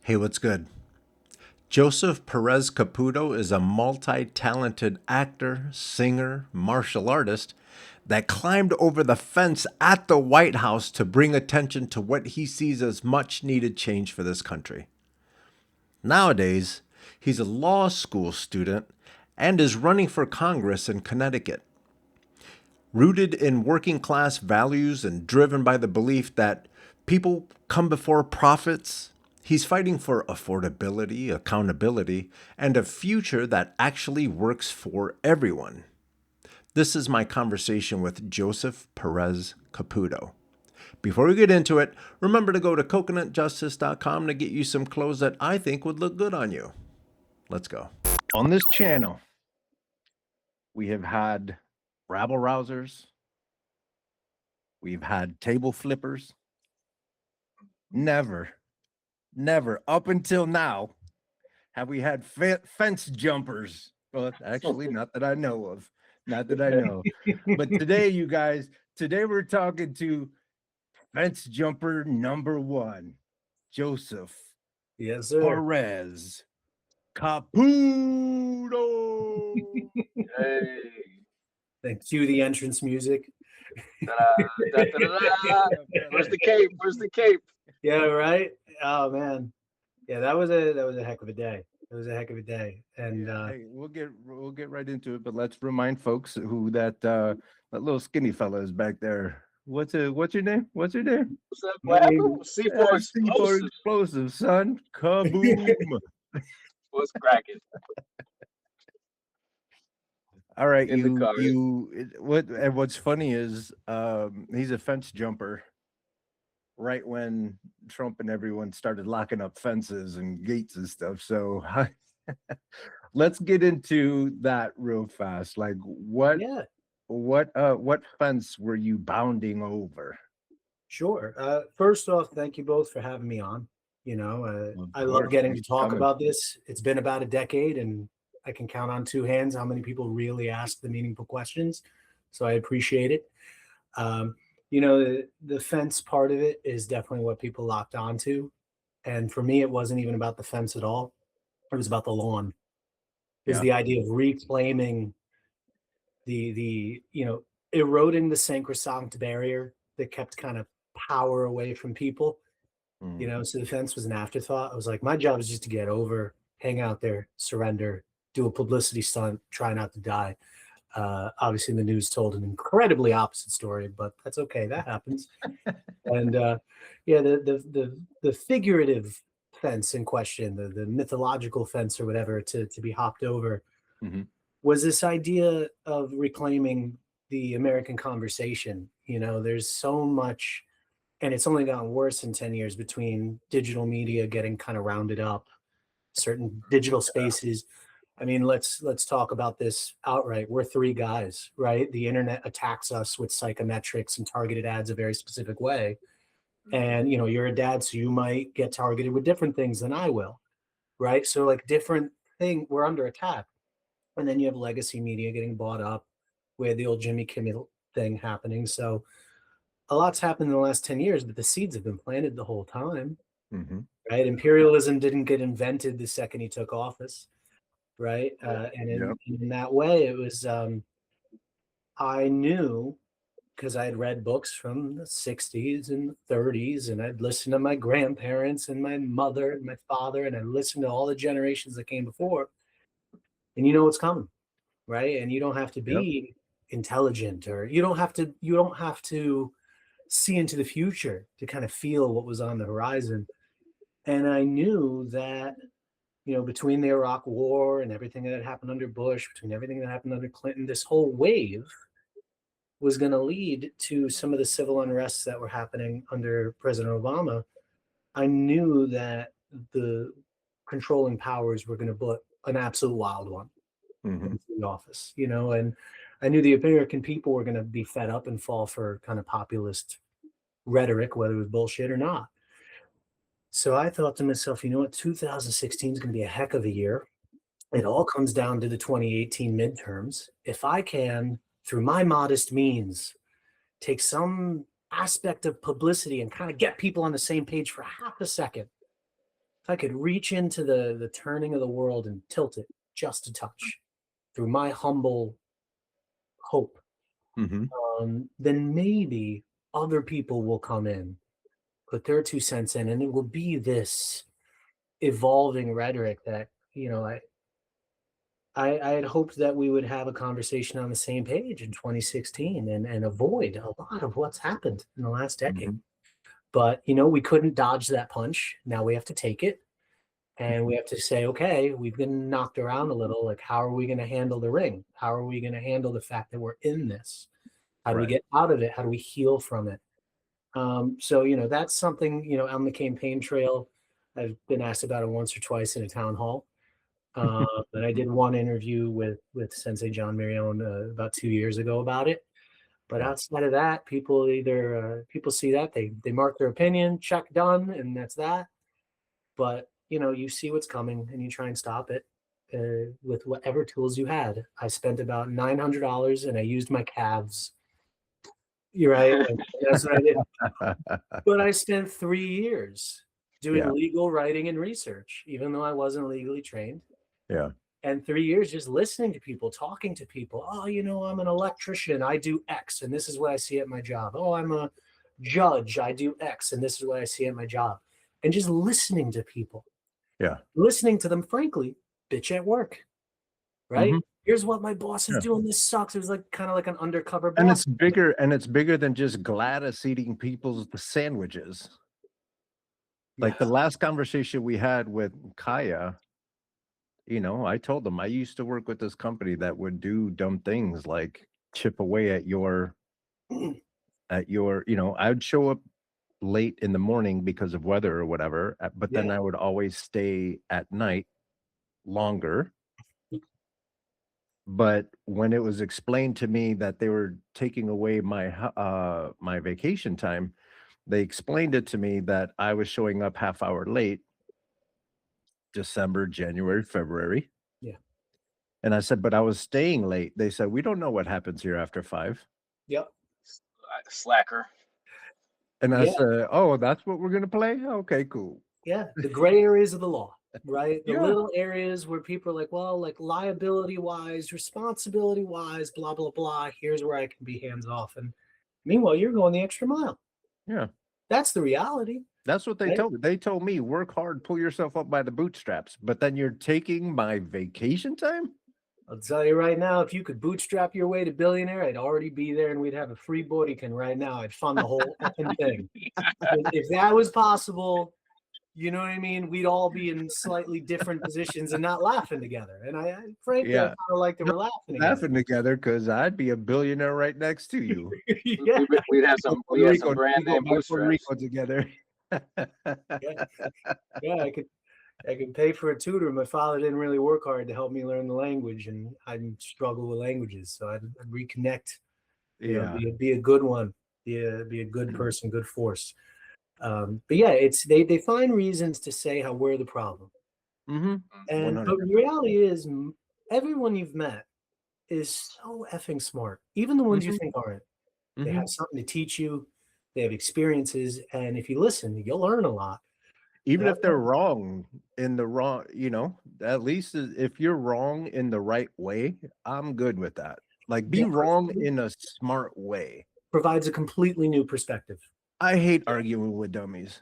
Hey, what's good? Joseph Perez-Caputo is a multi-talented actor, singer, martial artist that climbed over the fence at the White House to bring attention to what he sees as much needed change for this country. Nowadays, he's a law school student and is running for Congress in Connecticut. Rooted in working class values and driven by the belief that people come before profits, he's fighting for affordability, accountability, and a future that actually works for everyone. This is my conversation with Joseph Perez-Caputo. Before we get into it, remember to go to coconutjustice.com to get you some clothes that I think would look good on you. Let's go. On this channel, we have had rabble rousers, we've had table flippers. Never, up until now, have we had fence jumpers. Well, actually, not that I know of. Not that I know. But today, you guys, we're talking to fence jumper number one, Joseph Yes, sir. Perez Caputo. Hey. Then cue the entrance music. Where's the cape? Where's the cape? Yeah, right. Oh man, yeah, that was a heck of a day. It was a heck of a day, and Hey, we'll get right into it, but let's remind folks who that little skinny fella is back there. What's your name? What's your name? What's up? What happened? C4's C4's explosive, son. Kaboom. What's cracking? All right, In the car. what's funny is he's a fence jumper right when Trump and everyone started locking up fences and gates and stuff. So let's get into that real fast. Like what fence were you bounding over? Sure. First off, thank you both for having me on. I love getting to talk about this. It's been about a decade, and I can count on two hands how many people really ask the meaningful questions. So I appreciate it. The fence part of it is definitely what people locked onto. And for me, it wasn't even about the fence at all. It was about the lawn. It was the idea of reclaiming the eroding the sacrosanct barrier that kept kind of power away from people. So the fence was an afterthought. I was like, my job is just to get over, hang out there, surrender, do a publicity stunt, try not to die. Obviously, the news told an incredibly opposite story, but that's okay. That happens. And the figurative fence in question, the mythological fence or whatever, to be hopped over, was this idea of reclaiming the American conversation. There's so much, and it's only gotten worse in 10 years between digital media getting kind of rounded up, certain digital spaces. I mean, let's talk about this outright. We're three guys, right? The internet attacks us with psychometrics and targeted ads a very specific way. And, you're a dad, so you might get targeted with different things than I will, right? So like different thing, we're under attack. And then you have legacy media getting bought up with the old Jimmy Kimmel thing happening. So a lot's happened in the last 10 years, but the seeds have been planted the whole time, right? Imperialism didn't get invented the second he took office. Right. And in that way, it was, I knew, because I had read books from the 60s and 30s, and I'd listened to my grandparents and my mother and my father, and I listened to all the generations that came before, and you know what's coming, right? And you don't have to be intelligent, or you don't have to see into the future to kind of feel what was on the horizon. And I knew that, between the Iraq War and everything that had happened under Bush, between everything that happened under Clinton, this whole wave was going to lead to some of the civil unrests that were happening under President Obama. I knew that the controlling powers were going to put an absolute wild one into the office, and I knew the American people were going to be fed up and fall for kind of populist rhetoric, whether it was bullshit or not. So I thought to myself, 2016 is going to be a heck of a year. It all comes down to the 2018 midterms. If I can, through my modest means, take some aspect of publicity and kind of get people on the same page for half a second, if I could reach into the turning of the world and tilt it just a touch through my humble hope, then maybe other people will come in, put their 2 cents in, and it will be this evolving rhetoric that, I had hoped that we would have a conversation on the same page in 2016 and avoid a lot of what's happened in the last decade. But, we couldn't dodge that punch. Now we have to take it. And we have to say, okay, we've been knocked around a little. Like, how are we going to handle the ring? How are we going to handle the fact that we're in this? How do we get out of it? How do we heal from it? So, that's something, on the campaign trail. I've been asked about it once or twice in a town hall. And I did one interview with Sensei John Marione about 2 years ago about it. But outside of that, people either people see that, they mark their opinion, check done, and that's that. But, you see what's coming and you try and stop it with whatever tools you had. I spent about $900 and I used my calves. You're right. And that's what I did. But I spent 3 years doing legal writing and research, even though I wasn't legally trained. Yeah. And 3 years just listening to people, talking to people. Oh, I'm an electrician. I do X, and this is what I see at my job. Oh, I'm a judge. I do X, and this is what I see at my job. And just listening to people. Yeah. Listening to them, frankly, bitch at work. Right? Here's what my boss is doing. This sucks. It was kind of like an undercover boss. And it's bigger than just Gladys eating people's sandwiches. Like the last conversation we had with Kaya, I told them I used to work with this company that would do dumb things like chip away at your, I would show up late in the morning because of weather or whatever, but then I would always stay at night longer. But when it was explained to me that they were taking away my my vacation time, they explained it to me that I was showing up half hour late, December, January, February. Yeah. And I said, but I was staying late. They said, we don't know what happens here after 5. Yep. Slacker. And I said, oh, that's what we're going to play? Okay, cool. Yeah. The gray areas of the law, right? The little areas where people are like, well, like liability wise, responsibility wise, blah, blah, blah. Here's where I can be hands off. And meanwhile, you're going the extra mile. Yeah. That's the reality. That's what they told me. They told me, work hard, pull yourself up by the bootstraps. But then you're taking my vacation time? I'll tell you right now, if you could bootstrap your way to billionaire, I'd already be there and we'd have a free Bodykin right now. I'd fund the whole effing thing. If that was possible, you know what I mean? We'd all be in slightly different positions and not laughing together. And I frankly, I kind of like that we're laughing together because I'd be a billionaire right next to you. We'd have some brand name bootstraps together. I could pay for a tutor. My father didn't really work hard to help me learn the language, and I struggle with languages. So I'd reconnect. Be a good one. Be a good person, good force. But yeah, it's they find reasons to say how we're the problem. And but the reality is, everyone you've met is so effing smart. Even the ones you think aren't. They have something to teach you. They have experiences, and if you listen, you'll learn a lot. Even if they're wrong in the wrong, at least if you're wrong in the right way, I'm good with that. Like, be wrong in a smart way. Provides a completely new perspective. I hate arguing with dummies.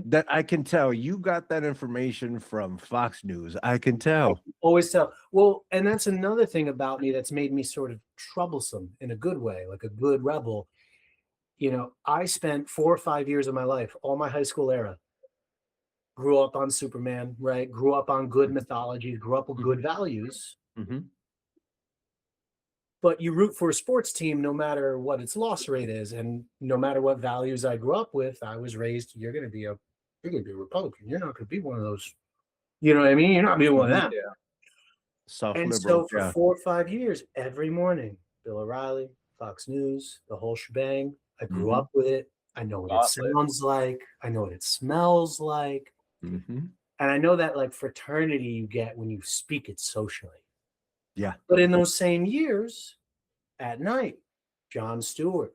That I can tell you got that information from Fox News. I can tell. Always tell. Well, and that's another thing about me that's made me sort of troublesome in a good way, like a good rebel. I spent 4 or 5 years of my life, all my high school era, grew up on Superman, right? Grew up on good mythology, grew up with good values. But you root for a sports team no matter what its loss rate is, and no matter what values I grew up with. I was raised, you're going to be a Republican. You're not going to be one of those. You know what I mean? You're not being one of them. Yeah. Soft and liberal, so for 4 or 5 years, every morning, Bill O'Reilly, Fox News, the whole shebang. I grew up with it. I know what it sounds like. I know what it smells like. And I know that like fraternity you get when you speak it socially. Yeah. But in those same years, at night, Jon Stewart,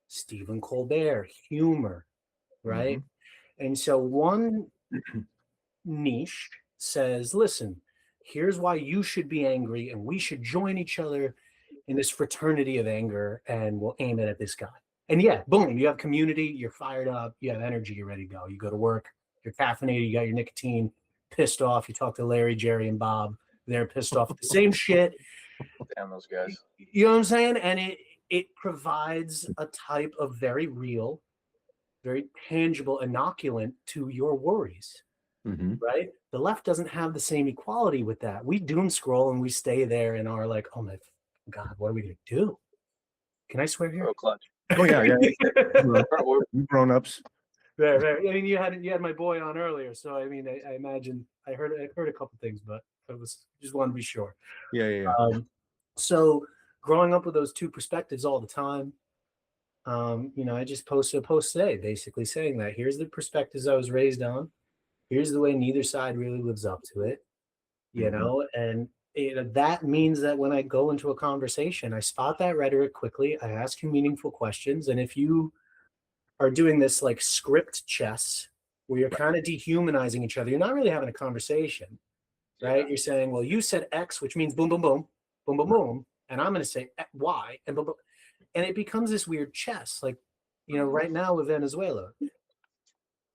Stephen Colbert, humor, right? And so one niche says, listen, here's why you should be angry, and we should join each other in this fraternity of anger, and we'll aim it at this guy. And yeah, boom, you have community, you're fired up, you have energy, you're ready to go. You go to work, you're caffeinated, you got your nicotine, pissed off. You talk to Larry, Jerry, and Bob. They're pissed off at the same shit. Damn those guys. You know what I'm saying? And it provides a type of very real, very tangible inoculant to your worries, right? The left doesn't have the same equality with that. We doom scroll and we stay there and are like, oh my God, what are we going to do? Can I swear here? Real clutch. Oh yeah. Grown ups. Right. I mean, you had my boy on earlier, so I mean, I imagine I heard a couple things, but I was just want to be sure. Yeah. So growing up with those two perspectives all the time, I just posted a post today, basically saying that here's the perspectives I was raised on. Here's the way neither side really lives up to it, and that means that when I go into a conversation, I spot that rhetoric quickly. I ask you meaningful questions, and if you are doing this like script chess where you're kind of dehumanizing each other, you're not really having a conversation, right? Yeah. You're saying, well, you said X, which means boom, boom, boom, boom, boom, boom, and I'm going to say Y, and boom, boom. And it becomes this weird chess. Like, right now with Venezuela,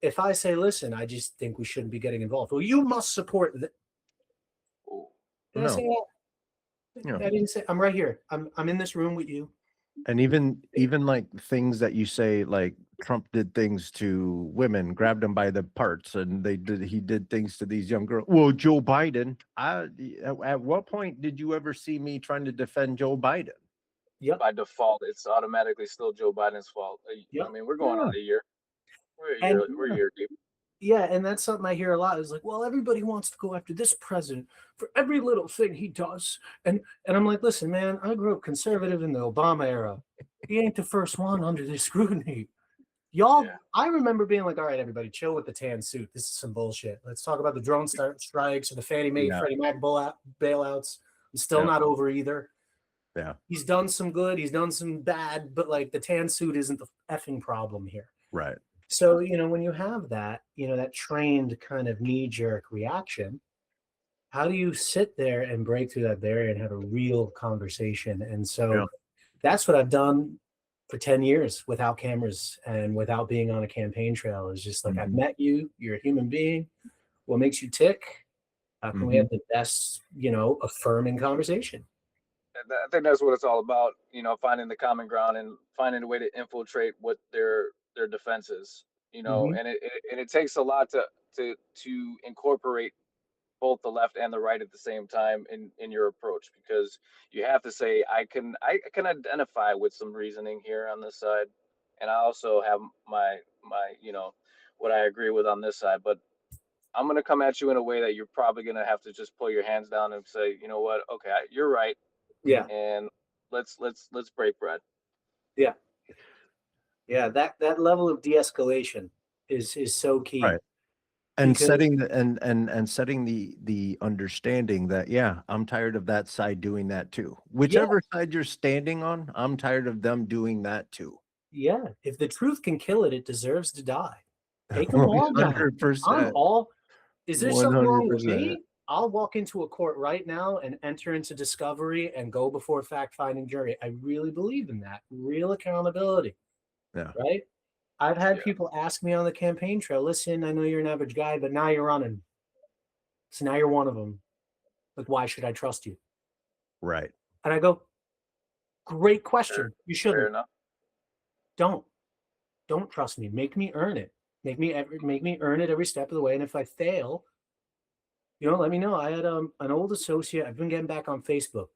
if I say, listen, I just think we shouldn't be getting involved. Well, you must support that. Did I say that? No. I didn't say. I'm right here. I'm in this room with you. And even like things that you say, like Trump did things to women, grabbed them by the parts, and he did things to these young girls. Well, Joe Biden, at what point did you ever see me trying to defend Joe Biden? Yep. By default, it's automatically still Joe Biden's fault. Yep. I mean, we're going on a year. We're a year deep. Yeah, and that's something I hear a lot. Is like, well, everybody wants to go after this president for every little thing he does. And I'm like, listen, man, I grew up conservative in the Obama era. He ain't the first one under this scrutiny. Y'all, yeah. I remember being like, all right, everybody, chill with the tan suit. This is some bullshit. Let's talk about the drone strikes or the Fannie Mae, Freddie Mac bailouts. I'm still not over either. Yeah. He's done some good. He's done some bad. But, like, the tan suit isn't the effing problem here. Right. So, when you have that, that trained kind of knee-jerk reaction, how do you sit there and break through that barrier and have a real conversation? And so that's what I've done for 10 years without cameras and without being on a campaign trail. Is just like, I've met you, you're a human being. What makes you tick? How can we have the best, affirming conversation? I think that's what it's all about, finding the common ground and finding a way to infiltrate what their defenses, and it takes a lot to incorporate both the left and the right at the same time in your approach, because you have to say, I can identify with some reasoning here on this side, and I also have my what I agree with on this side, but I'm going to come at you in a way that you're probably going to have to just pull your hands down and say, you know what, okay, you're right. Yeah. And let's break bread. Yeah. Yeah, that level of de-escalation is so key. Right. And setting the understanding that, I'm tired of that side doing that too. Whichever side you're standing on, I'm tired of them doing that too. Yeah. If the truth can kill it, it deserves to die. Take them all down. 100%. Is there something wrong with me? I'll walk into a court right now and enter into discovery and go before a fact-finding jury. I really believe in that. Real accountability. Yeah. Right? I've had people ask me on the campaign trail, listen, I know you're an average guy, but now you're running. So now you're one of them. Like, why should I trust you? Right. And I go, great question. Fair. You shouldn't. Fair enough. Don't trust me. Make me earn it. Make me earn it every step of the way. And if I fail, let me know. I had an old associate. I've been getting back on Facebook.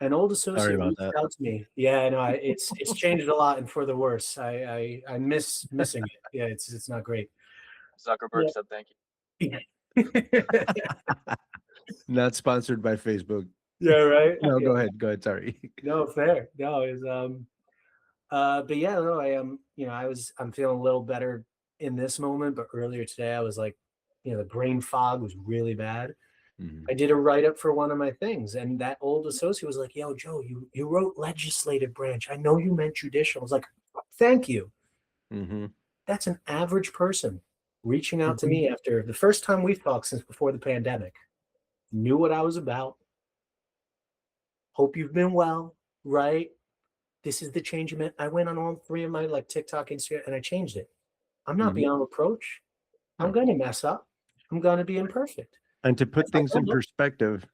An old associate reached out to me. Yeah, no, it's changed a lot and for the worse. I miss missing it. Yeah, it's not great. Zuckerberg said thank you. Not sponsored by Facebook. Yeah, right. No, go ahead. Sorry. No, fair. No, it's but yeah, no, I'm feeling a little better in this moment. But earlier today, I was like, the brain fog was really bad. I did a write-up for one of my things, and that old associate was like, yo, Joe, you wrote legislative branch. I know you meant judicial. I was like, thank you. That's an average person reaching out to me after the first time we've talked since before the pandemic, knew what I was about. Hope you've been well, right? This is the change you meant. I went on all 3 of my like TikTok, Instagram, and I changed it. I'm not beyond reproach. I'm going to mess up. I'm going to be imperfect. And to put things in perspective,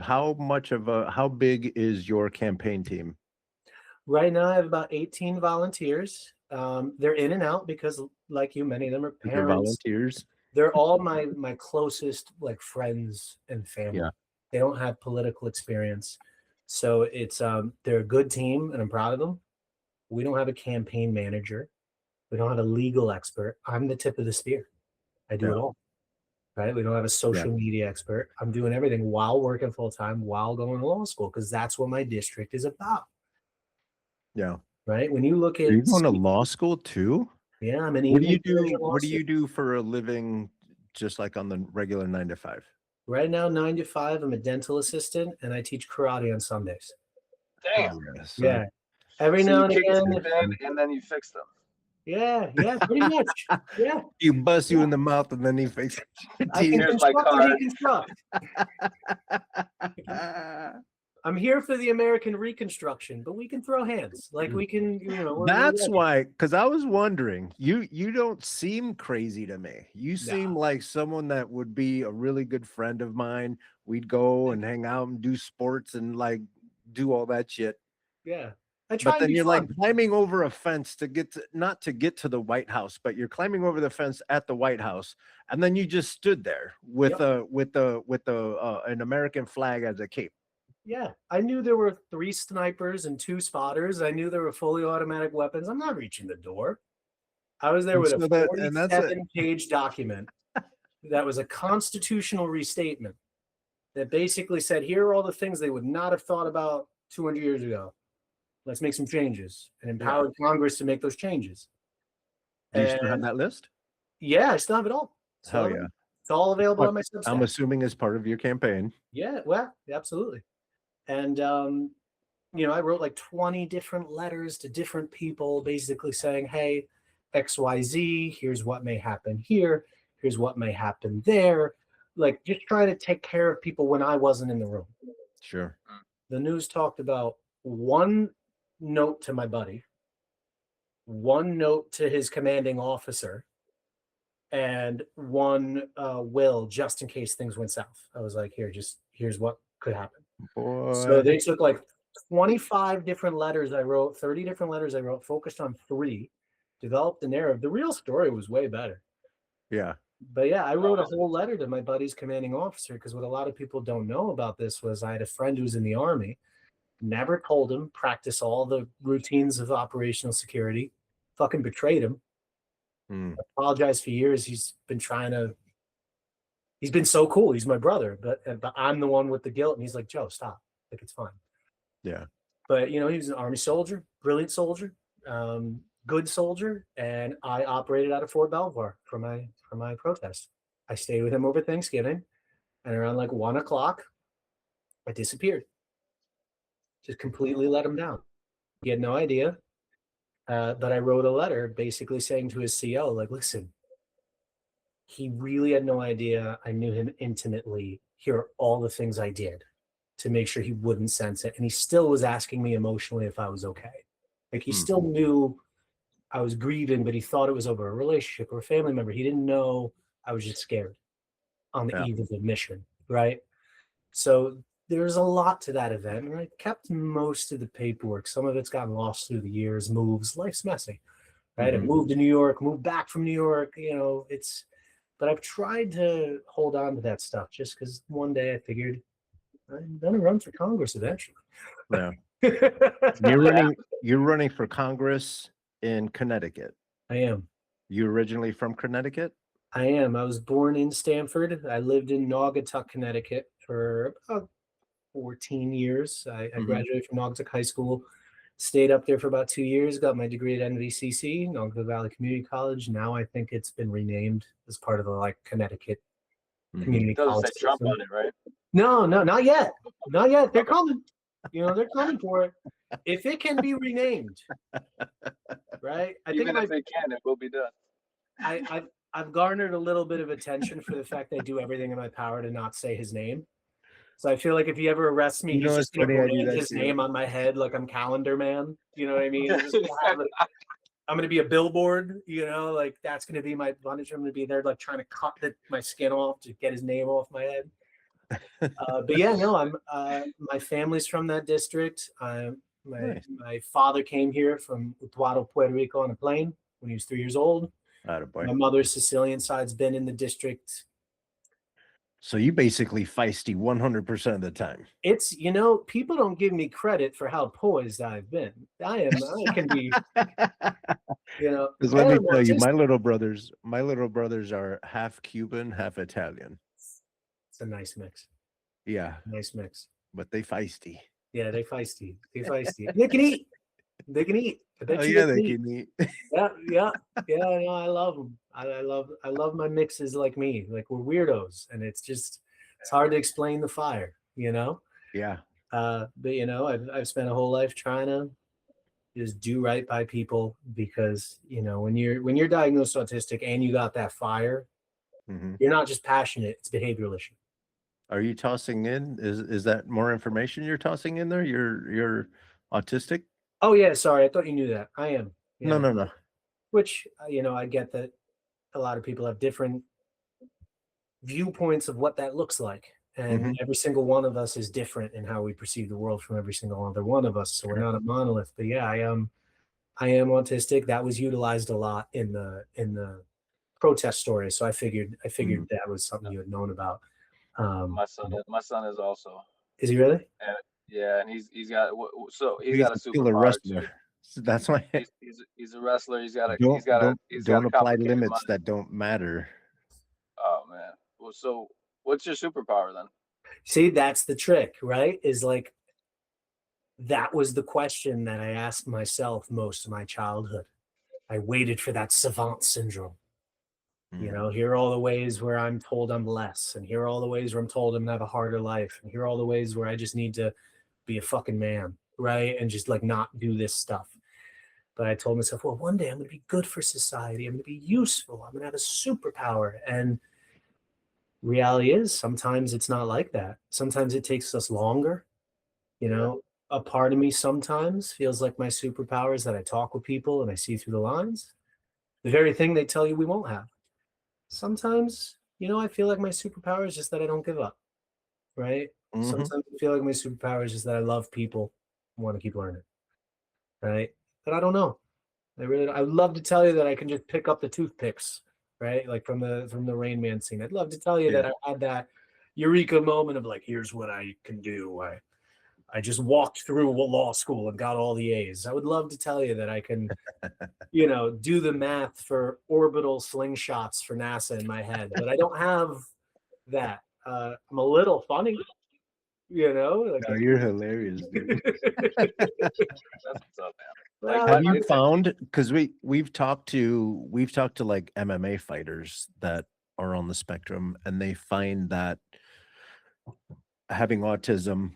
how big is your campaign team? Right now, I have about 18 volunteers. They're in and out because, like you, many of them are parents. They're volunteers. They're all my closest like friends and family. Yeah. They don't have political experience, so it's they're a good team, and I'm proud of them. We don't have a campaign manager. We don't have a legal expert. I'm the tip of the spear. I do it all. Right? We don't have a social media expert. I'm doing everything while working full time, while going to law school, because that's what my district is about. Yeah. Right. When you look at, are you going to law school too? Yeah, I'm an. What do you do? What do you do for a living? Just like on the regular 9 to 5. Right now, 9 to 5. I'm a dental assistant, and I teach karate on Sundays. Damn. Yeah. Every now and again, and then you fix them. Yeah, pretty much. Yeah. You bust you in the mouth and then he fixes your teeth. Here's my card. I'm here for the American Reconstruction, but we can throw hands. Like we can, That's why, because I was wondering, you don't seem crazy to me. You seem like someone that would be a really good friend of mine. We'd go and hang out and do sports and like do all that shit. Yeah. But then you're like climbing over a fence to get to, not to get to the White House, but you're climbing over the fence at the White House, and then you just stood there with an American flag as a cape. Yeah, I knew there were 3 snipers and 2 spotters. I knew there were fully automatic weapons. I'm not reaching the door. I was there with a 47-page document that was a constitutional restatement that basically said, here are all the things they would not have thought about 200 years ago. Let's make some changes, and empowered Congress to make those changes. Do you still have that list? Yeah, I still have it all. Hell yeah. It's all available on my Substack. I'm assuming as part of your campaign. Yeah, well, absolutely. And, I wrote like 20 different letters to different people, basically saying, hey, XYZ, here's what may happen here. Here's what may happen there. Like, just try to take care of people when I wasn't in the room. Sure. The news talked about 1 note to my buddy, 1 note to his commanding officer, and 1 will just in case things went south. I was like, here's what could happen. Boy. So they took like 25 different letters I wrote, 30 different letters I wrote, focused on 3, developed a narrative. The real story was way better. Yeah. But yeah, I wrote a whole letter to my buddy's commanding officer, because what a lot of people don't know about this was I had a friend who was in the Army. Never told him, practice all the routines of operational security, fucking betrayed him. Apologized for years. He's been so cool. He's my brother, but I'm the one with the guilt. And he's like, Joe, stop. Like, it's fine. Yeah. But, he was an Army soldier, brilliant soldier, good soldier. And I operated out of Fort Belvoir for my protest. I stayed with him over Thanksgiving, and around like 1 o'clock, I disappeared. Just completely let him down. He had no idea. But I wrote a letter basically saying to his CO, like, listen, he really had no idea. I knew him intimately. Here are all the things I did to make sure he wouldn't sense it. And he still was asking me emotionally if I was okay. Like, he still knew I was grieving, but he thought it was over a relationship or a family member. He didn't know I was just scared on the eve of the mission, right? So there's a lot to that event, and I kept most of the paperwork. Some of it's gotten lost through the years, moves. Life's messy, right? I moved to New York, moved back from New York. But I've tried to hold on to that stuff just because one day I figured I'm gonna run for Congress eventually. Yeah. You're running for Congress in Connecticut. I am. You originally from Connecticut? I am. I was born in Stamford. I lived in Naugatuck, Connecticut for about 14 years. I graduated from Naugatuck High School, stayed up there for about 2 years, got my degree at NVCC, Naugatuck Valley Community College. Now I think it's been renamed as part of the Connecticut Community College. Doesn't say Trump on it, right? No, not yet. Not yet. They're coming. They're coming for it. If it can be renamed, right? Even if they can, it will be done. I've garnered a little bit of attention for the fact that I do everything in my power to not say his name. So I feel like if he ever arrests me, You know, he's it's just gonna funny, I do brand that his too. name on my head like I'm Calendar Man. You know what I mean? He's just gonna have I'm gonna be a billboard. You know, like that's gonna be my punishment. I'm gonna be there like trying to cut my skin off to get his name off my head. But yeah, no, I'm. My family's from that district. Nice. My father came here from Utuado, Puerto Rico, on a plane when he was 3 years old. Attaboy. My mother's Sicilian side's been in the district. So you basically feisty 100% of the time. It's, people don't give me credit for how poised I've been. I can be, Because let me tell you, my little brothers are half Cuban, half Italian. It's a nice mix. Yeah. Nice mix. But they feisty. Yeah, they feisty. They feisty. They can eat. They can eat. I bet you they can eat. Yeah. No, I love them. I love my mixes like me. Like we're weirdos, and it's hard to explain the fire, Yeah. But I've spent a whole life trying to just do right by people because when you're diagnosed autistic and you got that fire, you're not just passionate; it's behavioral issue. Are you tossing in? Is that more information you're tossing in there? You're autistic? Oh yeah, sorry. I thought you knew that. I am. Yeah. No. Which I get that a lot of people have different viewpoints of what that looks like, and every single one of us is different in how we perceive the world from every single other one of us. So we're not a monolith. But yeah, I am autistic. That was utilized a lot in the protest story. So I figured that was something you had known about. My son is also. Is he really? And he's got a super wrestler. So that's why he's a wrestler. Don't apply limits that don't matter. Oh man. Well, so what's your superpower then? See, that's the trick, right? Is like that was the question that I asked myself most of my childhood. I waited for that savant syndrome. Here are all the ways where I'm told I'm less, and here are all the ways where I'm told I'm gonna have a harder life, and here are all the ways where I just need to be a fucking man, right? And just like not do this stuff. But I told myself, well, one day I'm gonna be good for society. I'm gonna be useful. I'm gonna have a superpower. And reality is sometimes it's not like that. Sometimes it takes us longer. A part of me sometimes feels like my superpower is that I talk with people and I see through the lines. The very thing they tell you we won't have. Sometimes, I feel like my superpower is just that I don't give up, right? Sometimes I feel like my superpower is just that I love people and want to keep learning, right? But I don't know. I would love to tell you that I can just pick up the toothpicks, right? Like from the Rain Man scene. I'd love to tell you that I had that eureka moment of like, here's what I can do. I just walked through law school and got all the A's. I would love to tell you that I can, do the math for orbital slingshots for NASA in my head, but I don't have that. I'm a little funny, Like, no, you're hilarious, dude. That's what's up, man. Have you found, because we've talked to like MMA fighters that are on the spectrum, and they find that having autism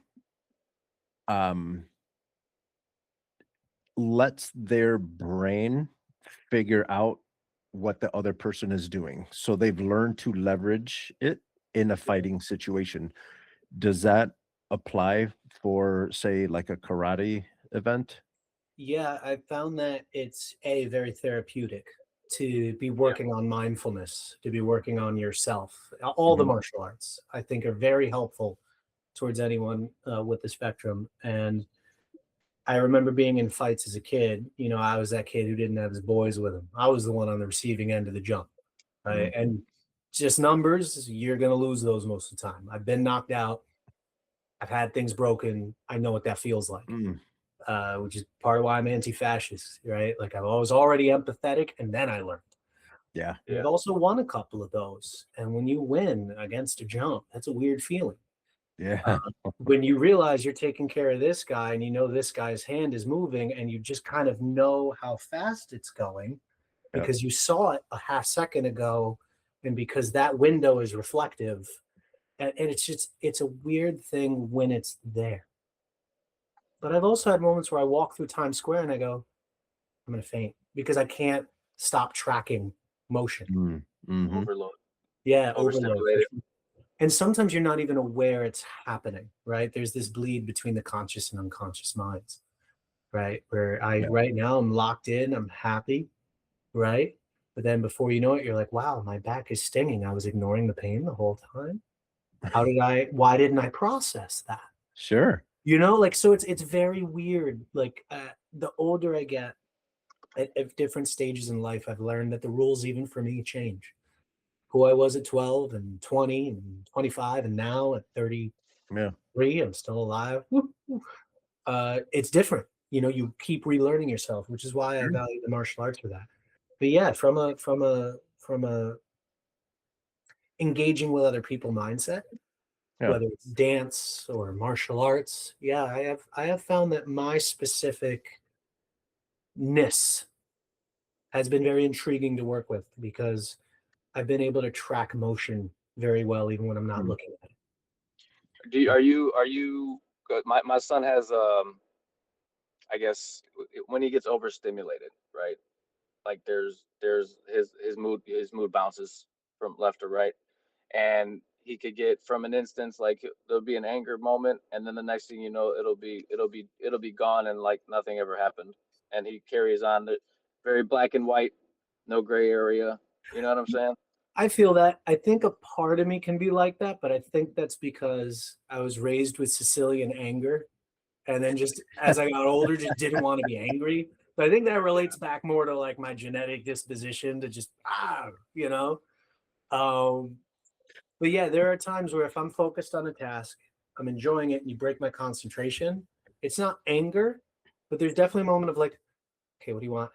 lets their brain figure out what the other person is doing. So they've learned to leverage it in a fighting situation. Does that apply for, say, like a karate event? Yeah, I found that it's very therapeutic to be working on mindfulness, to be working on yourself. All the martial arts, I think, are very helpful towards anyone with the spectrum. And I remember being in fights as a kid. I was that kid who didn't have his boys with him. I was the one on the receiving end of the jump, right? And just numbers, you're going to lose those most of the time. I've been knocked out. I've had things broken. I know what that feels like, which is part of why I'm anti-fascist, right? Like I was already empathetic, and then I learned. Yeah. I've also won a couple of those. And when you win against a jump, that's a weird feeling. Yeah. When you realize you're taking care of this guy and this guy's hand is moving and you just kind of know how fast it's going because you saw it a half second ago and because that window is reflective. And it's a weird thing when it's there. But I've also had moments where I walk through Times Square and I go, I'm going to faint because I can't stop tracking motion. Mm-hmm. Overload. Yeah, overload. Overstimulated. And sometimes you're not even aware it's happening, right? There's this bleed between the conscious and unconscious minds, right? Where right now I'm locked in, I'm happy, right? But then before you know it, you're like, wow, my back is stinging. I was ignoring the pain the whole time. Why didn't I process that? Sure. You know, like, so it's very weird. Like, the older I get at different stages in life, I've learned that the rules, even for me, change. Who I was at 12 and 20 and 25, and now at 33, I'm still alive. It's different. You know, you keep relearning yourself, which is why I value the martial arts for that. But yeah, from a engaging with other people mindset, whether it's dance or martial arts, yeah, I have found that my specificness has been very intriguing to work with, because I've been able to track motion very well, even when I'm not looking at it. Are you good? My son has I guess when he gets overstimulated, right? Like there's his mood bounces from left to right, and he could get, from an instance, like there'll be an anger moment, and then the next thing you know, it'll be gone, and like nothing ever happened, and he carries on. The very black and white, no gray area. You know what I'm saying? I feel that. I think a part of me can be like that, but I think that's because I was raised with Sicilian anger, and then just as I got older, just didn't want to be angry. But I think that relates back more to like my genetic disposition to just you know. But yeah, there are times where if I'm focused on a task, I'm enjoying it, and you break my concentration, it's not anger, but there's definitely a moment of like, okay, what do you want?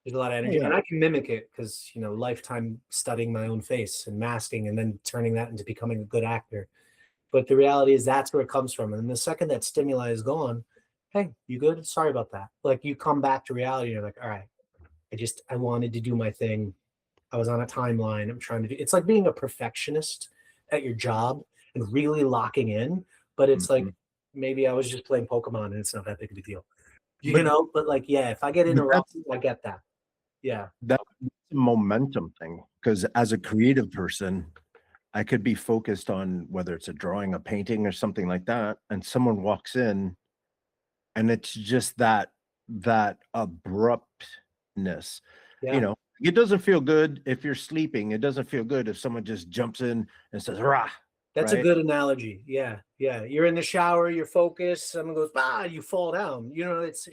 There's a lot of energy, and I can mimic it because, you know, lifetime studying my own face and masking, and then turning that into becoming a good actor. But the reality is that's where it comes from. And the second that stimuli is gone, hey, you good? Sorry about that. Like, you come back to reality. You're like, all right, I wanted to do my thing. I was on a timeline. I'm trying to do. It's like being a perfectionist at your job and really locking in. But it's like, maybe I was just playing Pokemon and it's not that big of a deal, you know. But like, yeah, if I get interrupted, I get that. Yeah, that's a momentum thing, because as a creative person, I could be focused on whether it's a drawing, a painting, or something like that, and someone walks in, and it's just that abruptness. You know, it doesn't feel good if you're sleeping. It doesn't feel good if someone just jumps in and says, "Rah." That's a good analogy. Yeah, yeah. You're in the shower, you're focused. Someone goes, you fall down. You know, it's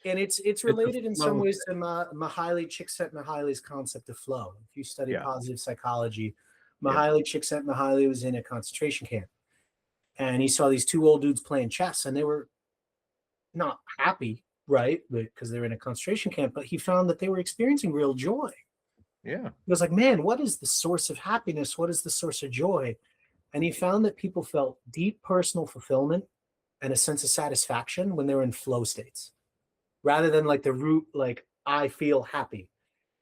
and it's related in some ways to Mihaly Csikszentmihalyi's concept of flow. If you study positive psychology, Mihaly Csikszentmihalyi was in a concentration camp, and he saw these two old dudes playing chess, and they were not happy, right? Because they're in a concentration camp, but he found that they were experiencing real joy. Yeah. He was like, man, what is the source of happiness? What is the source of joy? And he found that people felt deep personal fulfillment and a sense of satisfaction when they were in flow states, rather than like the root, like, I feel happy.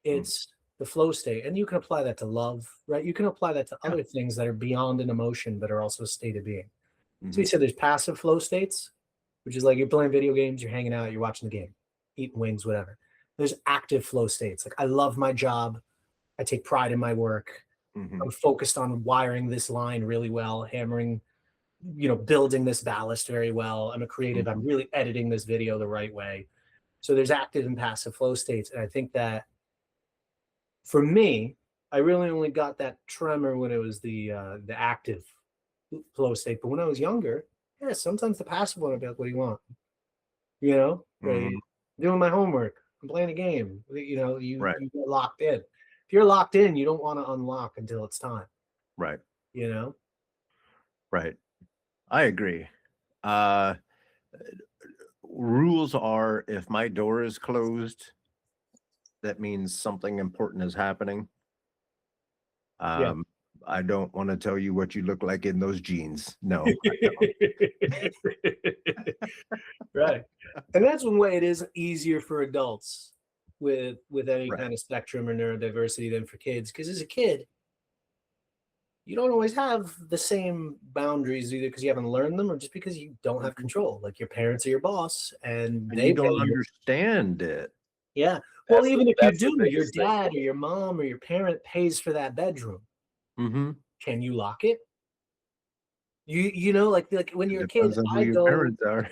It's the flow state. And you can apply that to love, right? You can apply that to other things that are beyond an emotion, but are also a state of being. So he said there's passive flow states, which is like you're playing video games, you're hanging out, you're watching the game, eating wings, whatever. There's active flow states. Like, I love my job. I take pride in my work. I'm focused on wiring this line really well, hammering, you know, building this ballast very well. I'm a creative. I'm really editing this video the right way. So there's active and passive flow states. And I think that for me, I really only got that tremor when it was the active flow state. But when I was younger, sometimes the passive one would be like, what do you want? You know, doing my homework, I'm playing a game. You know, you get locked in. If you're locked in, you don't want to unlock until it's time. Right. You know? Right. I agree. Rules are, if my door is closed, that means something important is happening. I don't want to tell you what you look like in those jeans. No. Right. And that's one way it is easier for adults with any kind of spectrum or neurodiversity than for kids. Because as a kid, you don't always have the same boundaries, either because you haven't learned them or just because you don't have control. Like, your parents are your boss, and they don't understand it. Yeah. Well, even if you that's the do, your biggest thing. dad or your mom or your parent pays for that bedroom. Mm-hmm. Can you lock it? You know, like when you're a kid, Depends on who I your go, parents are.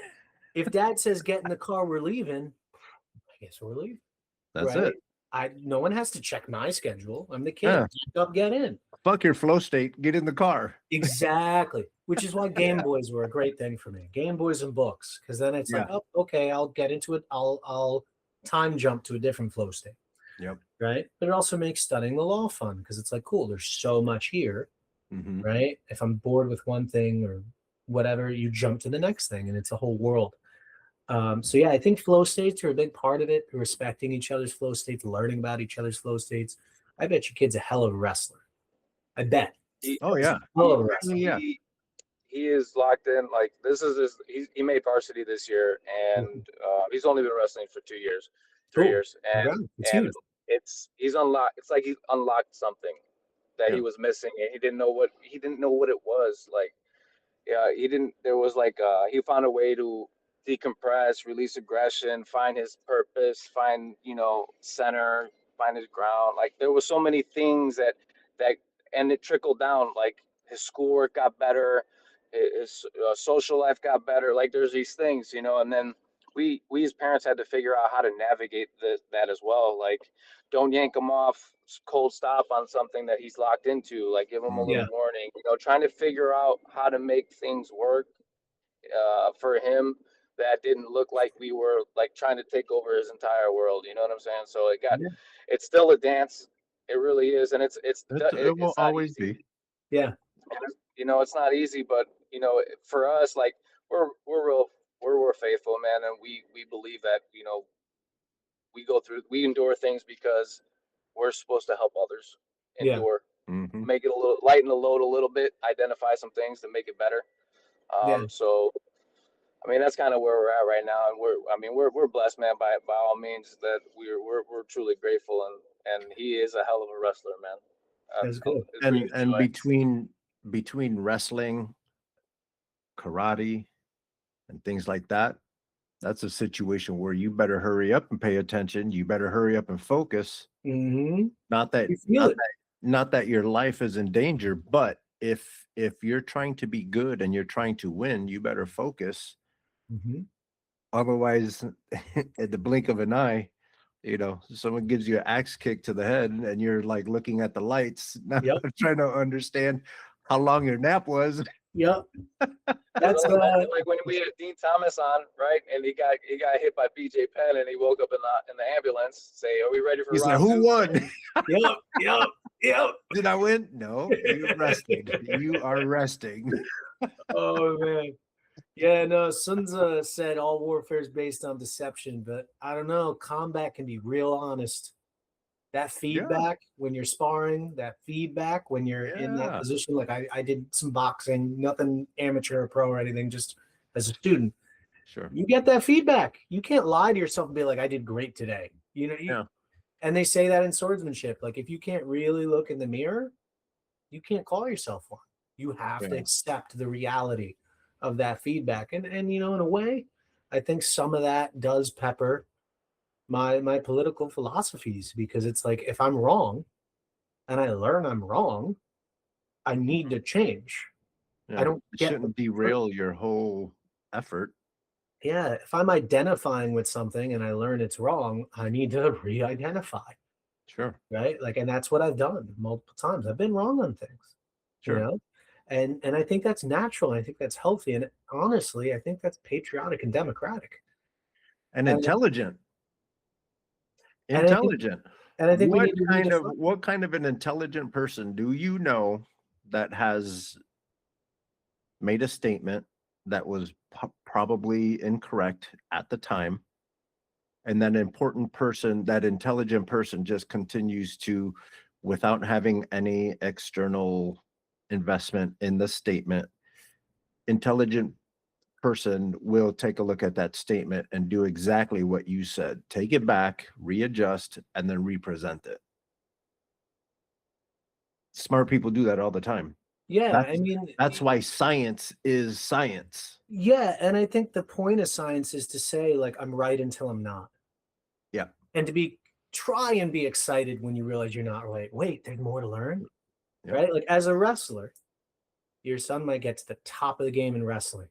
if dad says get in the car, we're leaving, I guess we're leaving. That's Right? it. No one has to check my schedule. I'm the kid. Yeah. Pack up, get in. Fuck your flow state. Get in the car. Exactly. Which is why Game Boys were a great thing for me. Game Boys and books. Because then it's like, Yeah. oh, okay, I'll get into it. I'll time jump to a different flow state. Yep. Right. But it also makes studying the law fun because it's like, cool, there's so much here. Mm-hmm. Right. If I'm bored with one thing or whatever, you jump to the next thing and it's a whole world. So yeah, I think flow states are a big part of it. Respecting each other's flow states, learning about each other's flow states. I bet your kid's a hell of a wrestler. I bet. Oh yeah. Hell of a wrestler. Yeah. He is locked in. Like this is he made varsity this year, and he's only been wrestling for 3 years, and he's unlocked. It's like he's unlocked something that he was missing, and he didn't know what it was. Like, yeah, he didn't. There was like he found a way to decompress, release aggression, find his purpose, find center, find his ground. Like there was so many things that and it trickled down. Like his schoolwork got better, his social life got better. Like there's these things, and then we as parents had to figure out how to navigate that as well. Like don't yank him off cold stop on something that he's locked into. Like give him a little warning. Trying to figure out how to make things work for him that didn't look like we were like trying to take over his entire world. You know what I'm saying? So it's still a dance. It really is, and it will always be. Yeah. It's not easy, but for us, like we're faithful, man, and we believe that we endure things because we're supposed to help others endure, make it a little lighten the load a little bit, identify some things to make it better. So I mean, that's kind of where we're at right now, and we're blessed, man. By all means, that we're truly grateful, and he is a hell of a wrestler, man. That's good. And between wrestling, karate, and things like that, that's a situation where you better hurry up and pay attention. You better hurry up and focus. Mm-hmm. Not that your life is in danger, but if you're trying to be good and you're trying to win, you better focus. Mm-hmm. Otherwise, at the blink of an eye, someone gives you an axe kick to the head and you're like looking at the lights, not trying to understand how long your nap was. Yep. That's like when we had Dean Thomas on, right? And he got hit by BJ Penn and he woke up in the ambulance. Say, are we ready for round who 2? won? Yep. Did I win? No, you rested. You are resting. Oh man. Yeah, no, Sun Tzu said all warfare is based on deception, but I don't know. Combat can be real honest. That feedback when you're sparring, that feedback when you're in that position. Like I did some boxing, nothing amateur or pro or anything, just as a student. Sure. You get that feedback. You can't lie to yourself and be like, I did great today. And they say that in swordsmanship. Like if you can't really look in the mirror, you can't call yourself one. You have to accept the reality of that feedback. And in a way, I think some of that does pepper my political philosophies, because it's like if I'm wrong and I learn I'm wrong, I need to change. I don't shouldn't derail your whole effort. Yeah, if I'm identifying with something and I learn it's wrong, I need to re-identify. Sure. Right? Like, and that's what I've done multiple times. I've been wrong on things. Sure. And I think that's natural. And I think that's healthy. And honestly, I think that's patriotic and democratic. And intelligent. And I think what kind of an intelligent person do you know that has made a statement that was probably incorrect at the time, and that intelligent person just continues to, without having any external investment in the statement, intelligent person will take a look at that statement and do exactly what you said. Take it back, readjust, and then represent it. Smart people do that all the time. Yeah, that's why science is science. Yeah, and I think the point of science is to say, like, I'm right until I'm not. Yeah. And to be try and be excited when you realize you're not right. Wait, there's more to learn, Yep. right? Like as a wrestler, your son might get to the top of the game in wrestling.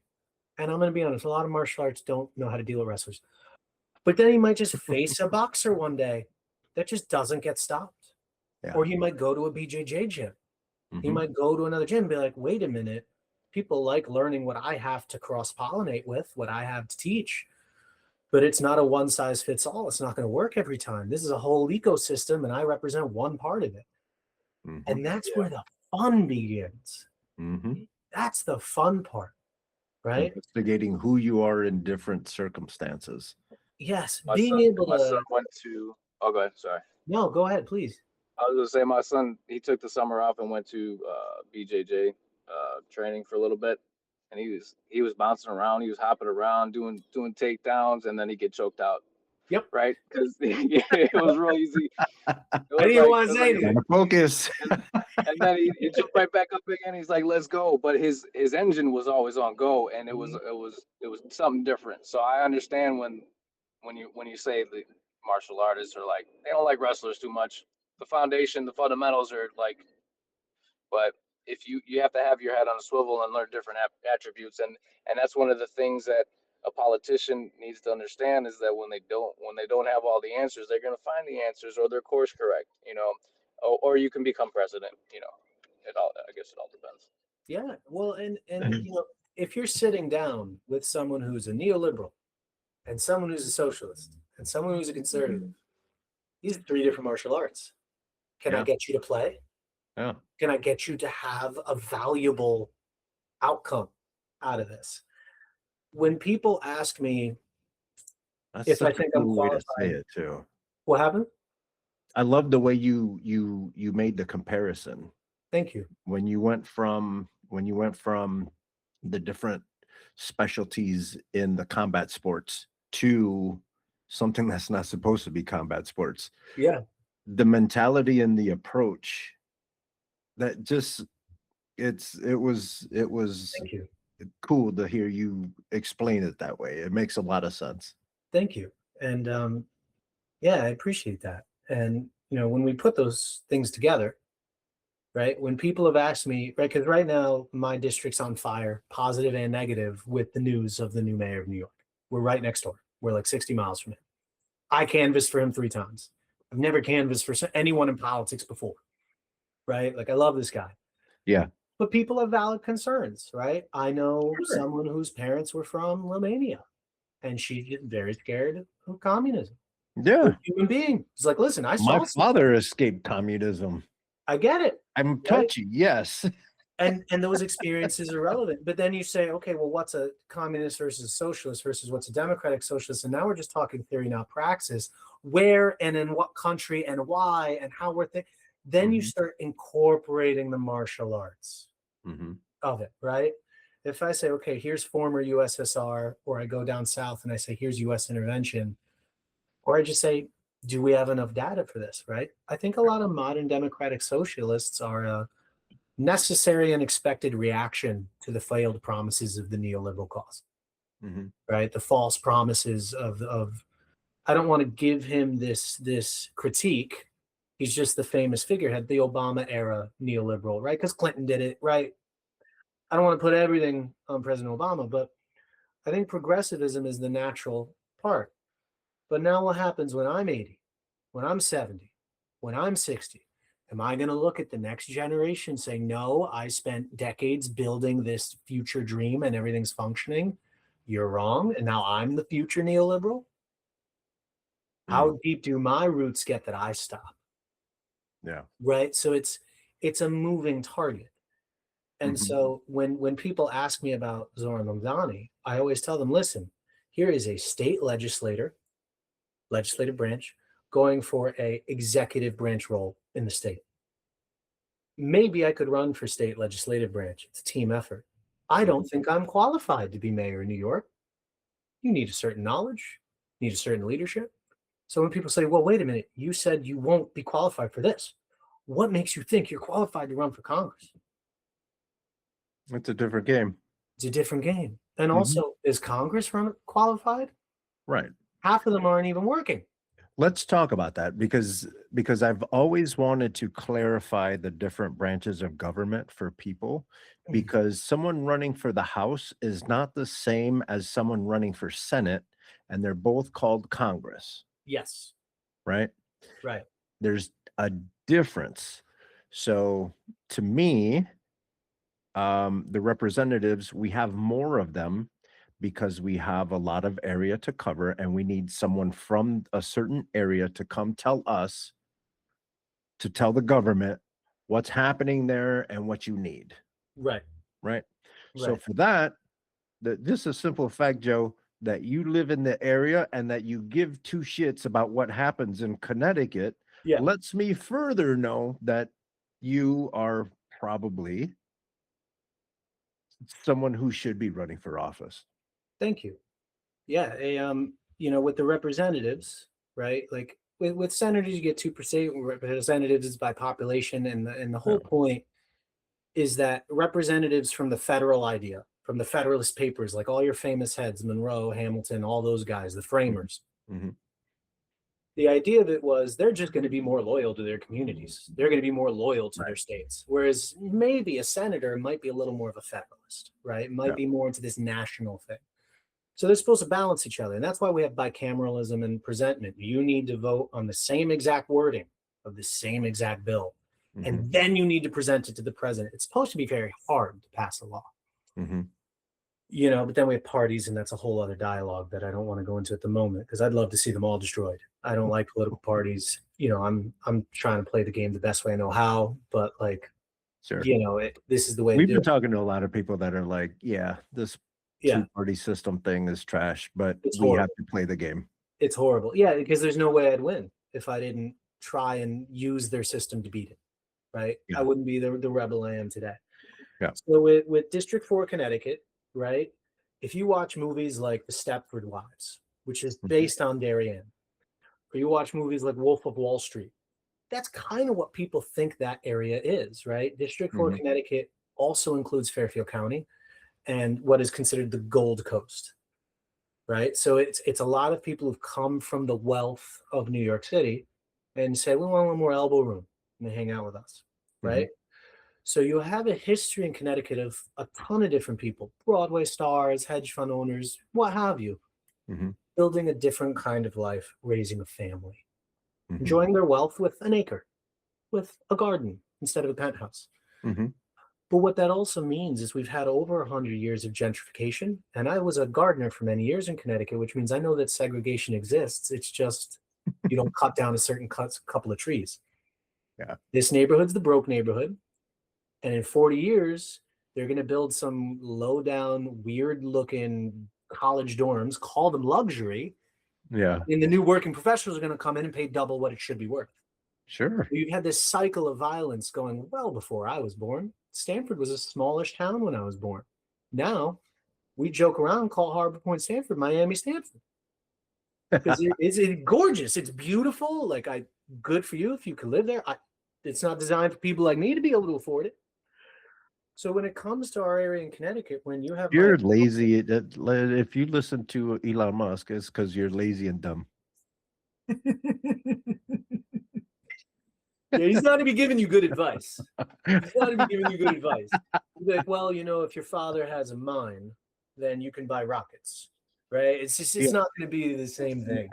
And I'm going to be honest, a lot of martial arts don't know how to deal with wrestlers. But then he might just face a boxer one day that just doesn't get stopped. Yeah. Or he might go to a BJJ gym. He Mhm. might go to another gym and be like, wait a minute, people like learning what I have to cross-pollinate with, what I have to teach. But it's not a one-size-fits-all. It's not going to work every time. This is a whole ecosystem, and I represent one part of it. Mhm. And that's where the fun begins. Mhm. That's the fun part, right? Investigating who you are in different circumstances. Yes, My being son, able my to. son went to. Oh, go ahead. Sorry. No, go ahead, please. I was gonna say my son. He took the summer off and went to BJJ training for a little bit, and he was bouncing around. He was hopping around, doing takedowns, and then he get choked out. Yep. Right, because it was real easy. I didn't want to say anything. Gotta focus. And then he jumped right back up again. He's like, "Let's go!" But his engine was always on go, and it was something different. So I understand when you say the martial artists are like they don't like wrestlers too much. The foundation, the fundamentals are like, but if you have to have your head on a swivel and learn different attributes, and that's one of the things that a politician needs to understand is that when they don't have all the answers, they're going to find the answers or their course correct, or you can become president, I guess it all depends. Yeah, well, and if you're sitting down with someone who's a neoliberal and someone who's a socialist and someone who's a conservative, these are three different martial arts. Can I get you to play? Yeah. Can I get you to have a valuable outcome out of this? When people ask me if I think I'm qualified, way to say it too. What happened? I love the way you made the comparison. Thank you. When you went from the different specialties in the combat sports to something that's not supposed to be combat sports. Yeah. The mentality and the approach that just it was Thank you. cool to hear you explain it that way. It makes a lot of sense. Thank you. And I appreciate that. And when we put those things together, right? When people have asked me, right, because right now my district's on fire, positive and negative, with the news of the new mayor of New York. We're right next door. We're like 60 miles from him. I canvassed for him 3 times. I've never canvassed for anyone in politics before, right? Like I love this guy. Yeah. But people have valid concerns, right? I know someone whose parents were from Romania, and she's very scared of communism. Yeah. Human being. It's like, listen, My father escaped communism. I get it. I'm touchy, yes. And those experiences are relevant. But then you say, okay, well, what's a communist versus a socialist versus what's a democratic socialist? And now we're just talking theory, not praxis. Where and in what country and why and how we're thinking. Then you start incorporating the martial arts of it, right? If I say, okay, here's former USSR, or I go down south and I say, here's US intervention, or I just say, do we have enough data for this, right? I think a lot of modern democratic socialists are a necessary and expected reaction to the failed promises of the neoliberal cause, right? The false promises of I don't want to give him this critique. He's just the famous figurehead, the Obama era neoliberal, right? Because Clinton did it, right? I don't want to put everything on President Obama, but I think progressivism is the natural part. But now what happens when I'm 80, when I'm 70, when I'm 60? Am I going to look at the next generation saying, no, I spent decades building this future dream and everything's functioning? You're wrong. And now I'm the future neoliberal? How deep do my roots get that I stop? Yeah. Right. So it's a moving target. And so when people ask me about Zoran Mamdani, I always tell them, listen, here is a state legislative branch going for a executive branch role in the state. Maybe I could run for state legislative branch. It's a team effort. I don't think I'm qualified to be mayor in New York. You need a certain knowledge, you need a certain leadership. So when people say, well, wait a minute, you said you won't be qualified for this. What makes you think you're qualified to run for Congress? It's a different game. It's a different game. And also, is Congress qualified? Right. Half of them aren't even working. Let's talk about that because I've always wanted to clarify the different branches of government for people, because someone running for the House is not the same as someone running for Senate, and they're both called Congress, Yes. right? Right. There's a difference. So to me, the representatives, we have more of them because we have a lot of area to cover, and we need someone from a certain area to come tell us, to tell the government what's happening there and what you need. Right. Right. So Right. for that, just a simple fact, Joe, that you live in the area and that you give two shits about what happens in Connecticut, Yeah. lets me further know that you are probably someone who should be running for office. Thank you. Yeah. With the representatives, right? Like with senators, you get 2%. Representatives is by population, and the whole point is that representatives from the federal idea, from the Federalist Papers, like all your famous heads, Monroe, Hamilton, all those guys, the framers. Mm-hmm. The idea of it was they're just going to be more loyal to their communities. They're going to be more loyal to their states. Whereas maybe a senator might be a little more of a federalist, right? Might be more into this national thing. So they're supposed to balance each other. And that's why we have bicameralism and presentment. You need to vote on the same exact wording of the same exact bill. Mm-hmm. And then you need to present it to the president. It's supposed to be very hard to pass a law. Mm-hmm. But then we have parties, and that's a whole other dialogue that I don't want to go into at the moment, because I'd love to see them all destroyed. I don't like political parties. I'm trying to play the game the best way I know how, but sure. This is the way we've been talking to a lot of people that are like, this two-party system thing is trash, but we have to play the game. It's horrible. Yeah, because there's no way I'd win if I didn't try and use their system to beat it, right? I wouldn't be the rebel I am today. Yeah. So with District 4 Connecticut, right? If you watch movies like The Stepford Wives, which is based on Darien, or you watch movies like Wolf of Wall Street, that's kind of what people think that area is, right? District 4 Connecticut also includes Fairfield County and what is considered the Gold Coast, right? So it's a lot of people who've come from the wealth of New York City and say, we want a little more elbow room, and they hang out with us, right? So you have a history in Connecticut of a ton of different people, Broadway stars, hedge fund owners, what have you, building a different kind of life, raising a family, enjoying their wealth with an acre, with a garden instead of a penthouse. But what that also means is we've had over 100 years of gentrification. And I was a gardener for many years in Connecticut, which means I know that segregation exists. It's just you don't cut down a certain couple of trees. Yeah. This neighborhood's the broke neighborhood. And in 40 years, they're going to build some low-down, weird-looking college dorms, call them luxury. Yeah. And the new working professionals are going to come in and pay double what it should be worth. Sure. You've had this cycle of violence going well before I was born. Stanford was a smallish town when I was born. Now, we joke around, call Harbor Point Stanford, Miami Stanford. Because it's gorgeous. It's beautiful. Good for you if you can live there. It's not designed for people like me to be able to afford it. So when it comes to our area in Connecticut, when you have you're lazy, if you listen to Elon Musk, it's because you're lazy and dumb. Yeah, he's not going to be giving you good advice. He's not going to be giving you good advice. He's like, well, if your father has a mine, then you can buy rockets, right? It's not going to be the same thing,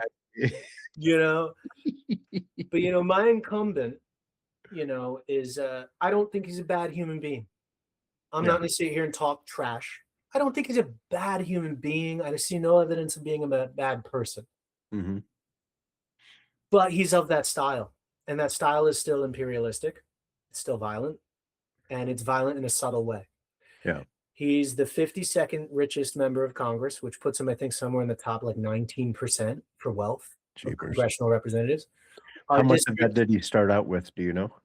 But, my incumbent, is I don't think he's a bad human being. I'm not going to sit here and talk trash. I don't think he's a bad human being. I see no evidence of being a bad person. But he's of that style. And that style is still imperialistic. It's still violent. And it's violent in a subtle way. Yeah. He's the 52nd richest member of Congress, which puts him, I think, somewhere in the top 19% for wealth of congressional representatives. How much of that did he start out with? Do you know?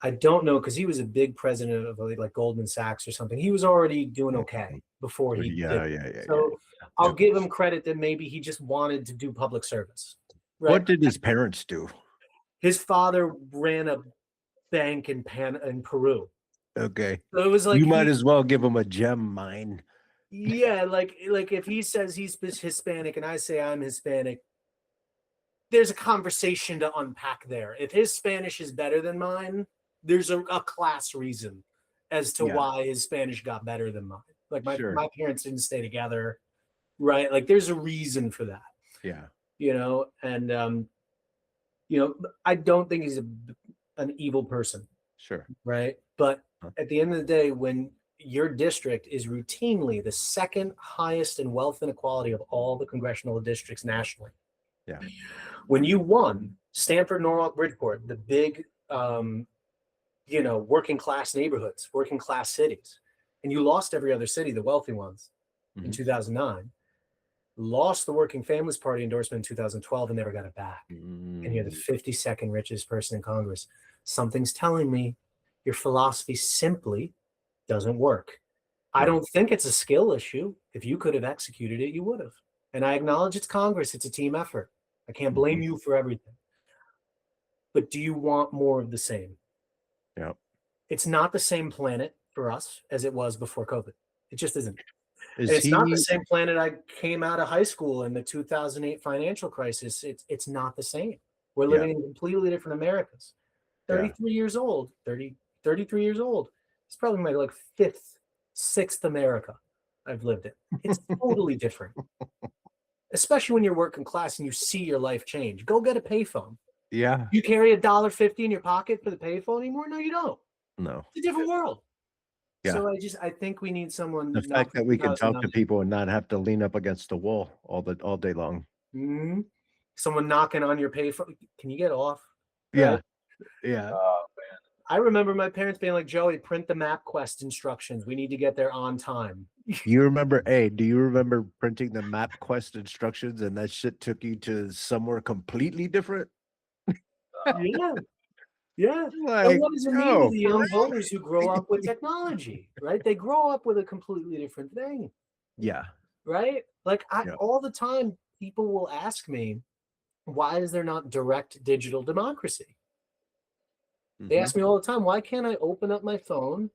I don't know, because he was a big president of Goldman Sachs or something. He was already doing okay before he did. So I'll give him credit that maybe he just wanted to do public service. Right? What did his parents do? His father ran a bank in Peru. Okay. So it was you might as well give him a gem mine. Yeah, like if he says he's Hispanic and I say I'm Hispanic, there's a conversation to unpack there. If his Spanish is better than mine, there's a class reason as to why his Spanish got better than mine. Like my parents didn't stay together, right? Like there's a reason for that. Yeah. You know, and you know, I don't think he's an evil person. Sure. Right. But at the end of the day, when your district is routinely the second highest in wealth inequality of all the congressional districts nationally. Yeah. When you won Stanford, Norwalk, Bridgeport, the big, you know, working class neighborhoods, working class cities, and you lost every other city, the wealthy ones, in 2009, lost the Working Families Party endorsement in 2012 and never got it back. And you're the 52nd richest person in Congress. Something's telling me your philosophy simply doesn't work. I don't think it's a skill issue. If you could have executed it, you would have. And I acknowledge it's Congress. It's a team effort. I can't blame you for everything. But do you want more of the same? Yeah. It's not the same planet for us as it was before COVID. It just isn't. It's not the same planet I came out of high school in the 2008 financial crisis. It's not the same. We're living in completely different Americas. 33 years old, 33 years old. It's probably my like fifth, sixth America I've lived in. It's totally different. Especially when you're working class and you see your life change. Go get a payphone. Yeah. You carry $1.50 in your pocket for the payphone anymore? No, you don't. No. It's a different world. Yeah. So I think we need someone. The fact that we can talk to people and not have to lean up against the wall all day long. Someone knocking on your payphone. Can you get off? Yeah. Right? Yeah. Oh man. I remember my parents being like, Joey, print the MapQuest instructions. We need to get there on time. You remember, do you remember printing the MapQuest instructions and that shit took you to somewhere completely different? Yeah. Yeah. Like, and what does it mean to the young voters who grow up with technology, right? They grow up with a completely different thing. Yeah. Right? Like all the time, people will ask me, why is there not direct digital democracy? They ask me all the time, why can't I open up my phone,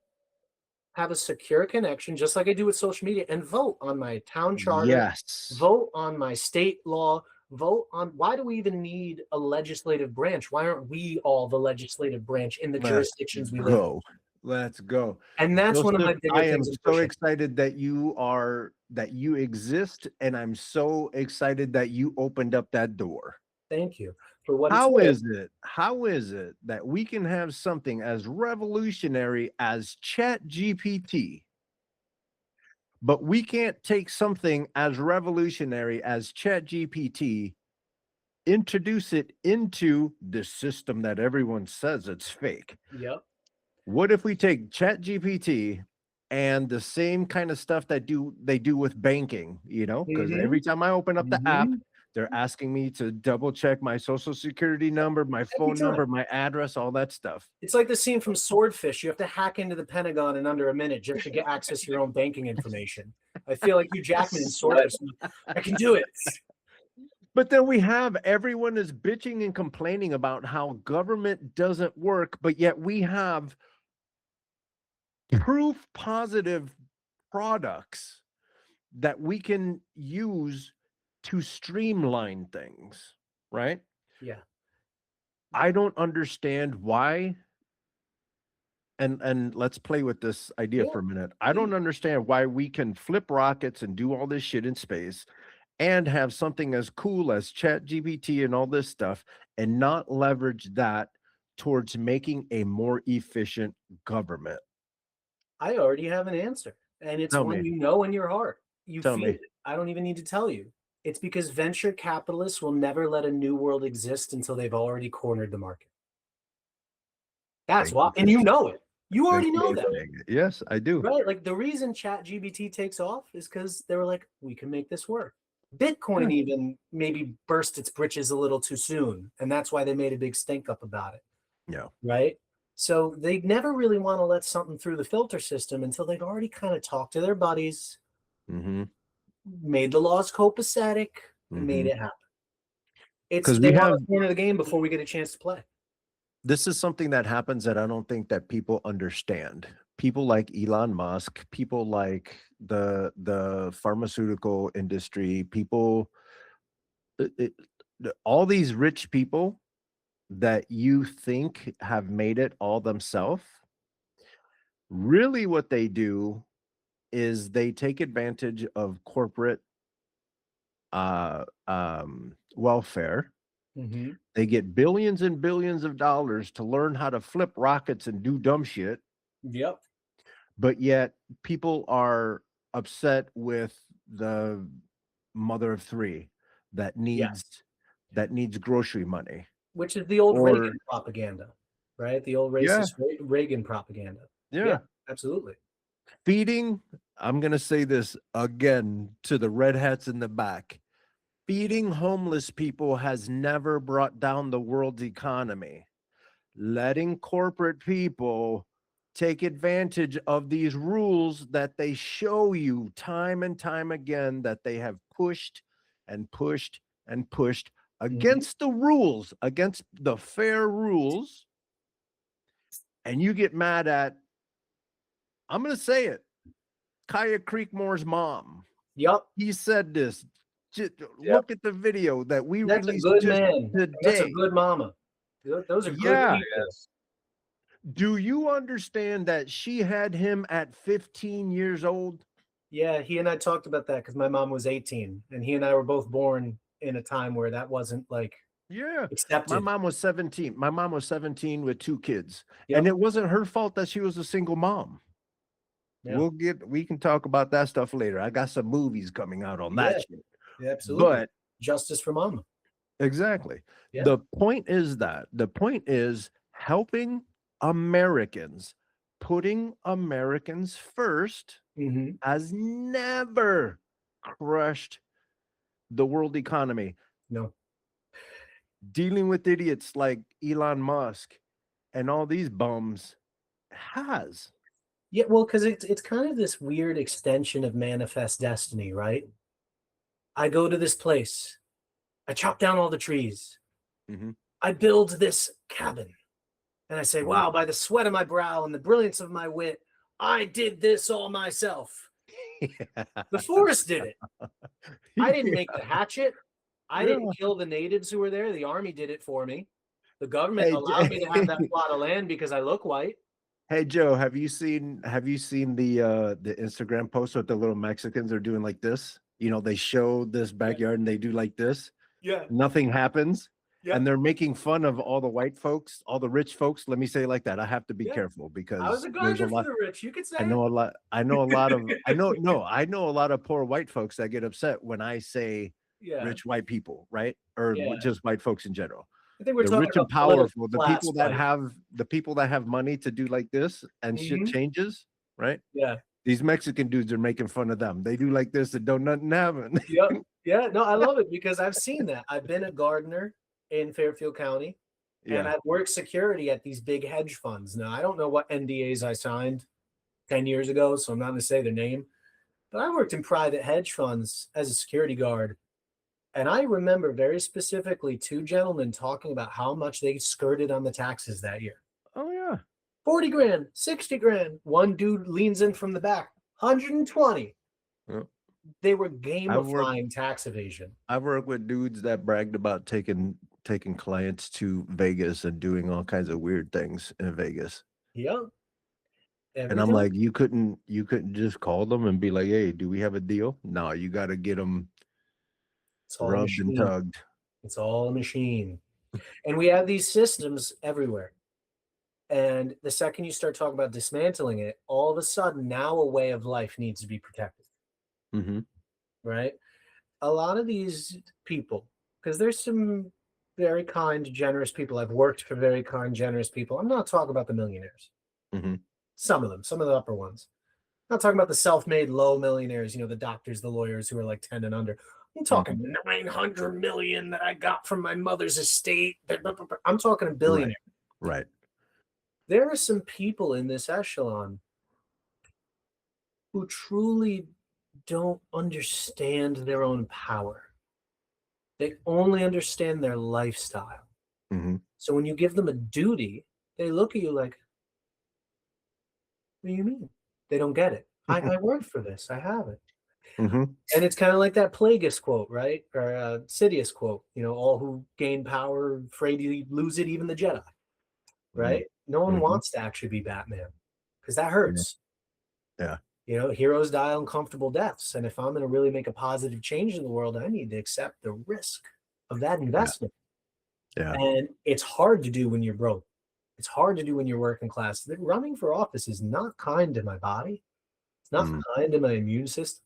have a secure connection, just like I do with social media, and vote on my town charter, vote on my state law, vote on, why do we even need a legislative branch? Why aren't we all the legislative branch in the jurisdictions we live in? Let's go. And that's Joseph, one of my bigger things. I am so excited that you exist, and I'm so excited that you opened up that door. Thank you. For what How is it that we can have something as revolutionary as ChatGPT, but we can't take something as revolutionary as ChatGPT, introduce it into the system that everyone says it's fake? Yep. What if we take ChatGPT and the same kind of stuff that they do with banking, you know, because every time I open up the app, they're asking me to double check my social security number, my phone number, my address, all that stuff. It's like the scene from Swordfish. You have to hack into the Pentagon in under a minute just to get access to your own banking information. I feel like Hugh Jackman in Swordfish. I can do it. But then we have everyone is bitching and complaining about how government doesn't work, but yet we have proof positive products that we can use to streamline things, right? Yeah. I don't understand why. And let's play with this idea for a minute. I don't understand why we can flip rockets and do all this shit in space and have something as cool as ChatGPT and all this stuff and not leverage that towards making a more efficient government. I already have an answer, and it's one you know in your heart. You feel it. I don't even need to tell you. It's because venture capitalists will never let a new world exist until they've already cornered the market. That's why, and you know it. You already know that. Yes, I do. Right? Like the reason ChatGPT takes off is because they were like, we can make this work. Bitcoin even maybe burst its britches a little too soon, and that's why they made a big stink up about it. Yeah. Right? So they never really want to let something through the filter system until they've already kind of talked to their buddies, made the laws copacetic, and made it happen. It's they want to corner the game before we get a chance to play. This is something that happens that I don't think that people understand. People like Elon Musk, people like the pharmaceutical industry, people, all these rich people that you think have made it all themselves, really what they do is they take advantage of corporate welfare. Mm-hmm. They get billions and billions of dollars to learn how to flip rockets and do dumb shit. Yep. But yet people are upset with the mother of three that needs grocery money. Which is the old Or Reagan propaganda, right? The old racist Reagan propaganda. yeah. Absolutely. Feeding, I'm going to say this again to the red hats in the back. Feeding homeless people has never brought down the world's economy. Letting corporate people take advantage of these rules that they show you time and time again that they have pushed and pushed and pushed against the rules, against the fair rules. And you get mad at, I'm going to say it, Kaya Creekmore's mom. Yep. He said this. Look at the video that we That's released a good just man. today. That's a good mama. Those are good people. Do you understand that she had him at 15 years old? Yeah, he and I talked about that because my mom was 18 and he and I were both born in a time where that wasn't like accepted. My mom was 17. My mom was 17 with 2 kids. Yep. And it wasn't her fault that she was a single mom. Yeah. We can talk about that stuff later. I got some movies coming out on that shit. Yeah, absolutely. But justice for mama. Exactly. Yeah. The point is helping Americans, putting Americans first has never crushed the world economy. No. Dealing with idiots like Elon Musk and all these bums has. Yeah, well, because it's kind of this weird extension of manifest destiny, right? I go to this place. I chop down all the trees. I build this cabin. And I say, wow, by the sweat of my brow and the brilliance of my wit, I did this all myself. The forest did it. I didn't make the hatchet. I didn't kill the natives who were there. The army did it for me. The government allowed me to have that plot of land because I look white. Hey Joe, have you seen the Instagram post with the little Mexicans are doing like this? You know, they show this backyard and they do like this. Yeah. Nothing happens. Yeah. And they're making fun of all the white folks, all the rich folks. Let me say it like that. I have to be careful because I was a gardener for the rich. You could say I know a lot of poor white folks that get upset when I say rich white people, right? Or just white folks in general. I think we're the rich and powerful, the people that have money to do like this and shit changes, right? Yeah. These Mexican dudes are making fun of them. They do like this and don't nothing happen. Yep. Yeah. No, I love it because I've seen that. I've been a gardener in Fairfield County and I've worked security at these big hedge funds. Now, I don't know what NDAs I signed 10 years ago, so I'm not going to say their name, but I worked in private hedge funds as a security guard. And I remember very specifically 2 gentlemen talking about how much they skirted on the taxes that year. Oh, yeah. 40 grand, 60 grand. One dude leans in from the back, 120. Yep. They were gamifying tax evasion. I've worked with dudes that bragged about taking clients to Vegas and doing all kinds of weird things in Vegas. Yeah. And I'm like, you couldn't just call them and be like, hey, do we have a deal? No, you got to get them rubbed and tugged. It's all a machine. And we have these systems everywhere. And the second you start talking about dismantling it, all of a sudden now a way of life needs to be protected. Right? A lot of these people, because there's some very kind, generous people. I've worked for very kind, generous people. I'm not talking about the millionaires. Some of them, some of the upper ones. I'm not talking about the self-made low millionaires, the doctors, the lawyers who are like 10 and under. I'm talking 900 million that I got from my mother's estate. I'm talking a billionaire. Right. There are some people in this echelon who truly don't understand their own power. They only understand their lifestyle. So when you give them a duty, they look at you like, what do you mean? They don't get it. I worked for this. I have it. Mm-hmm. And it's kind of like that Plagueis quote, right? Or Sidious quote, all who gain power, afraid to lose it, even the Jedi, right? No one wants to actually be Batman because that hurts. Yeah. Heroes die uncomfortable deaths. And if I'm going to really make a positive change in the world, I need to accept the risk of that investment. Yeah. And it's hard to do when you're broke. It's hard to do when you're working class. Running for office is not kind to my body. It's not kind to my immune system.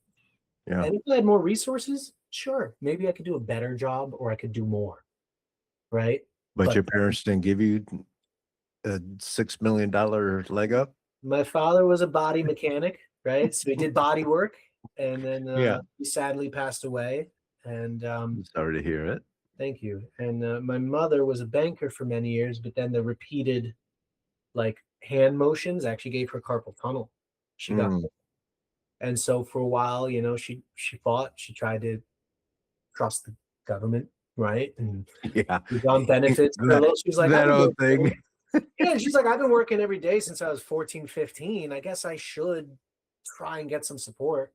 Yeah. And if I had more resources, sure, maybe I could do a better job or I could do more. Right. But your parents didn't give you a $6 million leg up? My father was a body mechanic, right? So he did body work, and then he sadly passed away. And sorry to hear it. Thank you. And my mother was a banker for many years, but then the repeated hand motions actually gave her carpal tunnel. She got and so for a while, she fought. She tried to trust the government, right? And was on benefits. She's like, that old thing. Yeah, she's like, I've been working every day since I was 14, 15. I guess I should try and get some support.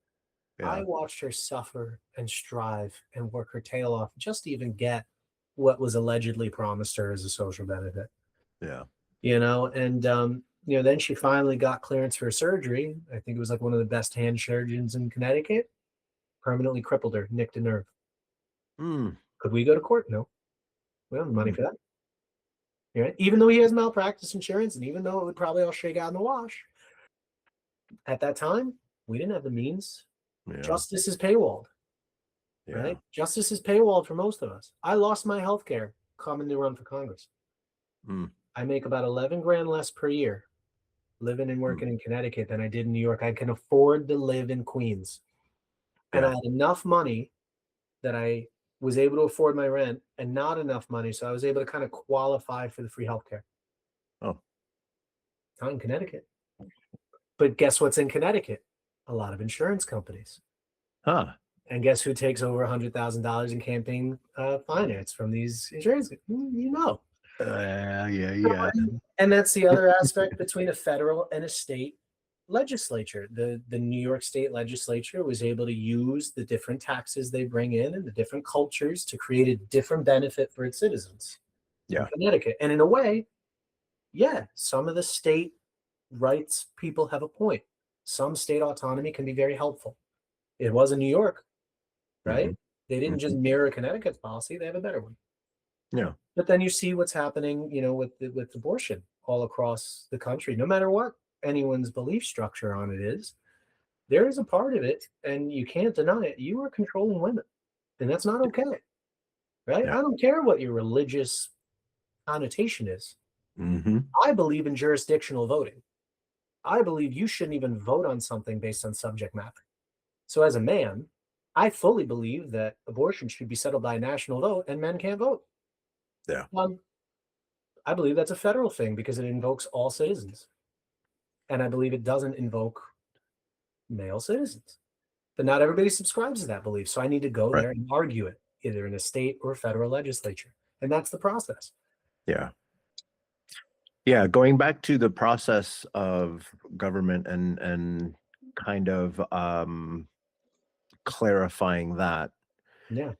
Yeah. I watched her suffer and strive and work her tail off just to even get what was allegedly promised her as a social benefit. Yeah. And then she finally got clearance for surgery. I think it was one of the best hand surgeons in Connecticut. Permanently crippled her, nicked a nerve. Could we go to court? No. We don't have money for that. Right? Even though he has malpractice insurance, and even though it would probably all shake out in the wash, at that time, we didn't have the means. Yeah. Justice is paywalled. Yeah. Right? Justice is paywalled for most of us. I lost my health care coming to run for Congress. I make about 11 grand less per year living and working in Connecticut than I did in New York. I can afford to live in Queens. And I had enough money that I was able to afford my rent and not enough money. So I was able to kind of qualify for the free healthcare. Oh. Not in Connecticut. But guess what's in Connecticut? A lot of insurance companies. Huh. And guess who takes over $100,000 in campaign finance from these insurance? Yeah. And that's the other aspect between a federal and a state legislature. The New York State legislature was able to use the different taxes they bring in and the different cultures to create a different benefit for its citizens. Yeah. In Connecticut. And in a way, some of the state rights people have a point. Some state autonomy can be very helpful. It was in New York, right? They didn't just mirror Connecticut's policy. They have a better one. Yeah. But then you see what's happening, with abortion all across the country, no matter what anyone's belief structure on it is, there is a part of it, and you can't deny it. You are controlling women, and that's not okay, right? Yeah. I don't care what your religious connotation is. I believe in jurisdictional voting. I believe you shouldn't even vote on something based on subject matter. So as a man, I fully believe that abortion should be settled by a national vote and men can't vote. Yeah. I believe that's a federal thing because it invokes all citizens. And I believe it doesn't invoke male citizens. But not everybody subscribes to that belief. So I need to go there and argue it, either in a state or federal legislature. And that's the process. Yeah. Yeah. Going back to the process of government and kind of clarifying that. Yeah.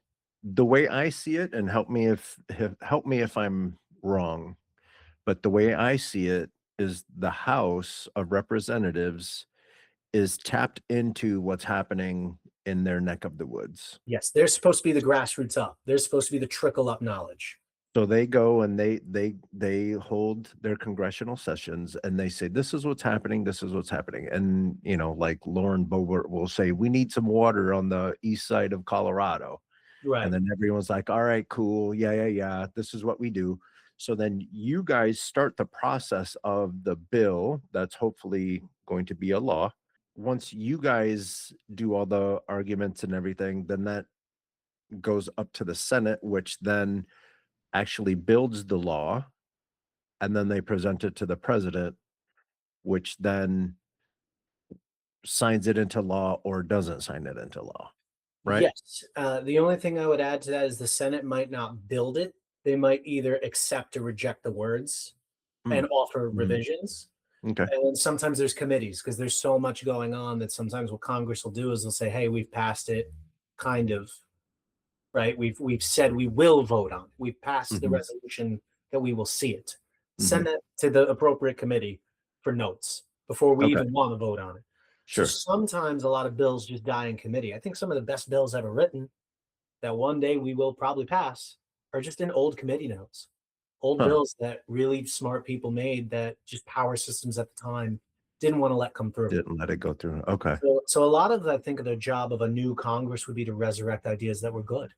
The way I see it, and help me if I'm wrong, but the way I see it is the House of Representatives is tapped into what's happening in their neck of the woods. Yes, they're supposed to be the grassroots up. They're supposed to be the trickle up knowledge. So they go and they hold their congressional sessions and they say, this is what's happening. This is what's happening. And, like Lauren Boebert will say, we need some water on the east side of Colorado. Right. And then everyone's like, all right, cool. Yeah. This is what we do. So then you guys start the process of the bill that's hopefully going to be a law. Once you guys do all the arguments and everything, then that goes up to the Senate, which then actually builds the law. And then they present it to the president, which then signs it into law or doesn't sign it into law. Right? Yes. The only thing I would add to that is the Senate might not build it. They might either accept or reject the words and offer revisions. Okay. And then sometimes there's committees because there's so much going on that sometimes what Congress will do is they'll say, hey, we've passed it, kind of, right? We've said we will vote on it. We've passed the Mhm. resolution that we will see it. Send Mhm. that to the appropriate committee for notes before we Okay. even want to vote on it. So Sure. sometimes a lot of bills just die in committee. I think some of the best bills ever written that one day we will probably pass are just in old committee notes, old Huh. bills that really smart people made that just power systems at the time didn't want to let come through. Didn't let it go through. Okay. So a lot of, I think, of the job of a new Congress would be to resurrect ideas that were good,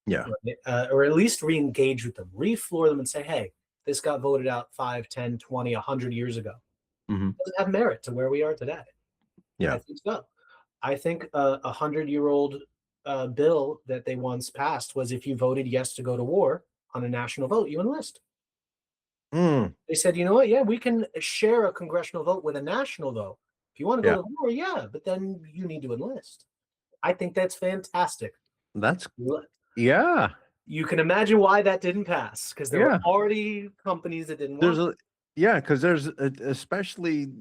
Yeah. right? Or at least re-engage with them, refloor them and say, hey, this got voted out 5, 10, 20, 100 years ago. Mhm. Does it have merit to where we are today? And I Yeah. think so. I think a 100-year-old bill that they once passed was if you voted yes to go to war on a national vote, you enlist. Mm. They said, you know what? Yeah, we can share a congressional vote with a national vote. If you want to go Yeah. to war, yeah, but then you need to enlist. I think that's fantastic. That's yeah. You can imagine why that didn't pass because there were Yeah. already companies that didn't There's want. because there's especially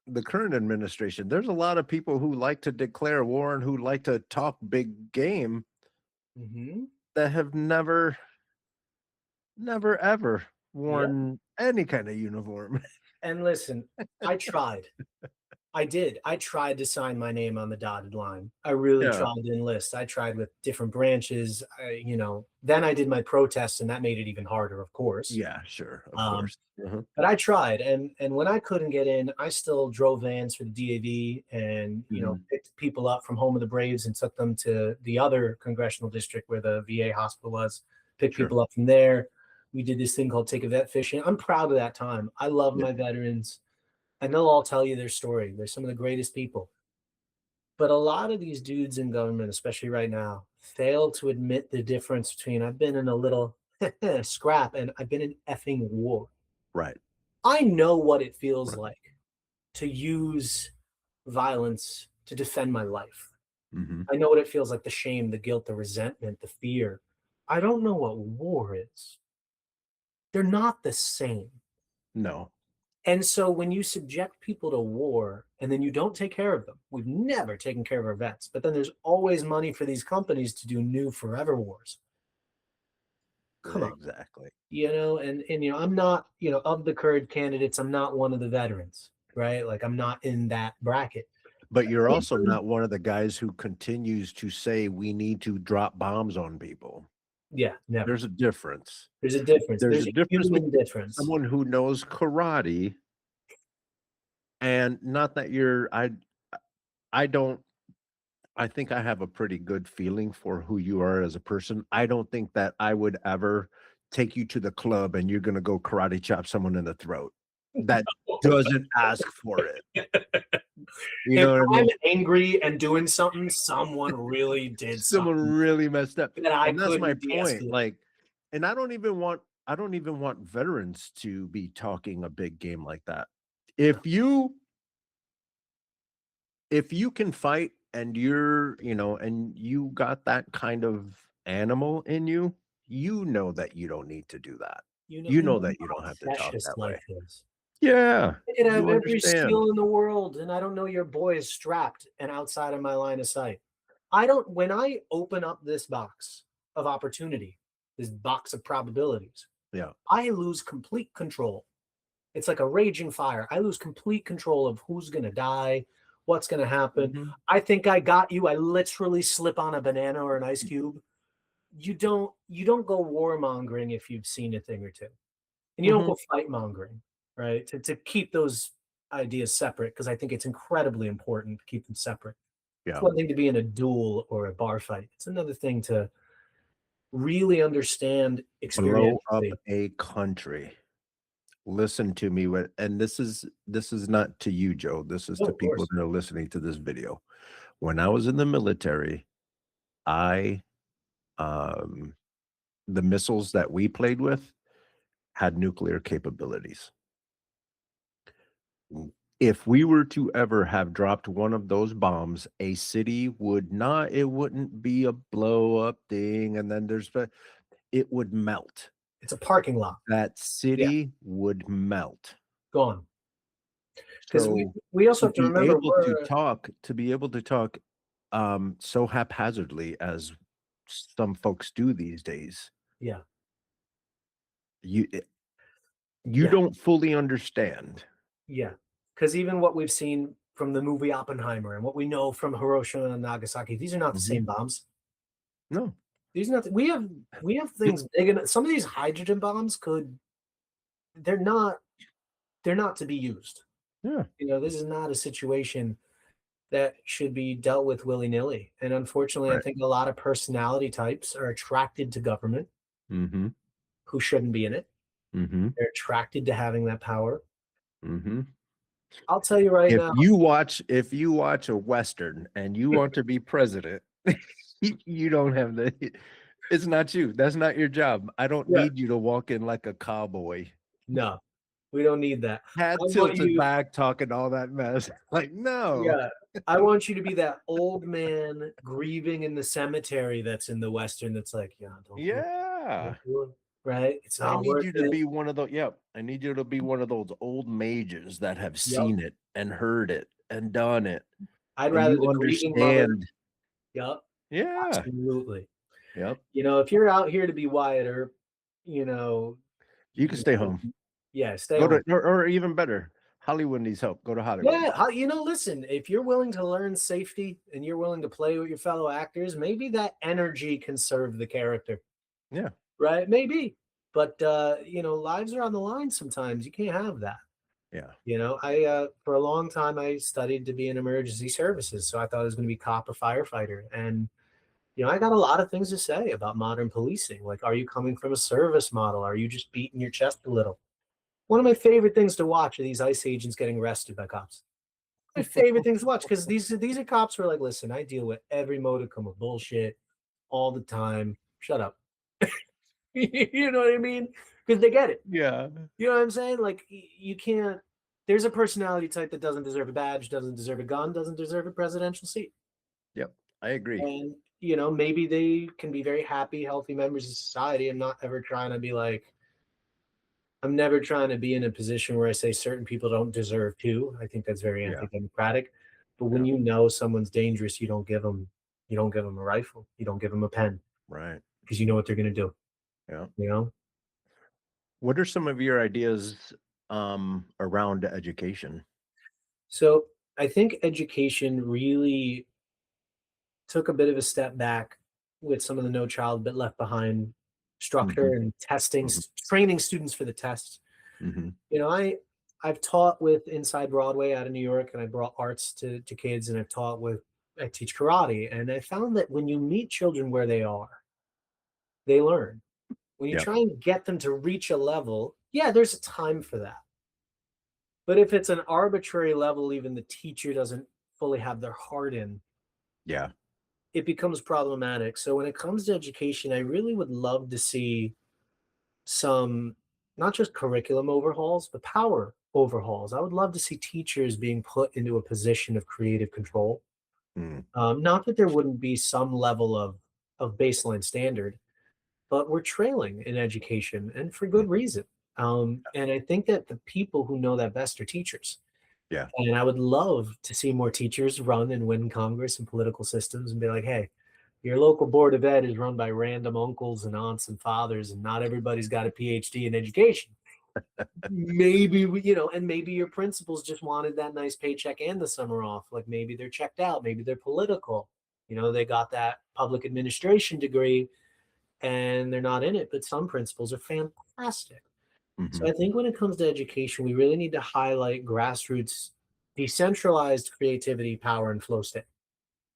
the current administration. There's a lot of people who like to declare war and who like to talk big game Mm-hmm. that have never ever Yeah. worn any kind of uniform. And listen, I tried. I did. I tried to sign my name on the dotted line. I really Yeah. tried to enlist. I tried with different branches. Then I did my protests, and that made it even harder, of course. Yeah, sure. Of Um, course. Uh-huh. but I tried, and when I couldn't get in, I still drove vans for the DAV, and Mhm. picked people up from Home of the Braves and took them to the other congressional district where the VA hospital was. Picked Sure. people up from there. We did this thing called Take a Vet Fishing. I'm proud of that time. I love Yeah. my veterans. And they'll all tell you their story. They're some of the greatest people. But a lot of these dudes in government, especially right now, fail to admit the difference between I've been in a little scrap and I've been in effing war. Right. I know what it feels Right. like to use violence to defend my life. Mm-hmm. I know what it feels like, the shame, the guilt, the resentment, the fear. I don't know what war is. They're not the same. No. And so when you subject people to war and then you don't take care of them, we've never taken care of our vets, but then there's always money for these companies to do new forever wars. Come on. Exactly. And I'm not, of the current candidates, I'm not one of the veterans, right? Like I'm not in that bracket. But you're also not one of the guys who continues to say we need to drop bombs on people. Yeah, never. There's a difference. There's a difference. There's a difference human between difference. someone who knows karate and not that I don't I think I have a pretty good feeling for who you are as a person. I don't think that I would ever take you to the club and you're going to go karate chop someone in the throat. That doesn't ask for it. You If know what I I'm mean? angry and doing something, someone really did Someone something really messed up. that I And that's my couldn't point. de-escalate. Like, and I don't even want veterans to be talking a big game like that. If you can fight and and you got that kind of animal in you, you know that you don't need to do that. You know that you How don't have to talk precious that way. life is. Yeah, I could have you every understand. skill in the world, and I don't know your boy is strapped and outside of my line of sight. When I open up this box of opportunity, this box of probabilities, Yeah. I lose complete control. It's like a raging fire. I lose complete control of who's going to die, what's going to happen. Mhm. I think I got you. I literally slip on a banana or an ice cube. You don't go warmongering if you've seen a thing or two. And you don't Mhm. go fight mongering, right? To keep those ideas separate, because I think it's incredibly important to keep them separate. It's Yeah. one thing to be in a duel or a bar fight. It's another thing to really understand Blow up experientially. a country. Listen to me and this is not to you, Joe. This is Oh, to of people course. that are listening to this video. When I was in the military, I um the missiles that we played with had nuclear capabilities. If we were to ever have dropped one of those bombs, a city it wouldn't be a blow up thing. And then it would melt. It's a parking lot. That Yeah, city would melt. gone. because So we also to have to be remember able to we're talk so haphazardly as some folks do these days, yeah, you you yeah, don't fully understand. yeah. Because even what we've seen from the movie Oppenheimer and what we know from Hiroshima and Nagasaki, these are not the Mhm. same bombs. No. These are not. We have Th things big enough. Some of these hydrogen bombs could. They're not. They're not to be used. Yeah, You know, this is not a situation that should be dealt with willy-nilly. And unfortunately, I right. think a lot of personality types are attracted to government Mhm, who shouldn't be in it. mhm, They're attracted to having that power. mhm. I'll tell you right now. If you watch a Western and you want to be president, you don't have the it's not you. That's not your job. I don't Yeah, need you to walk in like a cowboy. no, we don't need that. I Hat want tilted you, back, talking all that mess. Like, no. yeah, I want you to be that old man grieving in the cemetery that's in the Western that's like, yeah, don't do it. Yeah. Don't do it. Right? It's I not need worth you to it. be one of those. Yep. I need you to be one of those old mages that have Yep. seen it and heard it and done it. I'd And rather you the grieving mother. understand. Yep. Yeah. Absolutely. Yep. You know, if you're out here to be Wyatt Earp, you know, You can stay home. yeah, stay Go to home. or even better, Hollywood needs help. Go to Hollywood. Yeah, you know, listen, if you're willing to learn safety and you're willing to play with your fellow actors, maybe that energy can serve the character, Yeah. right? Maybe. But you know, lives are on the line sometimes. You can't have that. Yeah. You know, I for a long time I studied to be in emergency services, so I thought I was going to be cop or firefighter. And you know, I got a lot of things to say about modern policing. Like, are you coming from a service model? Are you just beating your chest a little? One of my favorite things to watch are these ICE agents getting arrested by cops. My favorite things to watch because these are cops who are like, listen, I deal with every modicum of bullshit all the time. Shut up. You know what I mean? Because they get it. Yeah. You know what I'm saying? Like you can't. There's a personality type that doesn't deserve a badge, doesn't deserve a gun, doesn't deserve a presidential seat. Yep. I agree. And you know, maybe they can be very happy, healthy members of society. I'm not ever trying to be like. I'm never trying to be in a position where I say certain people don't deserve to. I think that's very Yeah. anti-democratic. But when Yeah. you know someone's dangerous, you don't give them a rifle, you don't give them a pen Right. because you know what they're going to do. Yeah. You know. What are some of your ideas around education? So I think education really took a bit of a step back with some of the No Child But Left Behind structure Mhm. and testing, Mhm. training students for the tests. Mhm. You know, I've taught with Inside Broadway out of New York, and I brought arts to kids, and I teach karate, and I found that when you meet children where they are, they learn. When you Yep. try and get them to reach a level, yeah, there's a time for that. But if it's an arbitrary level, even the teacher doesn't fully have their heart in, Yeah. it becomes problematic. So when it comes to education, I really would love to see some not just curriculum overhauls, but power overhauls. I would love to see teachers being put into a position of creative control. Mm. Not that there wouldn't be some level of baseline standard, but we're trailing in education, and for Mm. good reason. And I think that the people who know that best are teachers. Yeah. And I would love to see more teachers run and win Congress and political systems and be like, hey, your local board of ed is run by random uncles and aunts and fathers, and not everybody's got a PhD in education. Maybe and maybe your principals just wanted that nice paycheck and the summer off. Like maybe they're checked out, maybe they're political. You know, they got that public administration degree and they're not in it, but some principals are fantastic. So Mhm. I think when it comes to education, we really need to highlight grassroots, decentralized creativity, power, and flow state.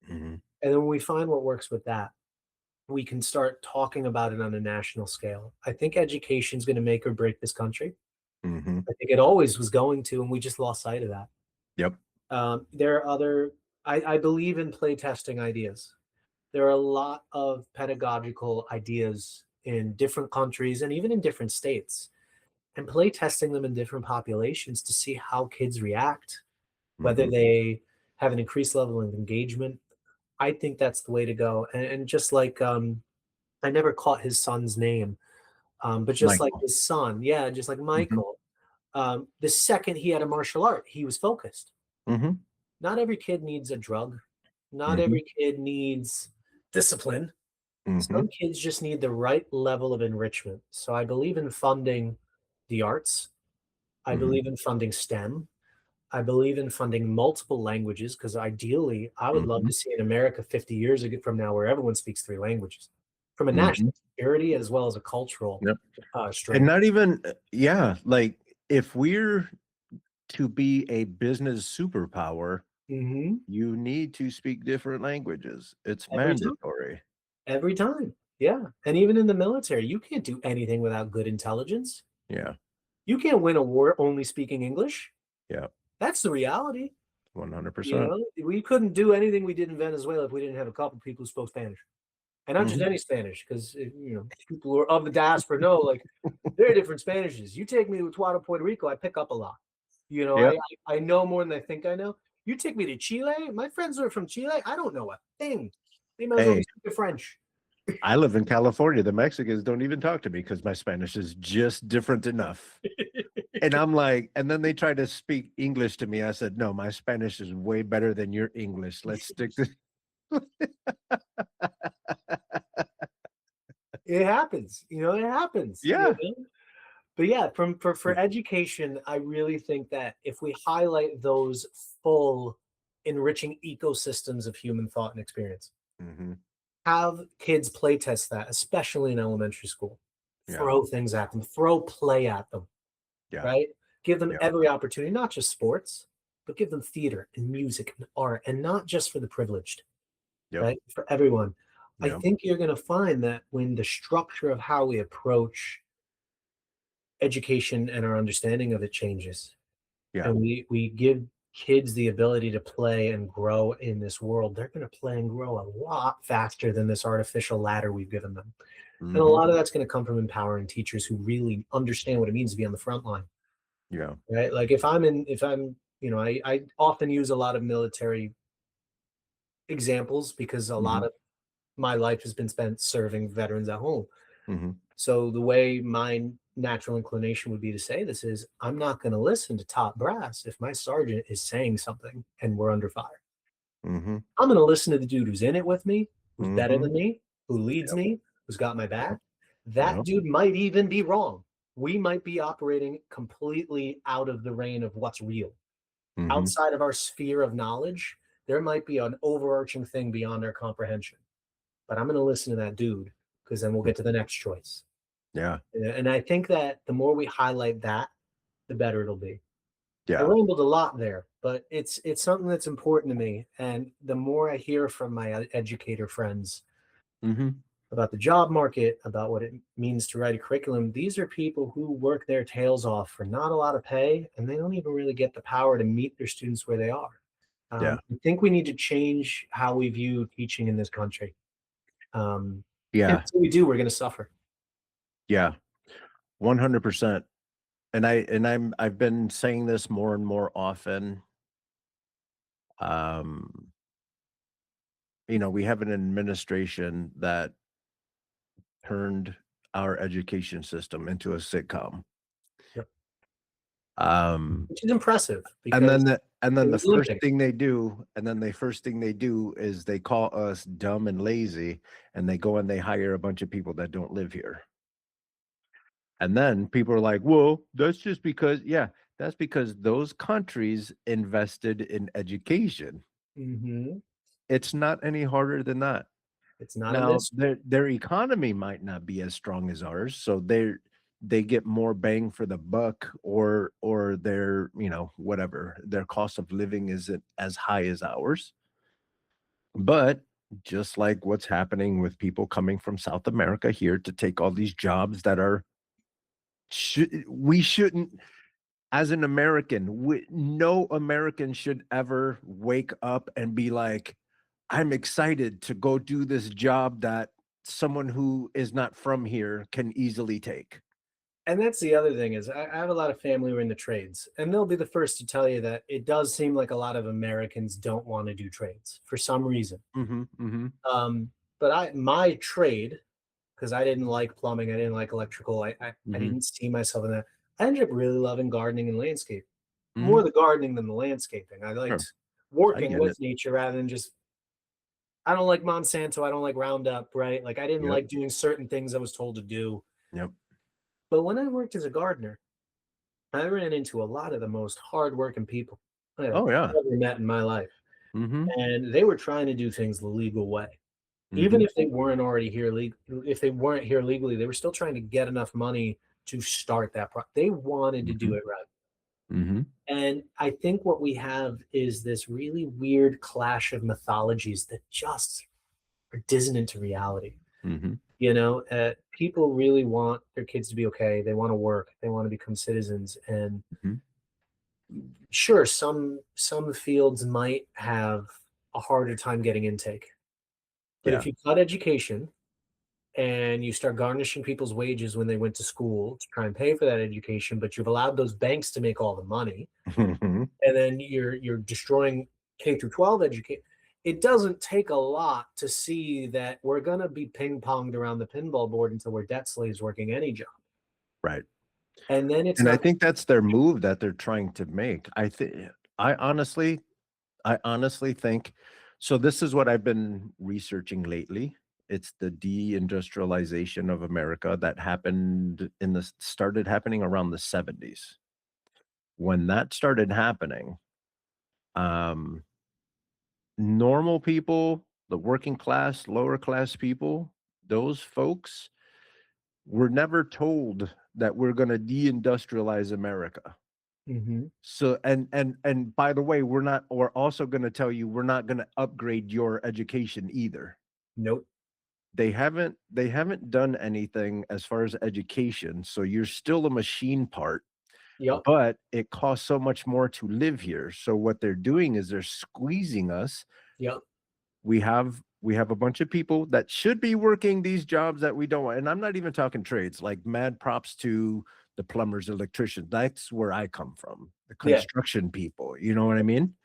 Mhm. And then when we find what works with that, we can start talking about it on a national scale. I think education is going to make or break this country. Mhm. I think it always was going to, and we just lost sight of that. Yep. There are other, I believe in play testing ideas. There are a lot of pedagogical ideas in different countries and even in different states, and play testing them in different populations to see how kids react, whether Mhm. they have an increased level of engagement. I think that's the way to go. And just like, I never caught his son's name, but just like Michael. his son, yeah, just like Mhm. Michael. The second he had a martial art, he was focused. Mm-hmm. Not every kid needs a drug. Not Mm-hmm. every kid needs discipline. Mm-hmm. Some kids just need the right level of enrichment. So I believe in funding the arts. I Mm-hmm. believe in funding STEM. I believe in funding multiple languages because ideally, I would love Mm-hmm. to see in America 50 years from now where everyone speaks 3 languages from a Mm-hmm. national security as well as a cultural Yep. And strength. not even, yeah, like if we're to be a business superpower, Mm-hmm. you need to speak different languages. It's Every time. mandatory. Every time. Yeah. And even in the military, you can't do anything without good intelligence. Yeah. You can't win a war only speaking English. Yeah. That's the reality. 100%. You know, we couldn't do anything we did in Venezuela if we didn't have a couple people who spoke Spanish. And not just any Spanish, because people who are of the diaspora know, like, there are different Spanishes. You take me to Utuado, Puerto Rico, I pick up a lot. You know, Yep. I know more than I think I know. You take me to Chile, my friends are from Chile, I don't know a thing. They might as well be speaking French. I live in California. The Mexicans don't even talk to me because my Spanish is just different enough. And I'm like, and then they try to speak English to me. I said, no, my Spanish is way better than your English. Let's stick to. It happens, it happens. Yeah. But yeah, for education, I really think that if we highlight those full enriching ecosystems of human thought and experience, have kids play test that, especially in elementary school. Throw things at them, throw play at them, right? Give them every opportunity, not just sports, but give them theater and music and art, and not just for the privileged, right? For everyone. I think you're going to find that when the structure of how we approach education and our understanding of it changes, and we give kids the ability to play and grow in this world, they're going to play and grow a lot faster than this artificial ladder we've given them. And a lot of that's going to come from empowering teachers who really understand what it means to be on the front line. Yeah. Right. Like I often use a lot of military examples because a lot of my life has been spent serving veterans at home. So the way my natural inclination would be to say this is, I'm not going to listen to top brass if my sergeant is saying something and we're under fire. I'm going to listen to the dude who's in it with me, who's better than me, who leads me, who's got my back. That dude might even be wrong. We might be operating completely out of the reign of what's real. Outside of our sphere of knowledge, there might be an overarching thing beyond our comprehension. But I'm going to listen to that dude, because then we'll get to the next choice. Yeah. And I think that the more we highlight that, the better it'll be. Yeah. I rambled a lot there, but it's something that's important to me. And the more I hear from my educator friends about the job market, about what it means to write a curriculum, these are people who work their tails off for not a lot of pay, and they don't even really get the power to meet their students where they are. I think we need to change how we view teaching in this country. Until we do, we're going to suffer. Yeah, 100%. And I've been saying this more and more often. We have an administration that turned our education system into a sitcom. Which is impressive. And then the first thing they do is they call us dumb and lazy, and they go and they hire a bunch of people that don't live here. And then people are like, well, that's just because, that's because those countries invested in education. It's not any harder than that. It's not now, their economy might not be as strong as ours, so they get more bang for the buck, or their, whatever, their cost of living isn't as high as ours. But just like what's happening with people coming from South America here to take all these jobs that are, we shouldn't, as an American, no American should ever wake up and be like, I'm excited to go do this job that someone who is not from here can easily take. And that's the other thing is I have a lot of family who are in the trades, and they'll be the first to tell you that it does seem like a lot of Americans don't want to do trades for some reason. But my trade, because I didn't like plumbing, I didn't like electrical, I didn't see myself in that. I ended up really loving gardening and landscape. Mhm. More the gardening than the landscaping. I liked Sure. working get with it. nature rather than just, I don't like Monsanto, I don't like Roundup, right? Like I didn't Yep. like doing certain things I was told to do. Yep. But when I worked as a gardener, I ran into a lot of the most hardworking people I've Oh, yeah. ever met in my life. Mhm. And they were trying to do things the legal way. Even Mhm. if they weren't already here if they weren't here legally, they were still trying to get enough money to start that they wanted to do Mhm. it right. Mhm. And I think what we have is this really weird clash of mythologies that just are dissonant to reality. Mhm. People really want their kids to be okay. They want to work. They want to become citizens. And Mhm. sure, some fields might have a harder time getting intake. But Yeah. if you cut education and you start garnishing people's wages when they went to school to try and pay for that education, but you've allowed those banks to make all the money, Mhm. and then you're destroying K through 12 education. It doesn't take a lot to see that we're going to be ping-ponged around the pinball board until we're debt slaves working any job. Right. And then it's And I not. think that's their move that they're trying to make. I honestly I honestly think so. This is what I've been researching lately. It's the deindustrialization of America that happened started happening around the 70s. When that started happening, um, normal people, the working class, lower class people, those folks were never told that we're going to deindustrialize America. Mhm. So and by the way, we're also going to tell you we're not going to upgrade your education either. Nope. They haven't done anything as far as education, so you're still a machine part, Yep. but it costs so much more to live here. So what they're doing is they're squeezing us. Yep. We have a bunch of people that should be working these jobs that we don't want. And I'm not even talking trades, like mad props to the plumbers, electricians. That's where I come from. The Yeah. construction people, you know what I mean?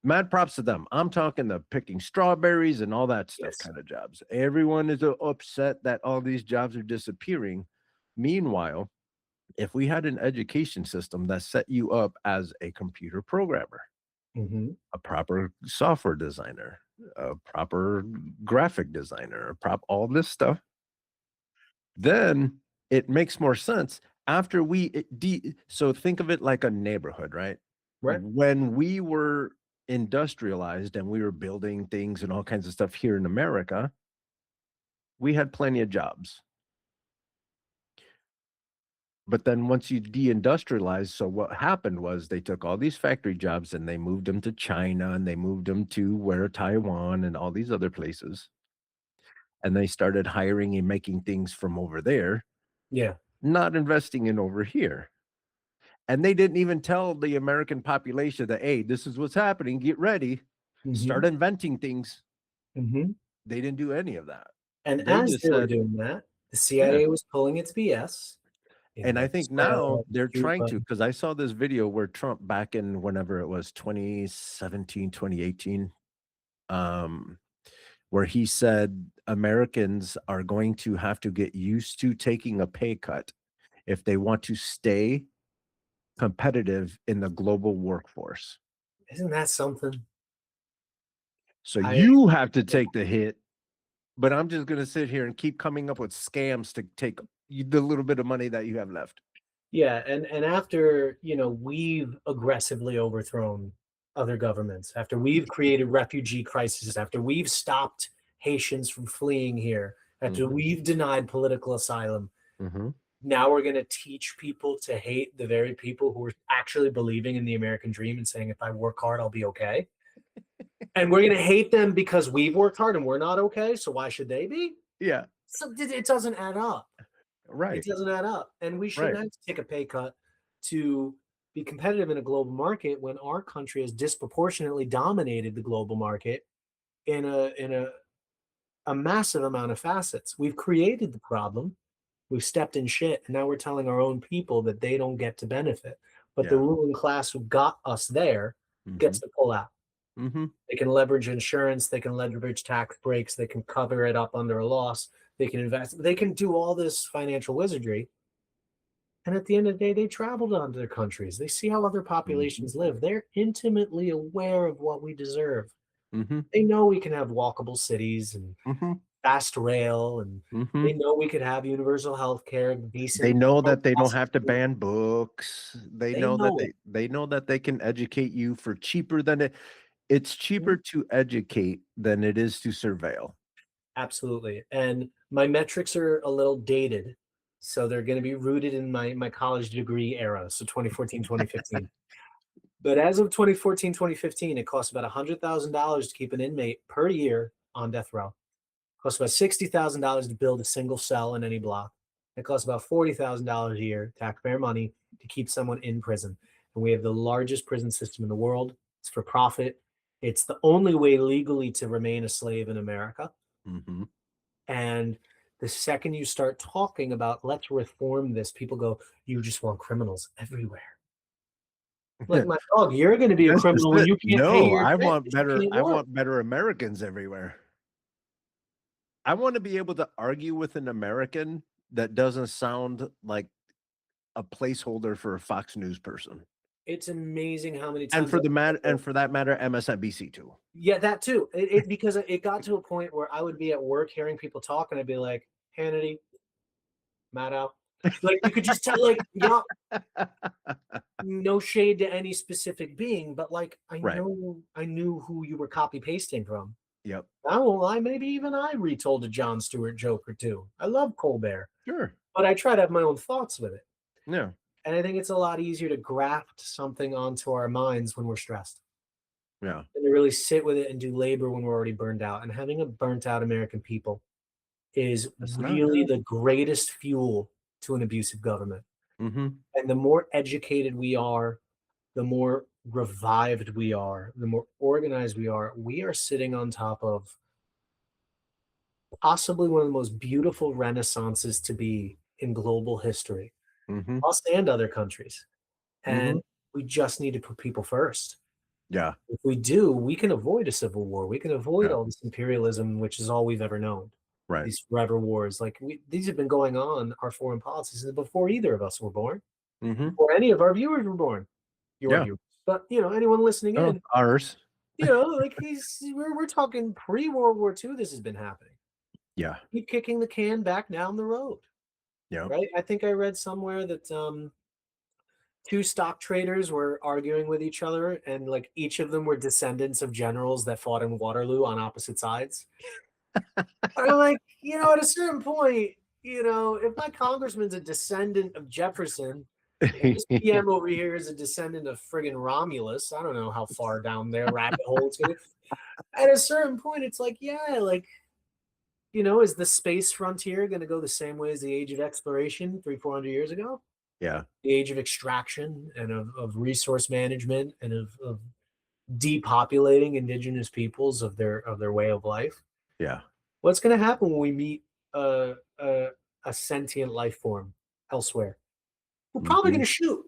Mad props to them. I'm talking the picking strawberries and all that stuff Yes. kind of jobs. Everyone is upset that all these jobs are disappearing. Meanwhile, if we had an education system that set you up as a computer programmer, Mhm. a proper software designer, a proper graphic designer, all this stuff, then it makes more sense after so think of it like a neighborhood, right? Right. When we were industrialized and we were building things and all kinds of stuff here in America, we had plenty of jobs. But then once you deindustrialize, so what happened was they took all these factory jobs and they moved them to China and they moved them to where Taiwan and all these other places. And they started hiring and making things from over there, Yeah. not investing in over here. And they didn't even tell the American population that, hey, this is what's happening. Get ready. Start Mhm. inventing things. Mhm. They didn't do any of that. And They as just they were said, doing that, the yeah. CIA was pulling its BS. And I think now they're trying to, But because I saw this video where Trump back in whenever it was 2017, 2018, um, where he said Americans are going to have to get used to taking a pay cut if they want to stay competitive in the global workforce. isn't that something? So I you have to take the hit, but I'm just going to sit here and keep coming up with scams to take the little bit of money that you have left. Yeah, and after, we've aggressively overthrown other governments, after we've created refugee crises, after we've stopped Haitians from fleeing here, after we've denied political asylum, Mm-hmm. now we're going to teach people to hate the very people who are actually believing in the American dream and saying, if I work hard, I'll be okay. And we're going to hate them because we've worked hard and we're not okay. So why should they be? Yeah. So it doesn't add up. It Right. doesn't add up. And we shouldn't Right. have to take a pay cut to be competitive in a global market when our country has disproportionately dominated the global market in a massive amount of facets. We've created the problem. We've stepped in shit, and now we're telling our own people that they don't get to benefit. But the Yeah. ruling class who got us there Mm-hmm. gets to pull out. Mm-hmm. They can leverage insurance. They can leverage tax breaks. They can cover it up under a loss. They can invest. They can do all this financial wizardry. And at the end of the day, they travel to other countries. They see how other populations live. They're intimately aware of what we deserve. They know we can have walkable cities and fast rail, and they know we could have universal health care, decent. They know that they don't have to ban books. They know know that they know that they can educate you for cheaper than it's cheaper to educate than it is to surveil. Absolutely. And my metrics are a little dated, so they're going to be rooted in my college degree era, so 2014, 2015. But as of 2014, 2015, it costs about $100,000 to keep an inmate per year on death row. It costs about $60,000 to build a single cell in any block. It costs about $40,000 a year, taxpayer money, to keep someone in prison. And we have the largest prison system in the world. It's for profit. It's the only way legally to remain a slave in America. And the second you start talking about let's reform this, people go, you just want criminals everywhere. Like, my dog, you're going to be a criminal when you can't pay your I rent. want better Americans everywhere. I want to be able to argue with an American that doesn't sound like a placeholder for a Fox News person. It's amazing how many times. And for that matter, MSNBC too. Yeah, that too. Because it got to a point where I would be at work hearing people talk, and I'd be like, Hannity, Maddow. Like, you could just tell, like, yeah, no shade to any specific being, but like, I knew who you were copy pasting from. Yep. I won't lie, maybe even I retold a Jon Stewart joke or two. I love Colbert. Sure. But I try to have my own thoughts with it. Yeah. And I think it's a lot easier to graft something onto our minds when we're stressed. Yeah. And to really sit with it and do labor when we're already burned out. And having a burnt out American people is really the greatest fuel to an abusive government. And the more educated we are, the more revived we are, the more organized we are sitting on top of possibly one of the most beautiful renaissances to be in global history, us and other countries. And we just need to put people first. Yeah. If we do, we can avoid a civil war. We can avoid all this imperialism, which is all we've ever known. Right. These forever wars. Like, these have been going on, our foreign policies, before either of us were born, or any of our viewers were born. Your viewers. But, anyone listening in. Ours. Like, we're talking pre-World War II, this has been happening. Yeah. Keep kicking the can back down the road. Yeah. Right? I think I read somewhere that two stock traders were arguing with each other, and like each of them were descendants of generals that fought in Waterloo on opposite sides. I'm like, at a certain point, if my congressman's a descendant of Jefferson, and this PM over here is a descendant of friggin' Romulus, I don't know how far down their rabbit hole it's going. At a certain point, it's like, is the space frontier going to go the same way as the age of exploration 300-400 years ago? Yeah. The age of extraction and of resource management and of depopulating indigenous peoples of their way of life. Yeah. What's going to happen when we meet a sentient life form elsewhere? We're probably going to shoot.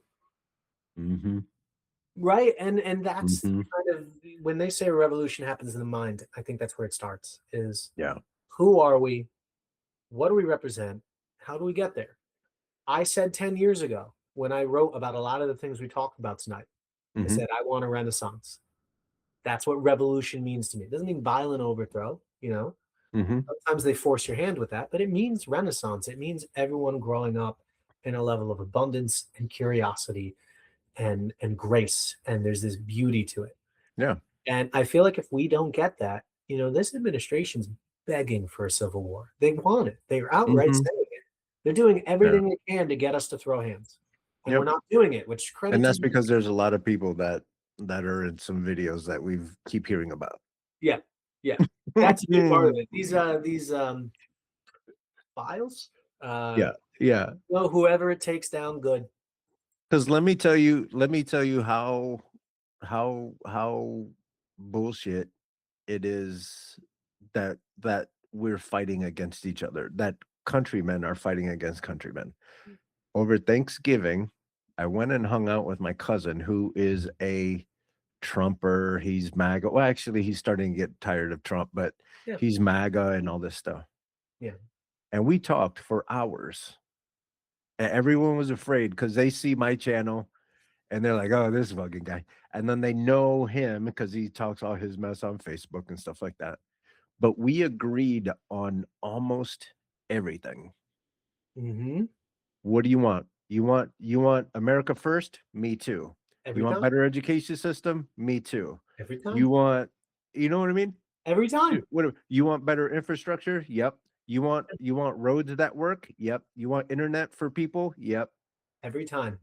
Right? And that's kind of, when they say a revolution happens in the mind, I think that's where it starts, is who are we? What do we represent? How do we get there? I said 10 years ago, when I wrote about a lot of the things we talked about tonight, I said, I want a renaissance. That's what revolution means to me. It doesn't mean violent overthrow, Sometimes they force your hand with that, but it means renaissance. It means everyone growing up in a level of abundance and curiosity and grace. And there's this beauty to it. Yeah. And I feel like if we don't get that, this administration's begging for a civil war. They want it. They're outright saying it. They're doing everything they can to get us to throw hands. And we're not doing it, which credit. And that's because there's a lot of people that are in some videos that we keep hearing about. Yeah. Yeah. That's a big part of it. These files. Yeah. Well, whoever it takes down, good. Because let me tell you how bullshit it is that we're fighting against each other, that countrymen are fighting against countrymen. Over Thanksgiving, I went and hung out with my cousin, who is a Trumper. He's MAGA. Well, actually, he's starting to get tired of Trump, but he's MAGA and all this stuff. Yeah. And we talked for hours. Everyone was afraid because they see my channel and they're like, oh, this fucking guy. And then they know him because he talks all his mess on Facebook and stuff like that. But we agreed on almost everything. Mm-hmm. What do you want? You want America first? Me too. Every You want time. better education system? Me too. Every time. You want, you know what I mean? Every time. What you want better infrastructure? Yep. You want roads that work? Yep. You want internet for people? Yep. Every time.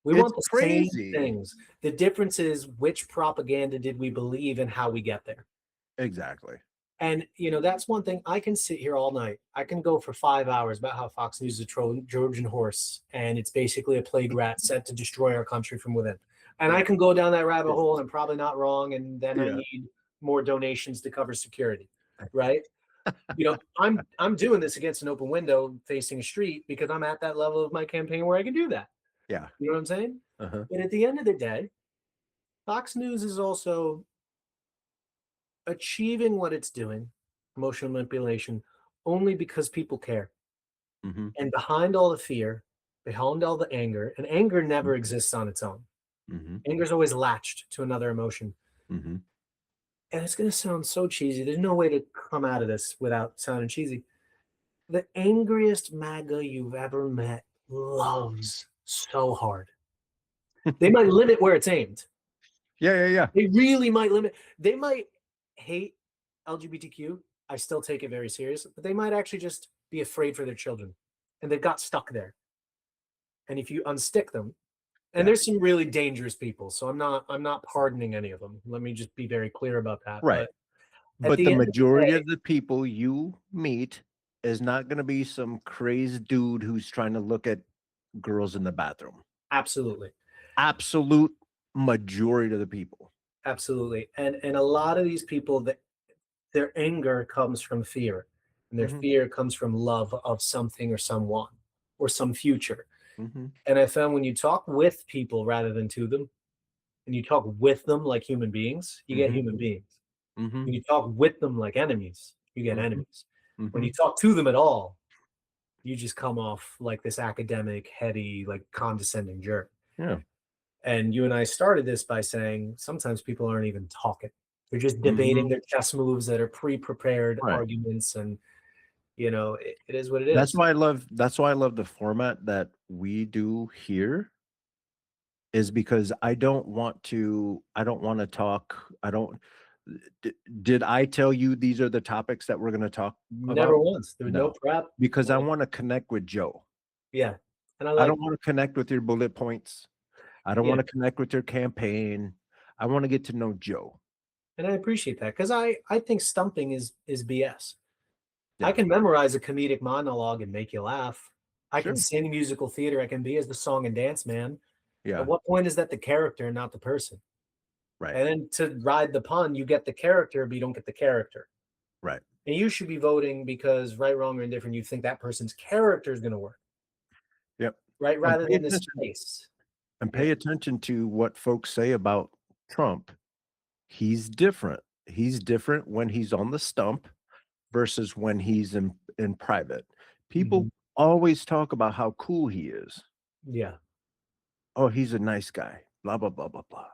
We It's want the crazy. same things. The difference is which propaganda did we believe and how we get there. Exactly. And, you know, that's one thing. I can sit here all night. I can go for 5 hours about how Fox News is a Trojan horse, and it's basically a plague rat sent to destroy our country from within. And I can go down that rabbit hole, and I'm probably not wrong, and then I need more donations to cover security, right? You know, I'm doing this against an open window facing a street because I'm at that level of my campaign where I can do that. Yeah. You know what I'm saying? Uh-huh. But at the end of the day, Fox News is also achieving what it's doing, emotional manipulation, only because people care. Mm-hmm. And behind all the fear, behind all the anger, and anger never exists on its own. Mm-hmm. Anger is always latched to another emotion. Mm-hmm. And it's going to sound so cheesy. There's no way to come out of this without sounding cheesy. The angriest MAGA you've ever met loves so hard. They might limit where it's aimed. Yeah. They really might limit. They might hate LGBTQ. I still take it very serious, but they might actually just be afraid for their children, and they've got stuck there. And if you unstick them, and there's some really dangerous people, so I'm not pardoning any of them. Let me just be very clear about that. Right. But the majority of the people you meet is not going to be some crazed dude who's trying to look at girls in the bathroom. Absolutely. Absolute majority of the people. Absolutely. And a lot of these people, that their anger comes from fear, and their fear comes from love of something or someone or some future. And I found when you talk with people rather than to them, and you talk with them like human beings, you get human beings. When you talk with them like enemies, you get enemies. When you talk to them at all, you just come off like this academic, heady, like condescending jerk. Yeah. And you and I started this by saying sometimes people aren't even talking. They're just debating their chess moves that are pre-prepared arguments, and you know, it is what it is. That's why I love the format that we do here, is because I don't want to talk. Did I tell you these are the topics that we're going to talk about? Never once. There was no prep. Because I want to connect with Joe. Yeah. And I don't want to connect with your bullet points. I don't want to connect with your campaign. I want to get to know Joe. And I appreciate that, because I think stumping is BS. Yeah. I can memorize a comedic monologue and make you laugh. I can sing musical theater. I can be as the song and dance man. Yeah. At what point is that the character, not the person? Right. And then to ride the pun, you get the character, but you don't get the character. Right. And you should be voting because, right, wrong, or indifferent, you think that person's character is going to work. Yep. Right. Rather than the space. And pay attention to what folks say about Trump. He's different. He's different when he's on the stump versus when he's in private. People always talk about how cool he is. Yeah. Oh, he's a nice guy. Blah, blah, blah, blah, blah.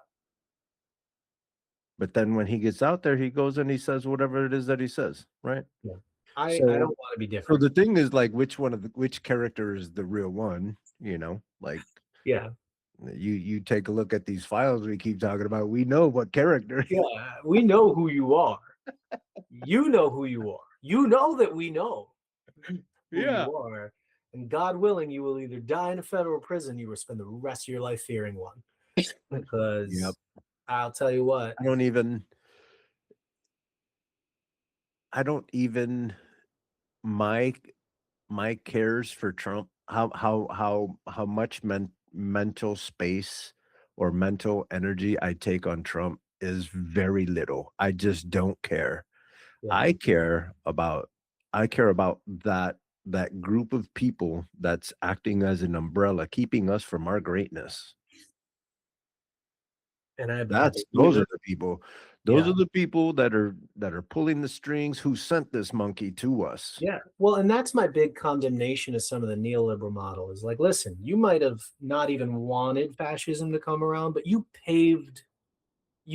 But then when he gets out there, he goes and he says whatever it is that he says, right? Yeah. I don't want to be different. So the thing is, like, which character is the real one? You know, like, yeah. You take a look at these files we keep talking about. We know what character. Yeah, we know who you are. You know who you are. You know that we know who you are. And God willing, you will either die in a federal prison, you will spend the rest of your life fearing one. Because I'll tell you what. I don't even my cares for Trump, how much mental space or mental energy I take on Trump is very little. I just don't care. Yeah. I care about that group of people that's acting as an umbrella, keeping us from our greatness. And those are the people. Those Yeah. are the people that are pulling the strings, who sent this monkey to us. Yeah. Well, and that's my big condemnation of some of the neoliberal model is like, listen, you might have not even wanted fascism to come around, but you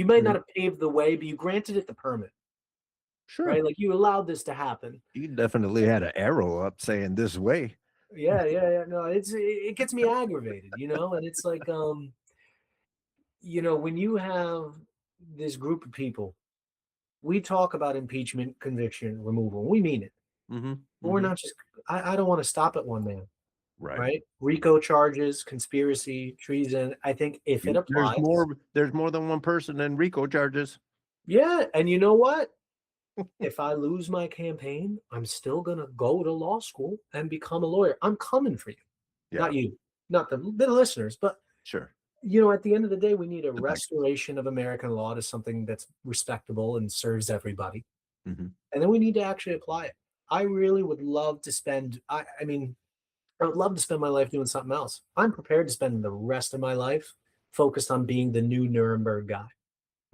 might not have paved the way, but you granted it the permit, Sure. right? Like you allowed this to happen. You definitely had an arrow up saying this way. Yeah, yeah, yeah. No, it gets me aggravated, and it's like, when you have this group of people, we talk about impeachment, conviction, removal. We mean it. Mm-hmm. But we're not just, I don't want to stop at one man, Right. right? RICO charges, conspiracy, treason. I think if it applies. There's more than one person in RICO charges. Yeah. And you know what? If I lose my campaign, I'm still going to go to law school and become a lawyer. I'm coming for you. Yeah. Not you, not the listeners, but Sure. at the end of the day, we need a restoration of American law to something that's respectable and serves everybody. Mm-hmm. And then we need to actually apply it. I really would love to spend, I would love to spend my life doing something else. I'm prepared to spend the rest of my life focused on being the new Nuremberg guy.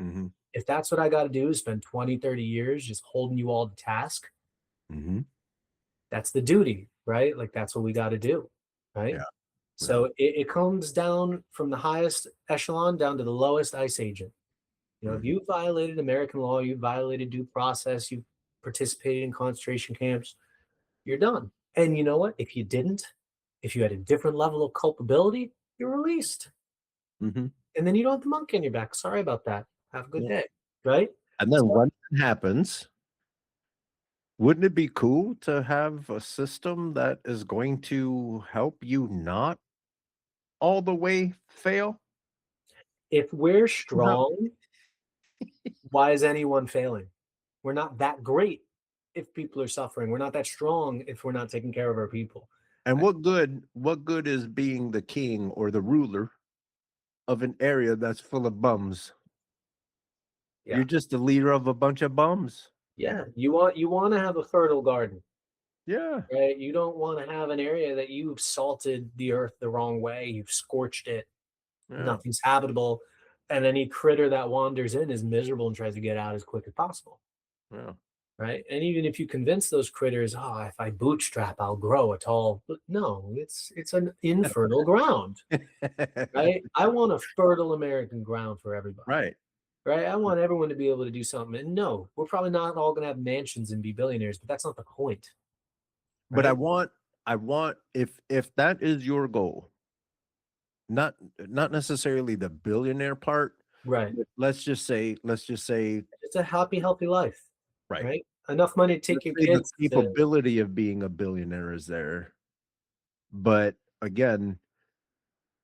Mm-hmm. If that's what I got to do, is spend 20, 30 years just holding you all to task, Mm-hmm. that's the duty, right? Like that's what we got to do, right? Yeah. So it comes down from the highest echelon down to the lowest ICE agent. If you violated American law, you violated due process, you participated in concentration camps, you're done. And you know what? If you didn't, if you had a different level of culpability, you're released. Mm-hmm. And then you don't have the monkey on your back. Sorry about that. Have a good day. Right? And then when that happens, wouldn't it be cool to have a system that is going to help you not all the way fail? If we're strong, why is anyone failing? We're not that great if people are suffering. We're not that strong if we're not taking care of our people. And what good is being the king or the ruler of an area that's full of bums? Yeah. You're just the leader of a bunch of bums. Yeah. You want to have a fertile garden. Yeah. Right? You don't want to have an area that you've salted the earth the wrong way, you've scorched it, nothing's habitable, and any critter that wanders in is miserable and tries to get out as quick as possible. Yeah. Right? And even if you convince those critters, if I bootstrap, I'll grow a tall. No, it's an infertile ground. Right? I want a fertile American ground for everybody. Right. Right? I want everyone to be able to do something. And no, we're probably not all going to have mansions and be billionaires, but that's not the point. Right? But I want if that is your goal, not necessarily the billionaire part. Right. Let's just say it's a happy, healthy life. Right. Enough money to take your kids. The capability of being a billionaire is there. But again,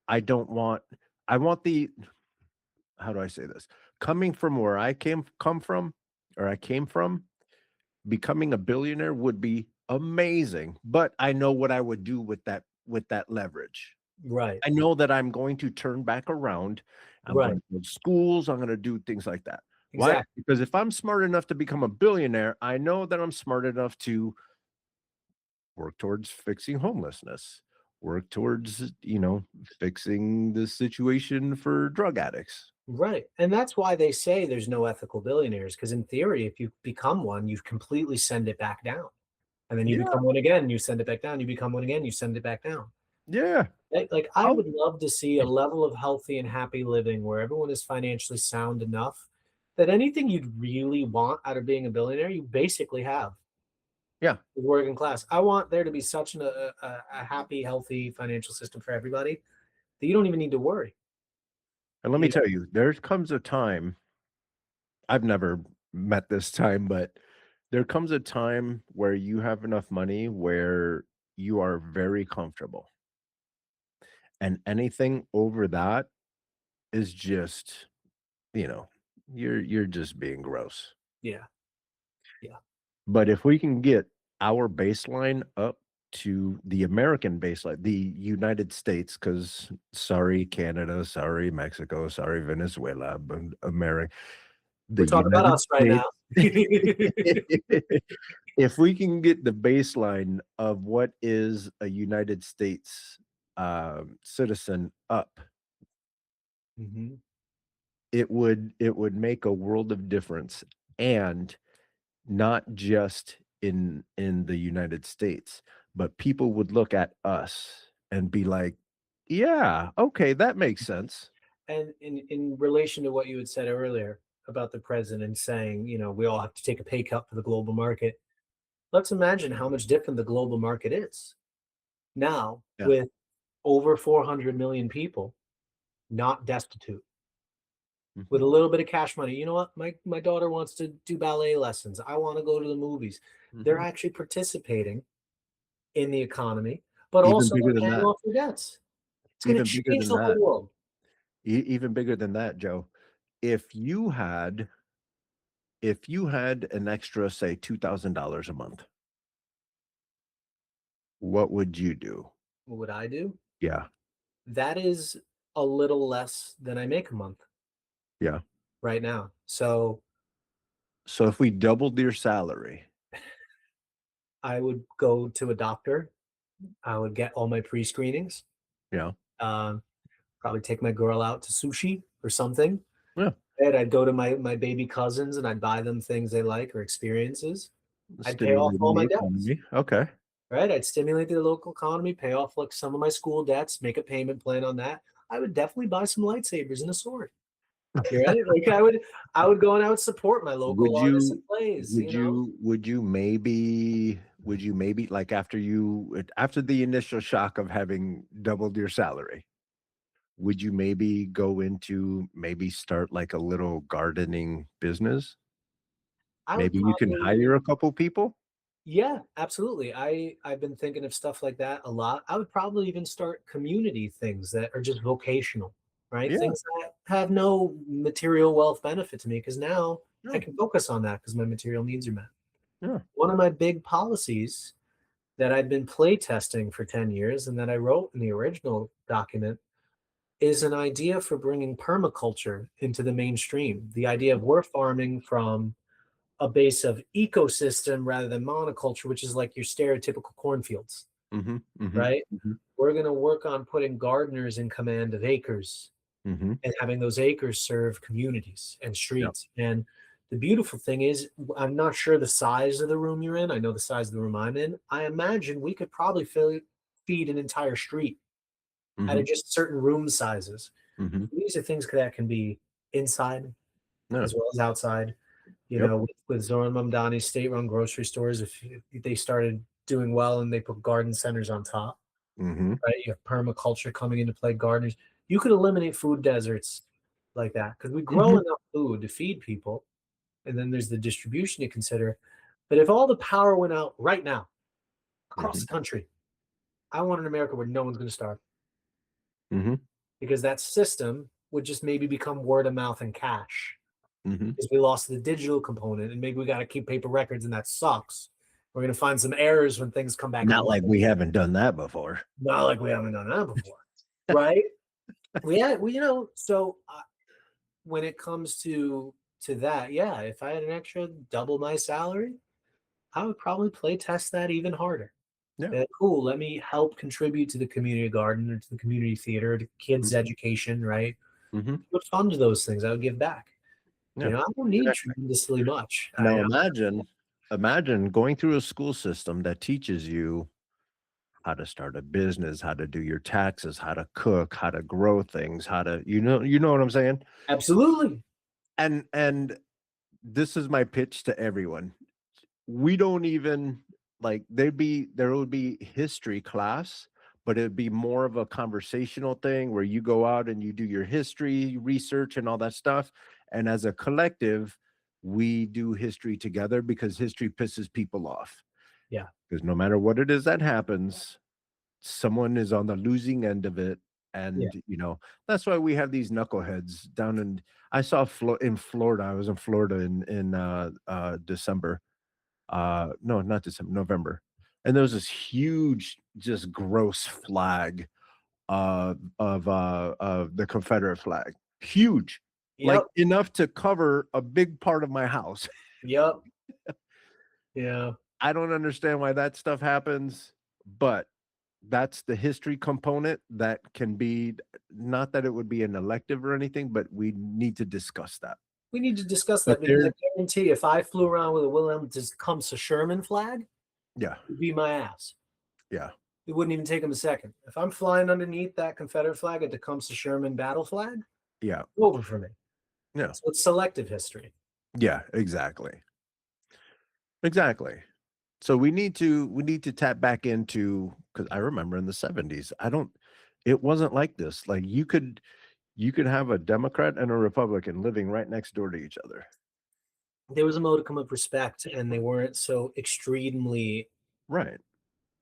I want the, how do I say this? Coming from where I came from, becoming a billionaire would be amazing. But I know what I would do with that leverage. Right. I know that I'm going to turn back around. I'm going to build schools. I'm going to do things like that. Exactly. Why? Because if I'm smart enough to become a billionaire, I know that I'm smart enough to work towards fixing homelessness, work towards, fixing the situation for drug addicts. Right. And that's why they say there's no ethical billionaires, because in theory, if you become one, you completely send it back down. And then you become one again, you send it back down. You become one again, you send it back down. Yeah. Like I would love to see a level of healthy and happy living where everyone is financially sound enough that anything you'd really want out of being a billionaire, you basically have. Yeah. The working class. I want there to be such a happy, healthy financial system for everybody that you don't even need to worry. And let me tell you, there comes a time, I've never met this time, but there comes a time where you have enough money where you are very comfortable. And anything over that is just, you're just being gross. Yeah. Yeah. But if we can get our baseline up to the American baseline, the United States, because sorry, Canada, sorry, Mexico, sorry, Venezuela, but America. We're talking about us right now. If we can get the baseline of what is a United States citizen up, it would make a world of difference, and not just in the United States, but people would look at us and be like, yeah, okay, that makes sense. And in relation to what you had said earlier about the president saying, you know, we all have to take a pay cut for the global market. Let's imagine how much different the global market is now Yeah. with over 400 million people not destitute with a little bit of cash money. You know what? My daughter wants to do ballet lessons. I want to go to the movies. They're actually participating in the economy, but Even also bigger they're than paying that. off their debts. It's going to Even bigger change than the that. whole world. Even bigger than that, Joe. If you had an extra, say, $2,000 a month, what would you do? What would I do? Yeah. That is a little less than I make a month Yeah. right now. So if we doubled your salary, I would go to a doctor. I would get all my pre-screenings. yeah. Probably take my girl out to sushi or something. Yeah. And I'd go to my baby cousins and I'd buy them things they like or experiences. I'd pay off Stimulating all the my debts. economy. Okay. Right? I'd stimulate the local economy, pay off like some of my school debts, make a payment plan on that. I would definitely buy some lightsabers and a sword. You're right. Like I would go and I would support my local Would artists and you plays. would you maybe like after the initial shock of having doubled your salary, would you maybe go into start like a little gardening business? I would Maybe you can hire probably, a couple people? yeah, absolutely. I've been thinking of stuff like that a lot. I would probably even start community things that are just vocational, right? Yeah. Things that have no material wealth benefit to me because now I Yeah. can focus on that because my material needs are met. Yeah. One of my big policies that I've been play testing for 10 years and that I wrote in the original document is an idea for bringing permaculture into the mainstream. The idea of we're farming from a base of ecosystem rather than monoculture, which is like your stereotypical cornfields, Mm-hmm. Mm-hmm. right? Mm-hmm. We're going to work on putting gardeners in command of acres Mm-hmm. and having those acres serve communities and Yeah. streets. And the beautiful thing is, I'm not sure the size of the room you're in. I know the size of the room I'm in. I imagine we could probably feed an entire street out Mm-hmm. of just certain room sizes. Mm-hmm. These are things that can be inside Yeah. as well as outside. You Yep. know, with Zoran Mamdani's state-run grocery stores, if they started doing well and they put garden centers on top, Mm-hmm. right? You have permaculture coming into play, gardeners. You could eliminate food deserts like that because we grow enough food to feed people, and then there's the distribution to consider. But if all the power went out right now across the country, I want an America where no one's going to starve Mm-hmm. because that system would just maybe become word of mouth and cash. Mm-hmm. Because we lost the digital component and maybe we got to keep paper records and that sucks. We're going to find some errors when things come back. Not like we haven't done that before. Not like we haven't done that before. Right? So when it comes to that, yeah, if I had an extra double my salary, I would probably play test that even harder. Yeah. Cool. Let me help contribute to the community garden or to the community theater, to kids' education, right? Mm-hmm. I would fund those things. I would give back. Yeah. I don't need tremendously much. Now imagine going through a school system that teaches you how to start a business, how to do your taxes, how to cook, how to grow things, how to you know what I'm saying? Absolutely. And this is my pitch to everyone. We don't even like there would be history class, but it'd be more of a conversational thing where you go out and you do your history research and all that stuff. And as a collective, we do history together because history pisses people off. Yeah. Because no matter what it is that happens, someone is on the losing end of it. And, that's why we have these knuckleheads down in, I saw in Florida. I was in Florida in December. No, not December, November. And there was this huge, just gross flag of the Confederate flag. Huge. Yep. Like enough to cover a big part of my house. Yep. Yeah. I don't understand why that stuff happens, but that's the history component that can be, not that it would be an elective or anything, but we need to discuss that. We need to discuss But that because I guarantee if I flew around with a Wilhelm Tecumseh Sherman flag, yeah, it'd be my ass. yeah, It wouldn't even take them a second. If I'm flying underneath that Confederate flag, a Tecumseh Sherman battle flag, yeah, over for me. yeah, So it's selective history. yeah, exactly. Exactly. So we need to tap back into, because I remember in the 70s, it wasn't like this. Like you could have a Democrat and a Republican living right next door to each other. There was a modicum of respect, and they weren't so extremely Right.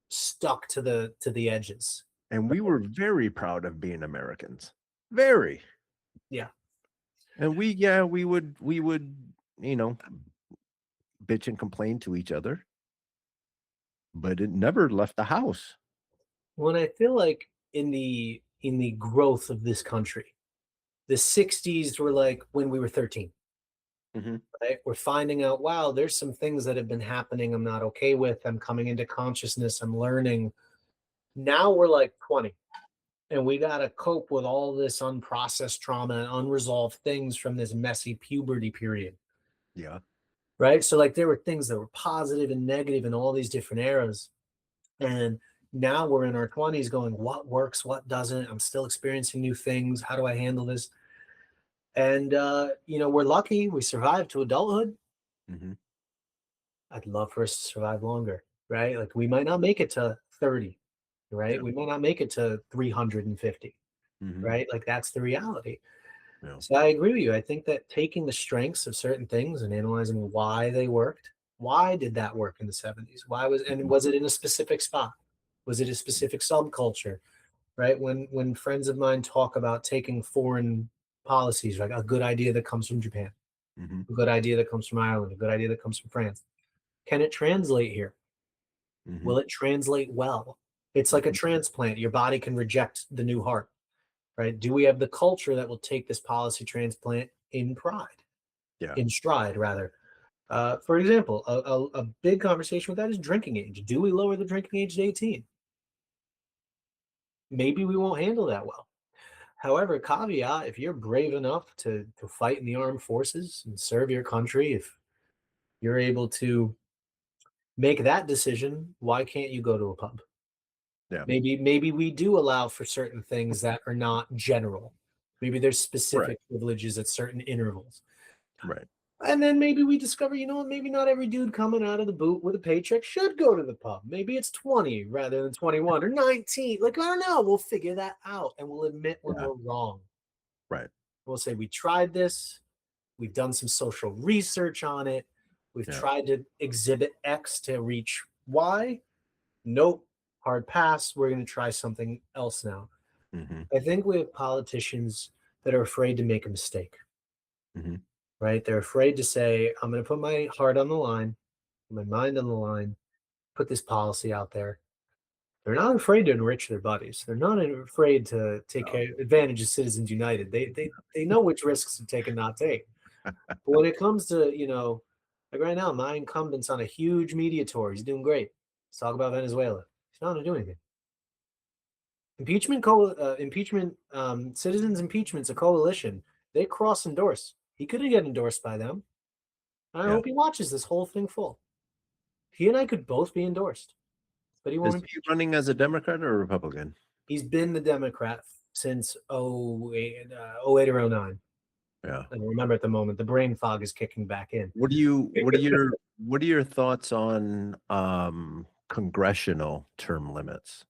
stuck to the edges. And we were very proud of being Americans. Very. Yeah. And we would, you know, bitch and complain to each other, but it never left the house. When I feel like in the growth of this country, the 60s were like when we were 13. Mm-hmm. Right? We're finding out, wow, there's some things that have been happening I'm not okay with. I'm coming into consciousness. I'm learning. Now we're like 20, and we got to cope with all this unprocessed trauma and unresolved things from this messy puberty period. Yeah. Right. So like there were things that were positive and negative in all these different eras. And now we're in our 20s going, what works, what doesn't? I'm still experiencing new things. How do I handle this? And, we're lucky we survived to adulthood. Mm-hmm. I'd love for us to survive longer, right? Like we might not make it to 30, right? Yeah. We might not make it to 350, Mm-hmm. right? Like that's the reality. Yeah. So I agree with you. I think that taking the strengths of certain things and analyzing why they worked, why did that work in the 70s? Was it in a specific spot? Was it a specific subculture? Right? When friends of mine talk about taking foreign policies, like a good idea that comes from Japan, Mm-hmm. a good idea that comes from Ireland, a good idea that comes from France, can it translate here? Mm-hmm. Will it translate well? It's like a transplant. Your body can reject the new heart, right? Do we have the culture that will take this policy transplant in stride, rather? For example, a big conversation with that is drinking age. Do we lower the drinking age to 18? Maybe we won't handle that well. However, caveat, if you're brave enough to fight in the armed forces and serve your country, if you're able to make that decision, why can't you go to a pub? Yeah. Maybe we do allow for certain things that are not general. Maybe there's specific privileges at certain intervals. Right. And then maybe we discover, maybe not every dude coming out of the boot with a paycheck should go to the pub. Maybe it's 20 rather than 21 or 19. Like, I don't know. We'll figure that out and we'll admit when we're wrong. Right. We'll say, we tried this. We've done some social research on it. We've tried to exhibit X to reach Y. Nope. Hard pass. We're going to try something else now. Mm-hmm. I think we have politicians that are afraid to make a mistake. Mm-hmm. Right? They're afraid to say, I'm going to put my heart on the line, my mind on the line, put this policy out there. They're not afraid to enrich their buddies. They're not afraid to take advantage of Citizens United. They know which risks to take and not take. But when it comes to, like right now, my incumbent's on a huge media tour. He's doing great. Let's talk about Venezuela. He's not going to do anything. Citizens Impeachment's a coalition. They cross-endorse. He couldn't get endorsed by them. I hope he watches this whole thing full. He and I could both be endorsed, but he won't. Is he running as a Democrat or a Republican? He's been the Democrat since 08 or 09. Yeah. And remember, at the moment, the brain fog is kicking back in. What are your thoughts on congressional term limits?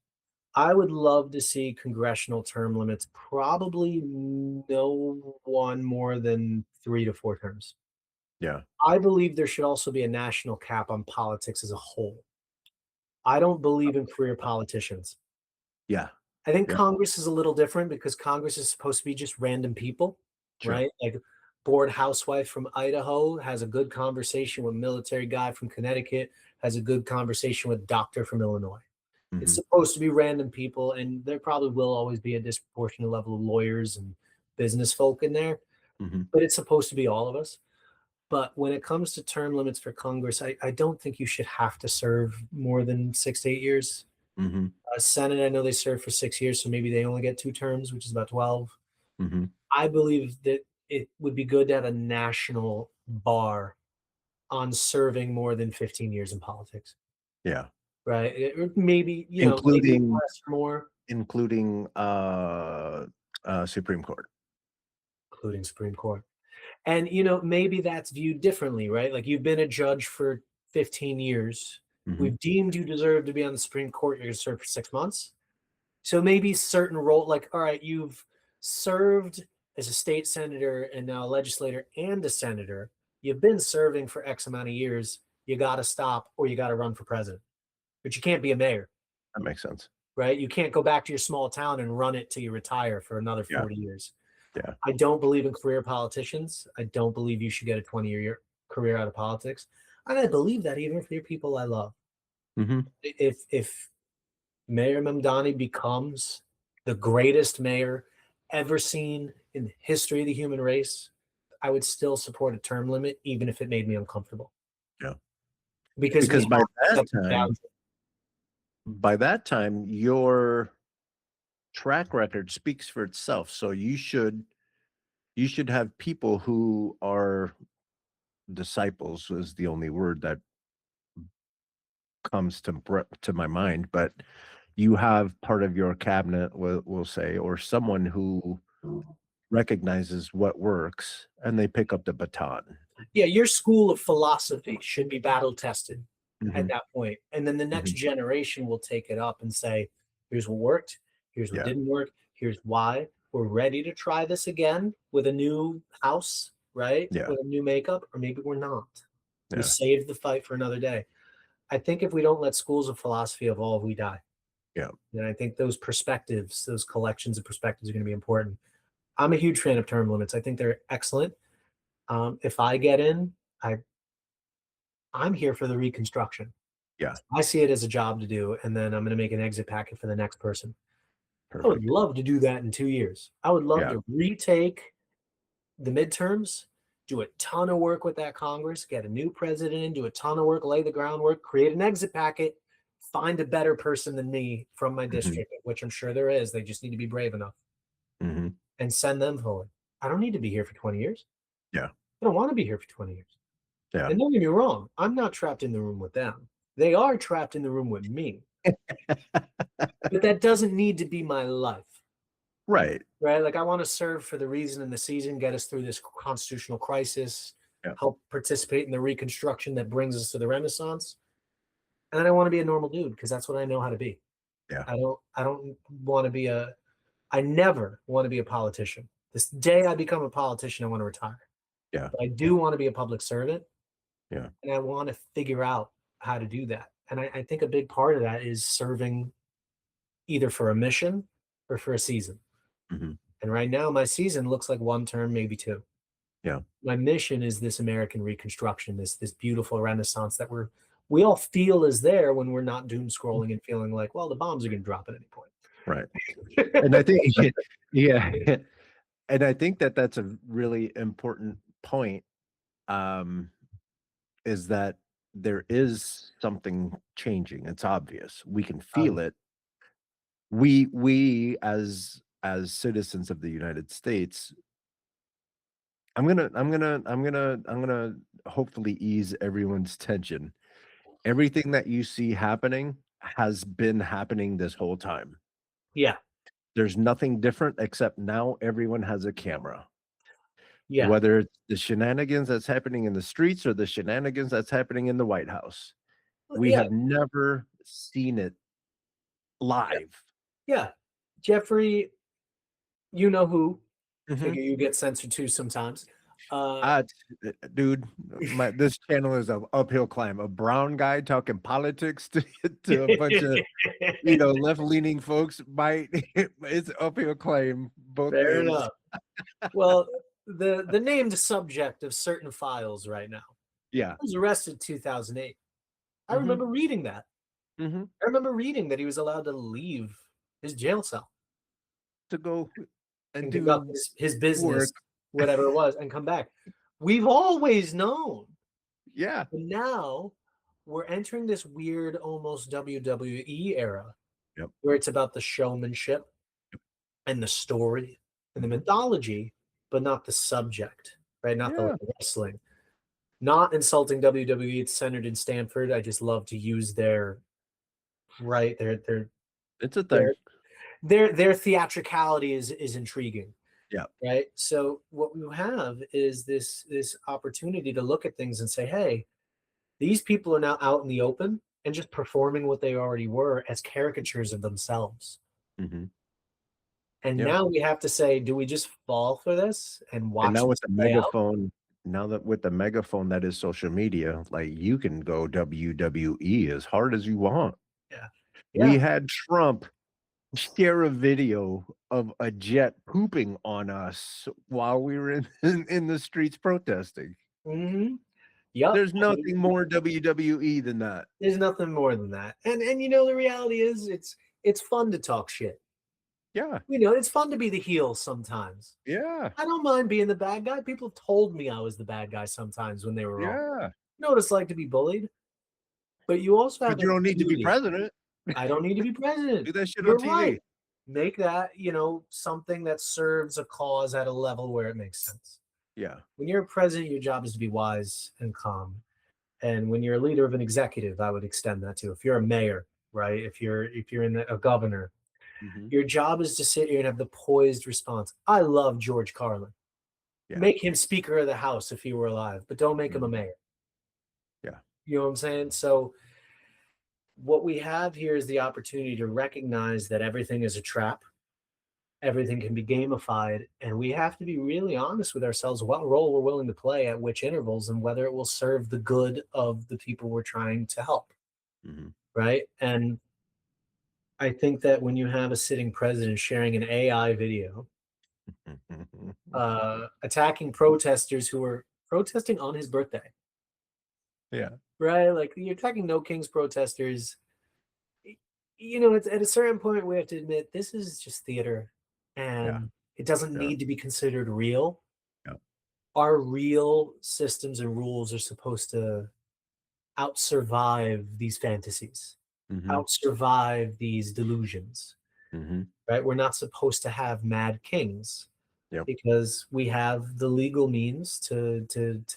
I would love to see congressional term limits. Probably no one more than 3 to 4 terms. Yeah. I believe there should also be a national cap on politics as a whole. I don't believe in career politicians. Yeah. I think Congress is a little different because Congress is supposed to be just random people, right? Like bored housewife from Idaho has a good conversation with military guy from Connecticut, has a good conversation with doctor from Illinois. Mm-hmm. It's supposed to be random people, and there probably will always be a disproportionate level of lawyers and business folk in there, but it's supposed to be all of us. But when it comes to term limits for Congress, I don't think you should have to serve more than 6 to 8 years. Mm-hmm. Senate, I know they serve for 6 years, so maybe they only get 2 terms, which is about 12. Mm-hmm. I believe that it would be good to have a national bar on serving more than 15 years in politics, Yeah. right? Or maybe, maybe Including less or more, Supreme Court. including Supreme Court. And, maybe that's viewed differently, right? Like, you've been a judge for 15 years. Mm-hmm. We've deemed you deserve to be on the Supreme Court. You're going to serve for 6 months. So maybe certain role, like, all right, you've served as a state senator and now a legislator and a senator. You've been serving for X amount of years. You got to stop or you got to run for president. But you can't be a mayor, That makes sense. right? You can't go back to your small town and run it till you retire for another 40 years. Yeah. I don't believe in career politicians. I don't believe you should get a 20-year career out of politics. And I believe that even for your people I love. Mm-hmm. If Mayor Mamdani becomes the greatest mayor ever seen in the history of the human race, I would still support a term limit, even if it made me uncomfortable. Yeah. Because by that time, your track record speaks for itself. So you should have people who are disciples, is the only word that comes to my mind, but you have part of your cabinet, we'll say, or someone who recognizes what works and they pick up the baton. Yeah, your school of philosophy should be battle tested Mm-hmm. at that point. And then the next generation will take it up and say, here's what worked, here's what didn't work, here's why. We're ready to try this again with a new house, right? Yeah. With a new makeup, or maybe we're not. Yeah. We saved the fight for another day. I think if we don't let schools of philosophy evolve, we die. Yeah. And I think those perspectives, those collections of perspectives are going to be important. I'm a huge fan of term limits. I think they're excellent. If I get in, I'm here for the reconstruction. Yeah. I see it as a job to do, and then I'm going to make an exit packet for the next person. Perfect. I would love to do that in 2 years. I would love to retake the midterms, do a ton of work with that Congress, get a new president in, do a ton of work, lay the groundwork, create an exit packet, find a better person than me from my district, which I'm sure there is. They just need to be brave enough, and send them forward. I don't need to be here for 20 years. Yeah. I don't want to be here for 20 years. Yeah. And don't get me wrong, I'm not trapped in the room with them. They are trapped in the room with me. But that doesn't need to be my life. Right. Right? Like, I want to serve for the reason and the season, get us through this constitutional crisis, help participate in the reconstruction that brings us to the Renaissance. And then I want to be a normal dude because that's what I know how to be. Yeah. I don't want to be I never want to be a politician. This day I become a politician, I want to retire. Yeah. But I do want to be a public servant. Yeah. And I want to figure out how to do that. And I think a big part of that is serving either for a mission or for a season. Mm-hmm. And right now, my season looks like 1 term, maybe 2. Yeah. My mission is this American Reconstruction, this beautiful Renaissance that we all feel is there when we're not doom scrolling and feeling like, well, the bombs are going to drop at any point. Right. And I think, and I think that that's a really important point, is that there is something changing. It's obvious. We can feel it. We as citizens of the United States, I'm gonna hopefully ease everyone's tension. Everything that you see happening has been happening this whole time. Yeah. There's nothing different except now everyone has a camera. Yeah. Whether it's the shenanigans that's happening in the streets or the shenanigans that's happening in the White House. We have never seen it live. Yeah. Jeffrey, you know who. Mm-hmm. Figure you get censored too sometimes. Dude, this channel is an uphill climb. A brown guy talking politics to a bunch of left-leaning folks. It's uphill climb both ways. Fair enough. Well, the named subject of certain files right now. Yeah. He was arrested in 2008. I remember reading that. I remember reading that he was allowed to leave his jail cell to go and do up his business, whatever it was, and come back. We've always known. Yeah. But now we're entering this weird, almost WWE era Yep. where it's about the showmanship and the story and the mythology, but not the subject, right? Not the wrestling. Not insulting WWE. It's centered in Stanford. I just love to use their It's a thing. their theatricality is intriguing. Yeah. Right. So what we have is this opportunity to look at things and say, hey, these people are now out in the open and just performing what they already were as caricatures of themselves. Mm-hmm. And now we have to say, do we just fall for this and watch? And now with the play out? megaphone, with the megaphone that is social media, like you can go WWE as hard as you want. Yeah. We had Trump share a video of a jet pooping on us while we were in the streets protesting. Mm-hmm. Yep. There's nothing more WWE than that. There's nothing more than that. And the reality is it's fun to talk shit. Yeah. It's fun to be the heel sometimes. Yeah. I don't mind being the bad guy. People told me I was the bad guy sometimes when they were wrong. Yeah. You know what it's like to be bullied? But you also have But you don't need to be president. I don't need to be president. Do that shit You're on TV. right. Make that, something that serves a cause at a level where it makes sense. Yeah. When you're a president, your job is to be wise and calm. And when you're a leader of an executive, I would extend that too. If you're a mayor, right? If you're a governor, your job is to sit here and have the poised response. I love George Carlin. Yeah. Make him Speaker of the House if he were alive, but don't make him a mayor. Yeah. You know what I'm saying? So what we have here is the opportunity to recognize that everything is a trap. Everything can be gamified, and we have to be really honest with ourselves what role we're willing to play at which intervals and whether it will serve the good of the people we're trying to help. Right? And I think that when you have a sitting president sharing an AI video attacking protesters who are protesting on his birthday. Yeah. Right? Like you're attacking No Kings protesters. It's at a certain point we have to admit this is just theater and it doesn't need to be considered real. Yeah. Our real systems and rules are supposed to out-survive these fantasies, out-survive these delusions. Right? We're not supposed to have mad kings because we have the legal means to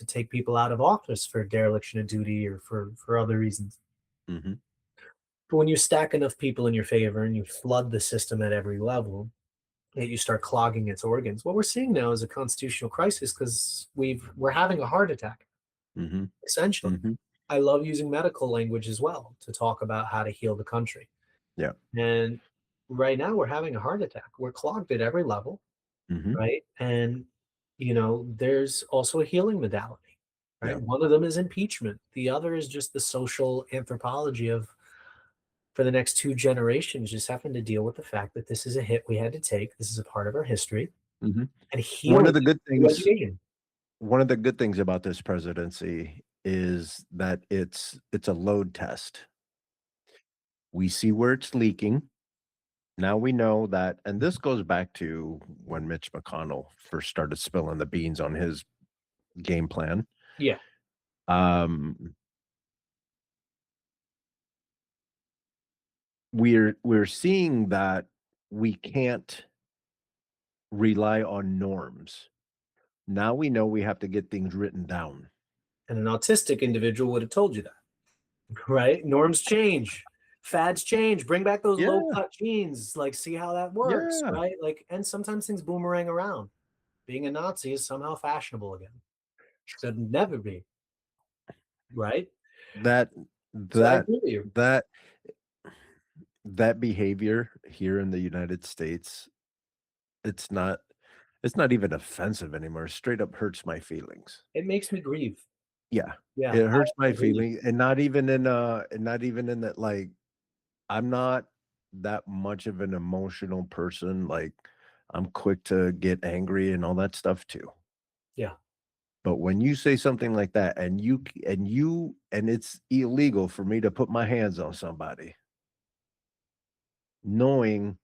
take people out of office for dereliction of duty or for other reasons. But when you stack enough people in your favor and you flood the system at every level, and you start clogging its organs, what we're seeing now is a constitutional crisis because we're having a heart attack. Essentially, I love using medical language as well to talk about how to heal the country. Yeah, and right now we're having a heart attack. We're clogged at every level, right? And there's also a healing modality, right? Yeah. One of them is impeachment. The other is just the social anthropology of, for the next 2 generations, just having to deal with the fact that this is a hit we had to take. This is a part of our history. And one of the good things about this presidency is that it's a load test. We see where it's leaking. Now we know that, and this goes back to when Mitch McConnell first started spilling the beans on his game plan. Yeah. We're seeing that we can't rely on norms. Now we know we have to get things written down. And an autistic individual would have told you that, right? Norms change, fads change, bring back those low cut jeans, like see how that works, right? Like, and sometimes things boomerang around. Being a Nazi is somehow fashionable again. Should never be, right? That behavior here in the United States, it's not even offensive anymore. Straight up hurts my feelings. It makes me grieve. Yeah. It hurts my feelings, and not even in that, like, I'm not that much of an emotional person. Like, I'm quick to get angry and all that stuff too. Yeah. But when you say something like that and it's illegal for me to put my hands on somebody, knowing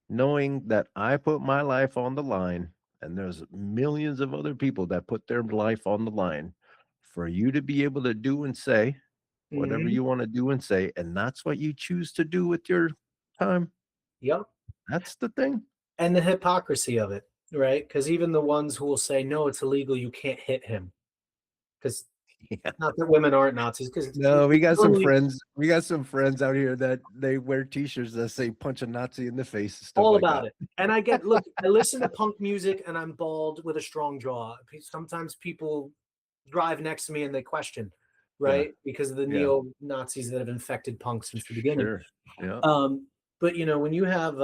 that I put my life on the line and there's millions of other people that put their life on the line for you to be able to do and say whatever you want to do and say, and that's what you choose to do with your time. Yep. That's the thing. And the hypocrisy of it, right? Because even the ones who will say, no, it's illegal, you can't hit him. Because Yeah. not that women aren't Nazis, because No, we got some friends. We got some friends out here that they wear T-shirts that say "punch a Nazi in the face" and stuff all like about that. it. And I get, look, I listen to punk music and I'm bald with a strong jaw. Sometimes people drive next to me and they question, right? Because of the neo-Nazis that have infected punk since the beginning. Sure. Yeah. But you know, when you have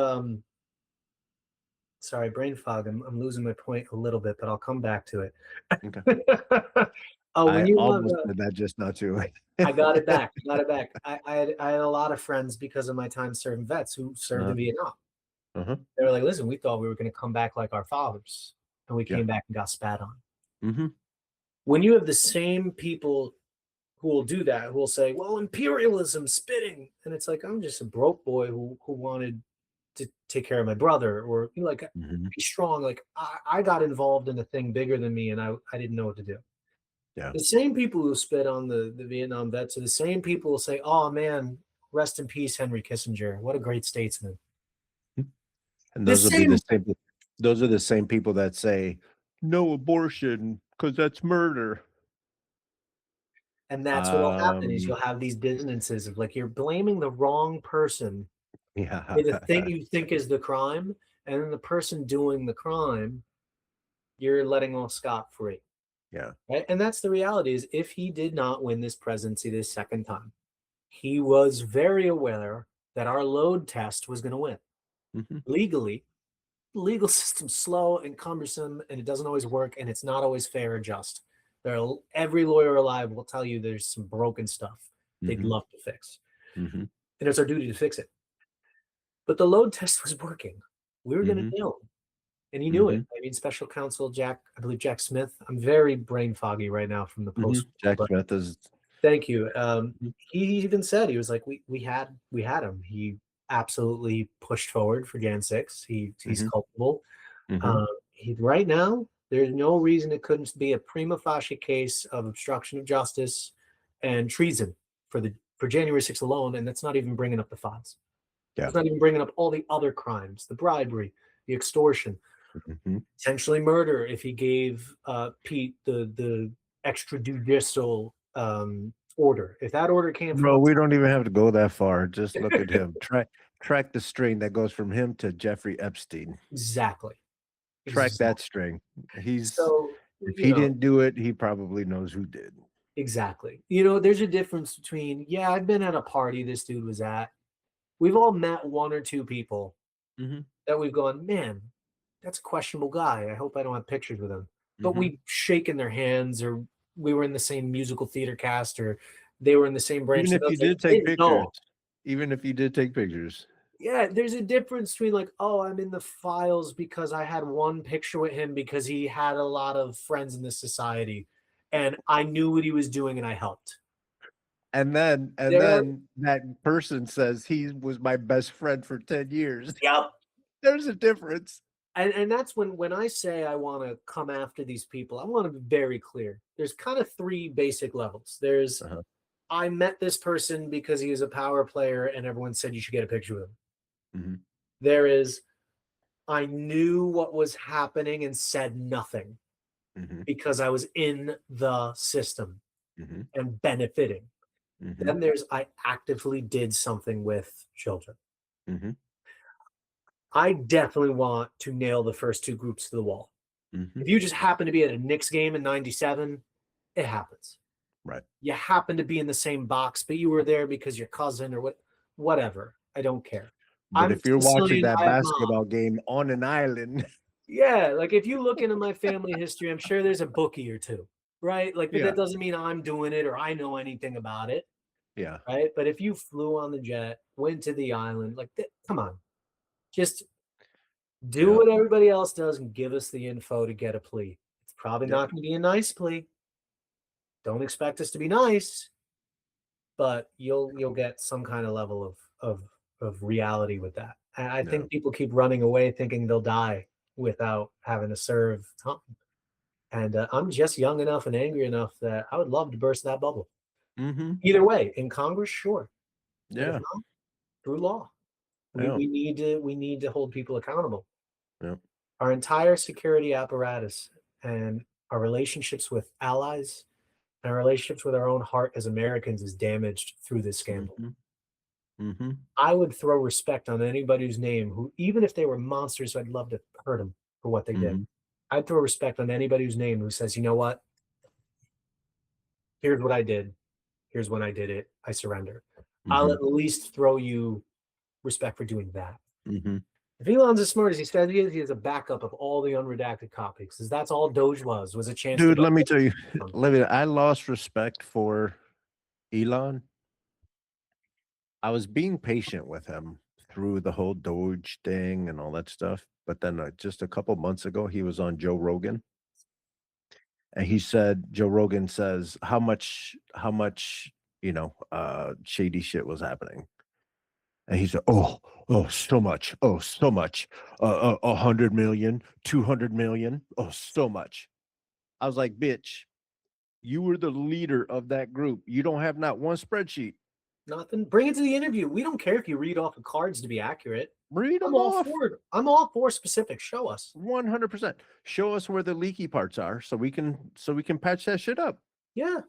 sorry, brain fog, I'm losing my point a little bit, but I'll come back to it. Okay. When I you almost have did that just now too. I got it back. Got it back. I had a lot of friends because of my time serving vets who served in Vietnam. They were like, listen, we thought we were going to come back like our fathers. And we came back and got spat on. When you have the same people who will do that, who will say, well, imperialism, spitting. And it's like, I'm just a broke boy who wanted to take care of my brother, or you know, like be strong. Like I got involved in a thing bigger than me and I didn't know what to do. Yeah. The same people who spit on the Vietnam vets are the same people who say, oh man, rest in peace, Henry Kissinger. What a great statesman. And those will be the same. Those are the same people that say no abortion because that's murder. And that's what'll happen is you'll have these businesses of like, you're blaming the wrong person. Yeah. The thing you think is the crime, and then the person doing the crime, you're letting off scot-free. Yeah. Right. And that's the reality is if he did not win this presidency this second time, he was very aware that our load test was going to win. Legally, the legal system's slow and cumbersome, and it doesn't always work, and it's not always fair or just. Every lawyer alive will tell you there's some broken stuff they'd love to fix. And it's our duty to fix it. But the load test was working. We were going to nail him. And he knew it. I mean, special counsel Jack Smith. I'm very brain foggy right now from the post. Jack Smith is. Thank you. He even said, he was like, we had him. He absolutely pushed forward for Jan 6. He's culpable. Right now, there's no reason it couldn't be a prima facie case of obstruction of justice and treason for January 6th alone, and that's not even bringing up the files. Yeah. It's not even bringing up all the other crimes, the bribery, the extortion, potentially murder if he gave Pete the extrajudicial order. If that order came from, we don't even have to go that far. Just look at him. Track the string that goes from him to Jeffrey Epstein. Exactly. Track that string. If he didn't do it, he probably knows who did. Exactly. You know, there's a difference between, I've been at a party this dude was at. We've all met one or two people that we've gone, man, that's a questionable guy. I hope I don't have pictures with him. But we've shaken their hands, or we were in the same musical theater cast, or they were in the same branch. Even if you did take pictures. Even if you did take pictures. Yeah, there's a difference between like, oh, I'm in the files because I had one picture with him because he had a lot of friends in this society and I knew what he was doing and I helped. And then that person says he was my best friend for 10 years. Yep. There's a difference. And that's when I say I want to come after these people, I want to be very clear. There's kind of three basic levels. There's I met this person because he was a power player and everyone said you should get a picture with him. There is, I knew what was happening and said nothing because I was in the system and benefiting. Then there's, I actively did something with children. I definitely want to nail the first two groups to the wall. If you just happen to be at a Knicks game in '97, it happens. Right. You happen to be in the same box, but you were there because your cousin or whatever. I don't care. But if you're watching that basketball game on an island. Yeah, like if you look into my family history, I'm sure there's a bookie or two, right? Like, but that doesn't mean I'm doing it or I know anything about it. Yeah. Right. But if you flew on the jet, went to the island, like, come on, just do what everybody else does and give us the info to get a plea. It's probably not going to be a nice plea. Don't expect us to be nice, but you'll get some kind of level of reality with that. And I think people keep running away thinking they'll die without having to serve time. And I'm just young enough and angry enough that I would love to burst that bubble. Either way, in Congress, sure. Yeah. Not, through law. Yeah. We need to hold people accountable. Yeah. Our entire security apparatus and our relationships with allies and our relationships with our own heart as Americans is damaged through this scandal. Mm-hmm. Mm-hmm. I would throw respect on anybody whose name, who, even if they were monsters, I'd love to hurt them for what they did. Mm-hmm. I'd throw respect on anybody whose name who says, you know what? Here's what I did. Here's when I did it. I surrender. I'll Mm-hmm. at least throw you respect for doing that. Mm-hmm. If Elon's as smart as he said he is a backup of all the unredacted copies, because that's all Doge was a chance Dude, to. let me tell you, I lost respect for Elon. I was being patient with him through the whole Doge thing and all that stuff. But then just a couple months ago, he was on Joe Rogan. And he said, Joe Rogan says how much, shady shit was happening. And he said, oh, so much. Oh, so much. 100 million, 200 million. Oh, so much. I was like, bitch, you were the leader of that group. You don't have not one spreadsheet. Nothing. Bring it to the interview. We don't care if you read off the cards to be accurate. Read them I'm all off. for it. I'm all for specifics. Show us. 100%. Show us where the leaky parts are so we can patch that shit up. Yeah.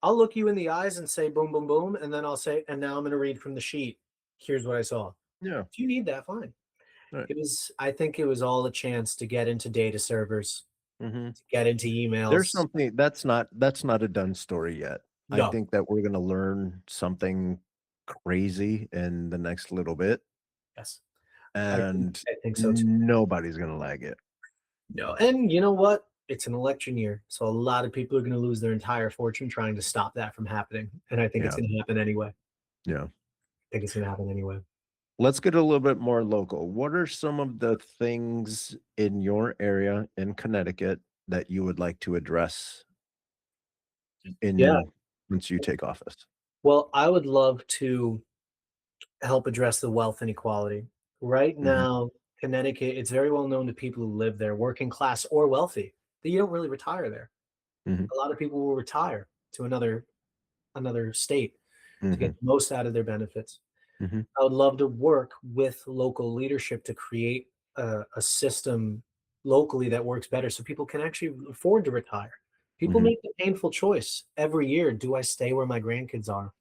I'll look you in the eyes and say boom, boom, boom. And then I'll say, and now I'm going to read from the sheet. Here's what I saw. Yeah. If you need that, fine. Right. I think it was all a chance to get into data servers, Mm-hmm. to get into emails. There's something that's not a done story yet. No. I think that we're going to learn something crazy in the next little bit. Yes. And I think so too. Nobody's going to lag it. No. And you know what? It's an election year. So a lot of people are going to lose their entire fortune trying to stop that from happening. And I think it's going to happen anyway. Yeah. I think it's going to happen anyway. Let's get a little bit more local. What are some of the things in your area in Connecticut that you would like to address once you take office? Well, I would love to help address the wealth inequality. Right now, Connecticut, it's very well known to people who live there, working class or wealthy, that you don't really retire there. Mm-hmm. A lot of people will retire to another state to get the most out of their benefits. Mm-hmm. I would love to work with local leadership to create a system locally that works better so people can actually afford to retire. People make the painful choice every year. Do I stay where my grandkids are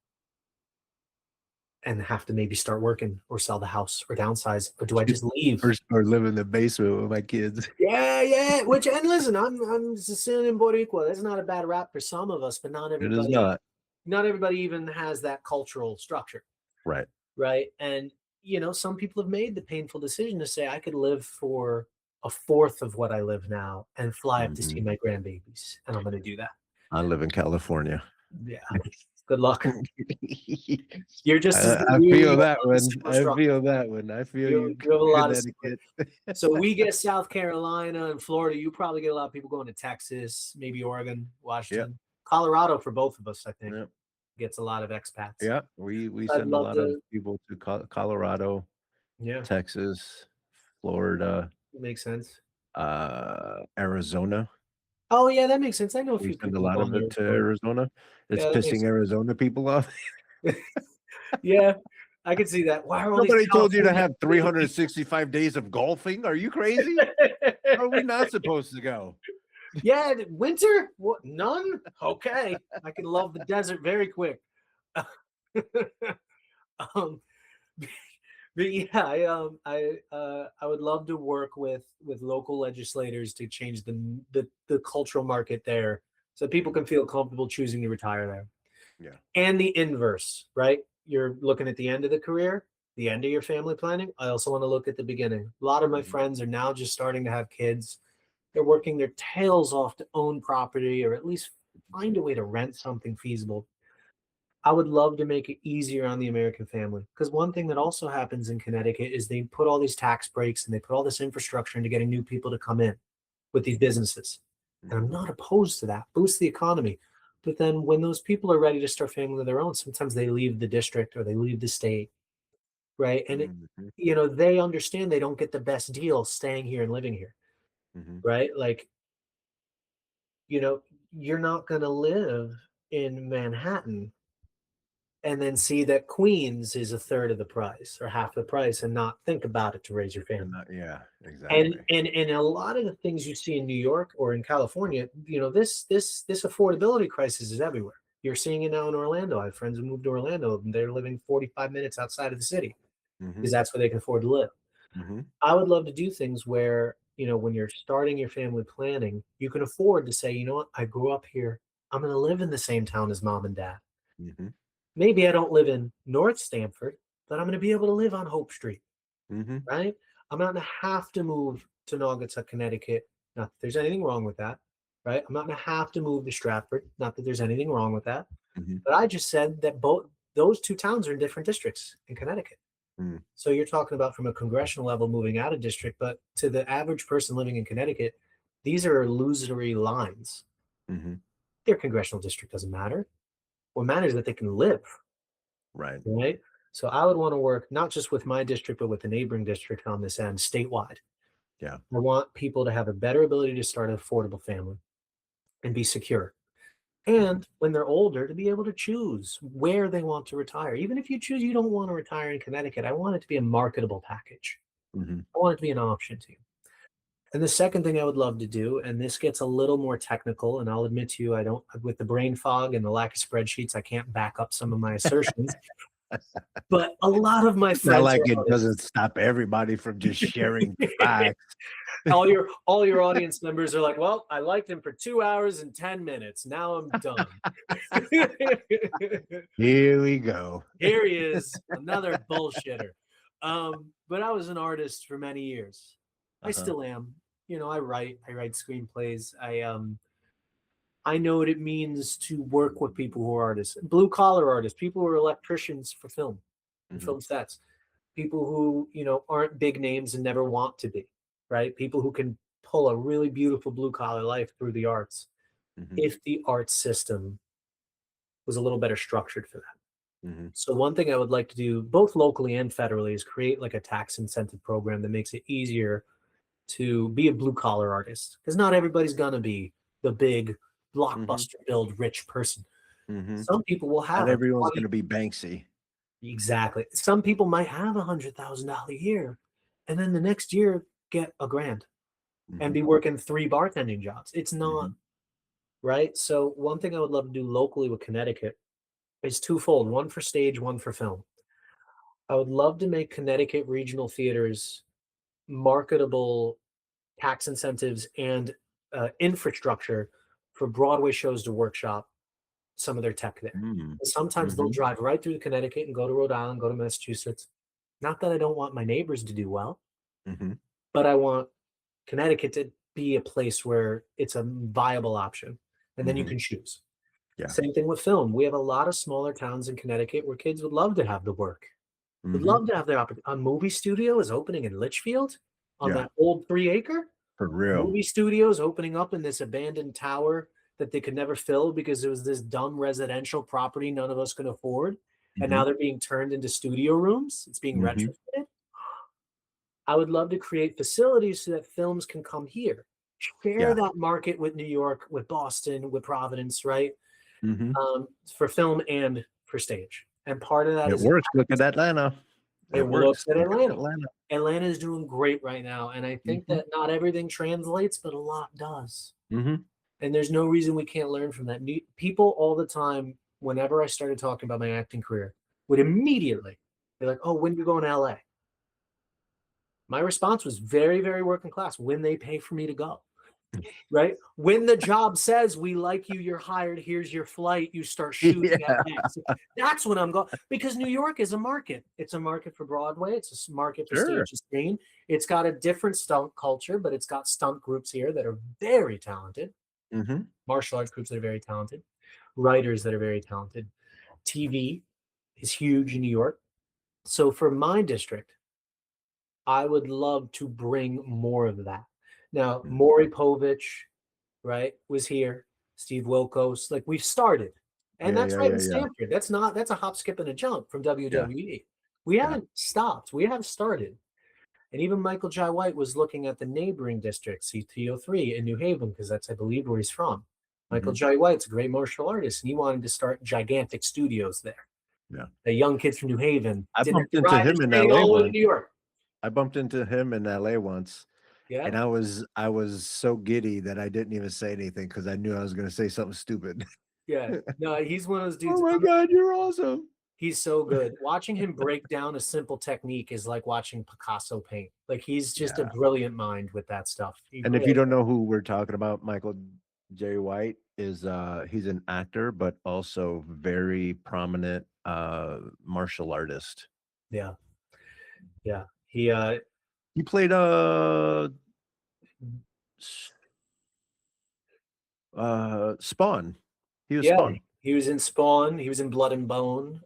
and have to maybe start working or sell the house or downsize? Or do I just leave? Or live in the basement with my kids? Yeah. Which, and listen, I'm Sicilian and Boricua. That's not a bad rap for some of us, but not everybody. It is not. Not everybody even has that cultural structure. Right. Right. And, some people have made the painful decision to say, I could live for a fourth of what I live now and fly up to see my grandbabies. And I'm going to do that. I live in California. Yeah. Good luck. You're just. I feel that one. I feel you. You have a lot of. So we get South Carolina and Florida. You probably get a lot of people going to Texas, maybe Oregon, Washington, Colorado for both of us. I think gets a lot of expats. Yeah, we send a lot of people to Colorado, Texas, Florida. Makes sense. Arizona. Oh yeah, that makes sense. I know a few We send people a lot of it to Arizona. It's pissing Arizona people off. Yeah, I can see that. Why are nobody told you to have 365 days of golfing? Are you crazy? Are we not supposed to go? Yeah, winter? What? None? Okay, I can love the desert very quick. But yeah, I would love to work with local legislators to change the cultural market there, so people can feel comfortable choosing to retire there. Yeah, and the inverse, right? You're looking at the end of the career, the end of your family planning. I also want to look at the beginning. A lot of my friends are now just starting to have kids. They're working their tails off to own property or at least find a way to rent something feasible. I would love to make it easier on the American family, because one thing that also happens in Connecticut is they put all these tax breaks and they put all this infrastructure into getting new people to come in with these businesses. And I'm not opposed to that. Boost the economy. But then when those people are ready to start family of their own, sometimes they leave the district or they leave the state, right? And, they understand they don't get the best deal staying here and living here, right? Like, you're not going to live in Manhattan and then see that Queens is a third of the price or half the price and not think about it to raise your family. Yeah, exactly. And a lot of the things you see in New York or in California, you know, this affordability crisis is everywhere. You're seeing it now in Orlando. I have friends who moved to Orlando and they're living 45 minutes outside of the city because that's where they can afford to live. I would love to do things where, you know, when you're starting your family planning, you can afford to say, you know what, I grew up here. I'm going to live in the same town as mom and dad. Maybe I don't live in North Stamford, but I'm going to be able to live on Hope Street, right? I'm not going to have to move to Naugatuck, Connecticut. Not that there's anything wrong with that, right? I'm not going to have to move to Stratford. Not that there's anything wrong with that. But I just said that both those two towns are in different districts in Connecticut. So you're talking about from a congressional level moving out of district, but to the average person living in Connecticut, these are illusory lines. Their congressional district doesn't matter. What matters is that they can live. Right. So I would want to work not just with my district, but with the neighboring district on this end, statewide. I want people to have a better ability to start an affordable family and be secure. And when they're older, to be able to choose where they want to retire. Even if you choose you don't want to retire in Connecticut, I want it to be a marketable package. I want it to be an option to you. And the second thing I would love to do, and this gets a little more technical, and I'll admit to you, I don't, with the brain fog and the lack of spreadsheets, I can't back up some of my assertions. But a lot of my friends, not like it doesn't stop everybody from just sharing facts. all your audience members are like, well, I liked him for 2 hours and 10 minutes. Now I'm done. Here we go. Here he is, another bullshitter. But I was an artist for many years. I still am. You know, I write screenplays. I know what it means to work with people who are artists, blue collar artists, people who are electricians for film and film sets, people who, you know, aren't big names and never want to be, right? People who can pull a really beautiful blue collar life through the arts. If the arts system was a little better structured for that. So one thing I would like to do both locally and federally is create like a tax incentive program that makes it easier to be a blue collar artist, because not everybody's gonna be the big blockbuster build rich person. Some people will have not everyone's going to be Banksy. Exactly. Some people might have $100,000 a year and then the next year get $1,000 and be working 3 bartending jobs. It's not right. So one thing I would love to do locally with Connecticut is twofold: one for stage, one for film. I would love to make Connecticut regional theaters marketable tax incentives and infrastructure for Broadway shows to workshop some of their tech there. Sometimes they'll drive right through Connecticut and go to Rhode Island, go to Massachusetts. Not that I don't want my neighbors to do well, but I want Connecticut to be a place where it's a viable option, and then you can choose. Same thing with film. We have a lot of smaller towns in Connecticut where kids would love to have the work. Would love to have their opportunity. A movie studio is opening in Litchfield on that old 3-acre. For real. Movie studios opening up in this abandoned tower that they could never fill because it was this dumb residential property none of us could afford. And now they're being turned into studio rooms. It's being retrofitted. I would love to create facilities so that films can come here. Share that market with New York, with Boston, with Providence, right? For film and for stage. And part of that it works. Look at Atlanta. It works at Atlanta. Atlanta is doing great right now. And I think that not everything translates, but a lot does. And there's no reason we can't learn from that. People all the time, whenever I started talking about my acting career, would immediately be like, oh, when do you go in LA? My response was very, very working class. When they pay for me to go. Right? When the job says, we like you, you're hired, here's your flight, you start shooting at next. That's when I'm going. Because New York is a market. It's a market for Broadway. It's a market for stage and screen. It's got a different stunt culture, but it's got stunt groups here that are very talented. Martial arts groups that are very talented. Writers that are very talented. TV is huge in New York. So for my district, I would love to bring more of that. Now, Maury Povich, right, was here. Steve Wilkos, like we've started. And that's right in Stanford. That's a hop, skip, and a jump from WWE. We haven't stopped. We have started. And even Michael Jai White was looking at the neighboring district, CT-4's in New Haven, because that's, I believe, where he's from. Michael Jai White's a great martial artist, and he wanted to start gigantic studios there. The young kids from New Haven I didn't have bumped to into ride the him in train LA all the way to once. New York. I bumped into him in LA once. Yeah. And I was so giddy that I didn't even say anything because I knew I was going to say something stupid. Yeah. No, he's one of those dudes. Oh my God, you're awesome. He's so good. Watching him break down a simple technique is like watching Picasso paint. Like he's just a brilliant mind with that stuff. And if you don't know who we're talking about, Michael J. White is he's an actor, but also very prominent martial artist. Yeah. Yeah. He played Spawn. He was Spawn. He was in Spawn. He was in Blood and Bone.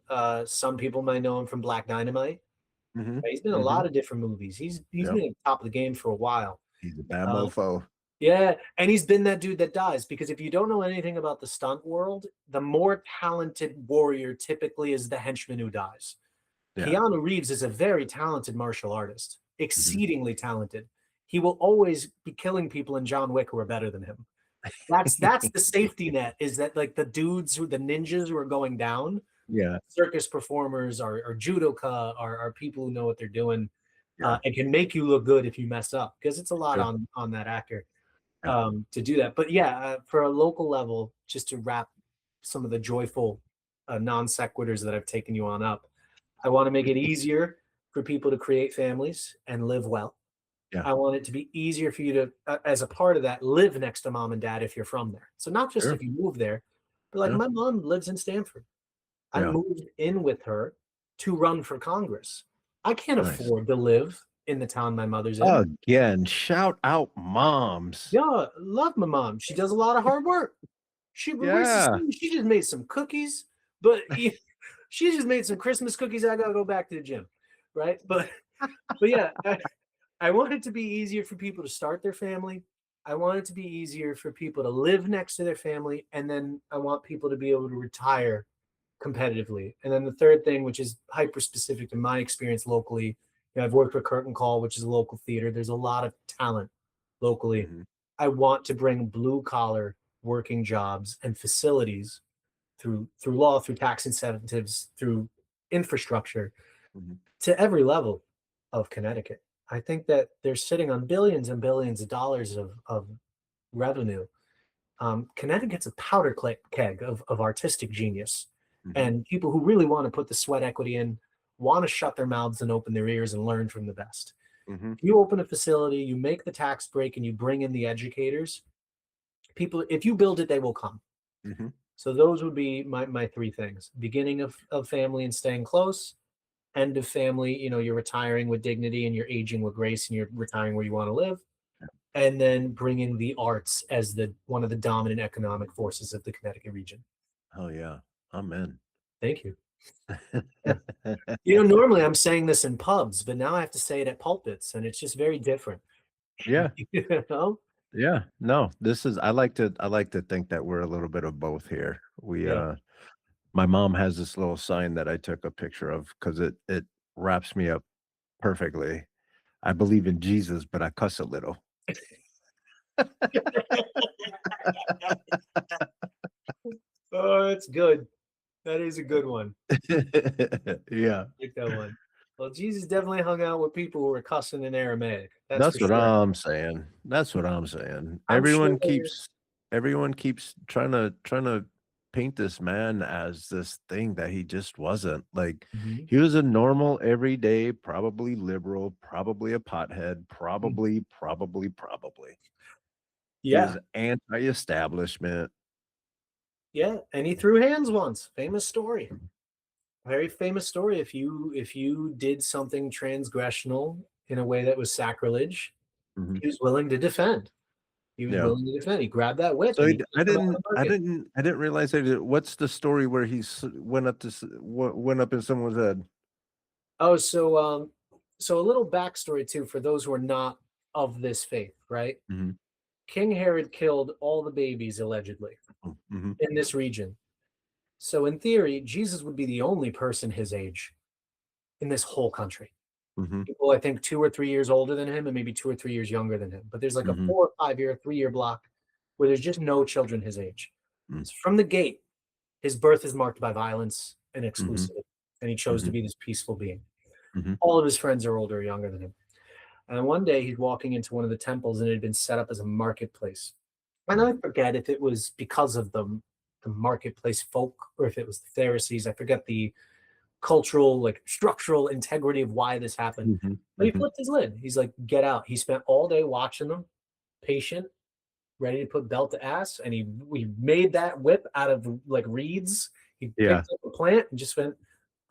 Some people might know him from Black Dynamite. He's been in a lot of different movies. He's been at the top of the game for a while. He's a bad mofo. Yeah, and he's been that dude that dies, because if you don't know anything about the stunt world, the more talented warrior typically is the henchman who dies. Keanu Reeves is a very talented martial artist, exceedingly talented. He will always be killing people in John Wick who are better than him. That's the safety net, is that like the ninjas who are going down, circus performers or judoka are people who know what they're doing, and can make you look good if you mess up, because it's a lot on that actor to do that. But for a local level, just to wrap some of the joyful non sequiturs that I've taken you on up, I want to make it easier for people to create families and live well. I want it to be easier for you to, as a part of that, live next to mom and dad if you're from there. So not just if you move there, but like my mom lives in Stamford. I moved in with her to run for Congress. I can't afford to live in the town my mother's in. Again, shout out moms. Yeah, love my mom. She does a lot of hard work. She just made some cookies, but she just made some Christmas cookies. I gotta go back to the gym, right? But yeah, I want it to be easier for people to start their family. I want it to be easier for people to live next to their family, and then I want people to be able to retire competitively. And then the third thing, which is hyper specific to my experience locally, I've worked with Curtain Call, which is a local theater. There's a lot of talent locally. I want to bring blue collar working jobs and facilities through law, through tax incentives, through infrastructure to every level of Connecticut. I think that they're sitting on billions and billions of dollars of revenue. Connecticut's a powder keg of artistic genius, and people who really want to put the sweat equity in, want to shut their mouths and open their ears and learn from the best. If you open a facility, you make the tax break, and you bring in the educators, people, if you build it, they will come. So those would be my three things: beginning of family and staying close, end of family, you're retiring with dignity and you're aging with grace and you're retiring where you want to live, and then bringing the arts as one of the dominant economic forces of the Connecticut region. Oh yeah, amen. Thank you. Normally I'm saying this in pubs, but now I have to say it at pulpits, and it's just very different. Yeah. Yeah, no, I like to think that we're a little bit of both here. My mom has this little sign that I took a picture of because it wraps me up perfectly. I believe in Jesus, but I cuss a little. Oh, that's good. That is a good one. Yeah. I like that one. Well, Jesus definitely hung out with people who were cussing in Aramaic. That's what I'm saying. That's what I'm saying. Everyone keeps trying to paint this man as this thing that he just wasn't. Like he was a normal, everyday, probably liberal, probably a pothead, probably. Yeah. He was anti-establishment. Yeah, and he threw hands once. Famous story. Very famous story. If you did something transgressional in a way that was sacrilege, he was willing to defend. He was willing to defend. He grabbed that whip. So I didn't realize that. What's the story where he went up in someone's head? Oh, so a little backstory too for those who are not of this faith, right? King Herod killed all the babies allegedly in this region. So in theory, Jesus would be the only person his age in this whole country. People, I think, 2 or 3 years older than him and maybe 2 or 3 years younger than him. But there's like a 4 or 5 year, 3-year block where there's just no children his age. So from the gate, his birth is marked by violence and exclusivity. and he chose to be this peaceful being. Mm-hmm. All of his friends are older or younger than him. And one day he's walking into one of the temples, and it had been set up as a marketplace. And I forget if it was because of the marketplace folk or if it was the Pharisees. I forget the cultural, like structural integrity of why this happened. Mm-hmm. But he flipped his lid. He's like, get out. He spent all day watching them, patient, ready to put belt to ass. And he made that whip out of like reeds. He picked up a plant and just went,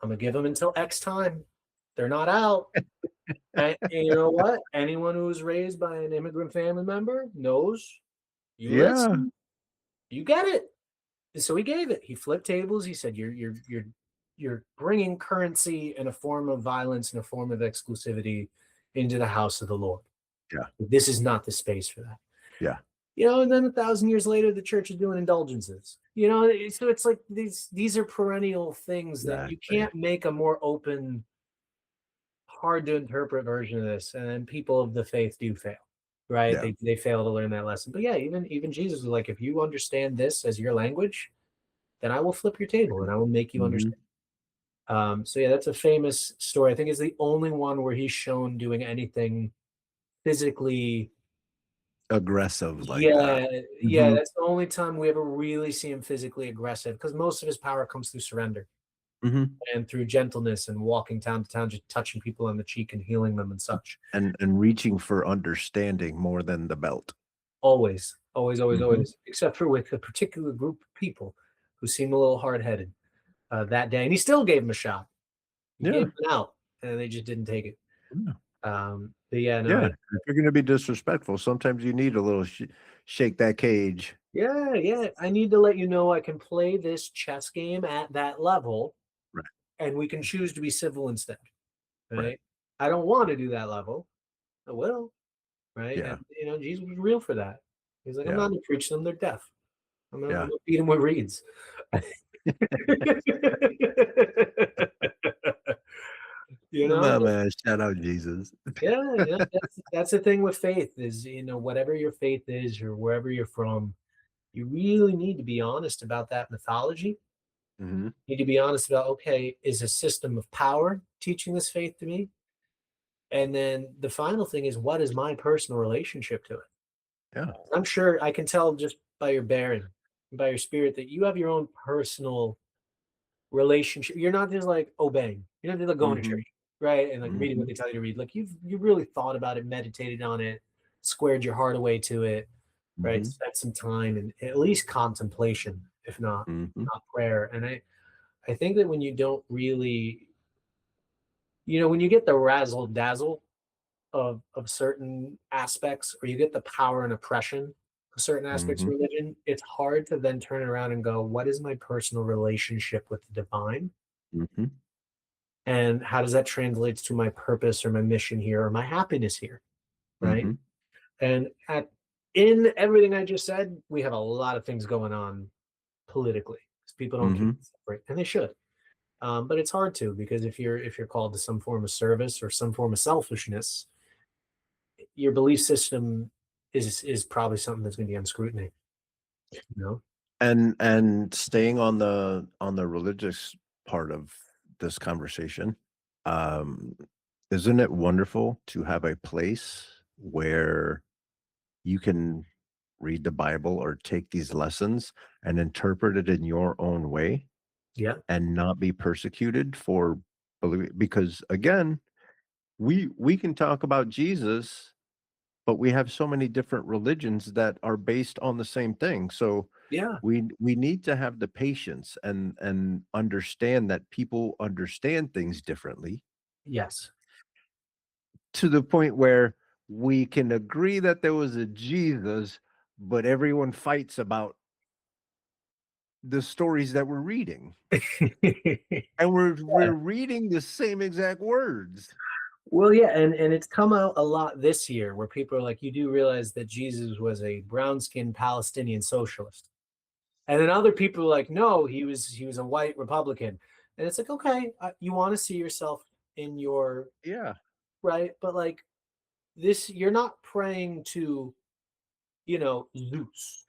I'm going to give them until X time. They're not out. And you know what? Anyone who was raised by an immigrant family member knows you listen, you get it. And so he gave it. He flipped tables. He said, you're bringing currency in a form of violence and a form of exclusivity into the house of the Lord. Yeah. This is not the space for that. Yeah. You know, and then 1,000 years later, the church is doing indulgences. You know, so it's like these are perennial things that you can't make a more open, hard to interpret version of this. And then people of the faith do fail, right? Yeah. They fail to learn that lesson. But yeah, even Jesus was like, if you understand this as your language, then I will flip your table and I will make you understand. So yeah, that's a famous story. I think it's the only one where he's shown doing anything physically aggressive like that. Yeah, that's the only time we ever really see him physically aggressive, because most of his power comes through surrender and through gentleness and walking town to town, just touching people on the cheek and healing them and such. And reaching for understanding more than the belt. Always. Except for with a particular group of people who seem a little hard-headed that day. And he still gave him a shot. He gave him an out, and they just didn't take it. But yeah, no. If you're going to be disrespectful, sometimes you need a little shake that cage. Yeah. I need to let you know I can play this chess game at that level, right? And we can choose to be civil instead, right? I don't want to do that level. I will, right? Yeah. And, you know, Jesus was real for that. He's like, I'm not going to preach them; they're deaf. I'm going to beat them with reeds. You know, man, shout out Jesus. yeah, that's the thing with faith is, you know, whatever your faith is or wherever you're from, you really need to be honest about that mythology. You need to be honest about, okay, is a system of power teaching this faith to me? And then the final thing is, what is my personal relationship to it? Yeah. I'm sure I can tell just by your bearing, by your spirit, that you have your own personal relationship. You're not just like obeying. You're not just like going to church, right? And like reading what they tell you to read. Like you really thought about it, meditated on it, squared your heart away to it, right? Spent some time and at least contemplation, if not not prayer. And I think that when you don't really, you know, when you get the razzle dazzle of certain aspects, or you get the power and oppression of certain aspects of religion, it's hard to then turn around and go, what is my personal relationship with the divine? And how does that translate to my purpose or my mission here or my happiness here? Right. And in everything I just said, we have a lot of things going on politically, because people don't keep it separate, and they should. But it's hard to, because if you're called to some form of service or some form of selfishness, your belief system is probably something that's going to be on scrutiny. You know, and staying on the religious part of this conversation, isn't it wonderful to have a place where you can read the Bible or take these lessons and interpret it in your own way? Yeah. And not be persecuted for believing, because again, we can talk about Jesus, but we have so many different religions that are based on the same thing. So yeah, we need to have the patience and understand that people understand things differently. Yes. To the point where we can agree that there was a Jesus, but everyone fights about the stories that we're reading. And we're reading the same exact words. Well, yeah, and it's come out a lot this year where people are like, you do realize that Jesus was a brown-skinned Palestinian socialist. And then other people are like, no, he was a white Republican. And it's like, okay, you want to see yourself in your right, but like this, you're not praying to, you know, Zeus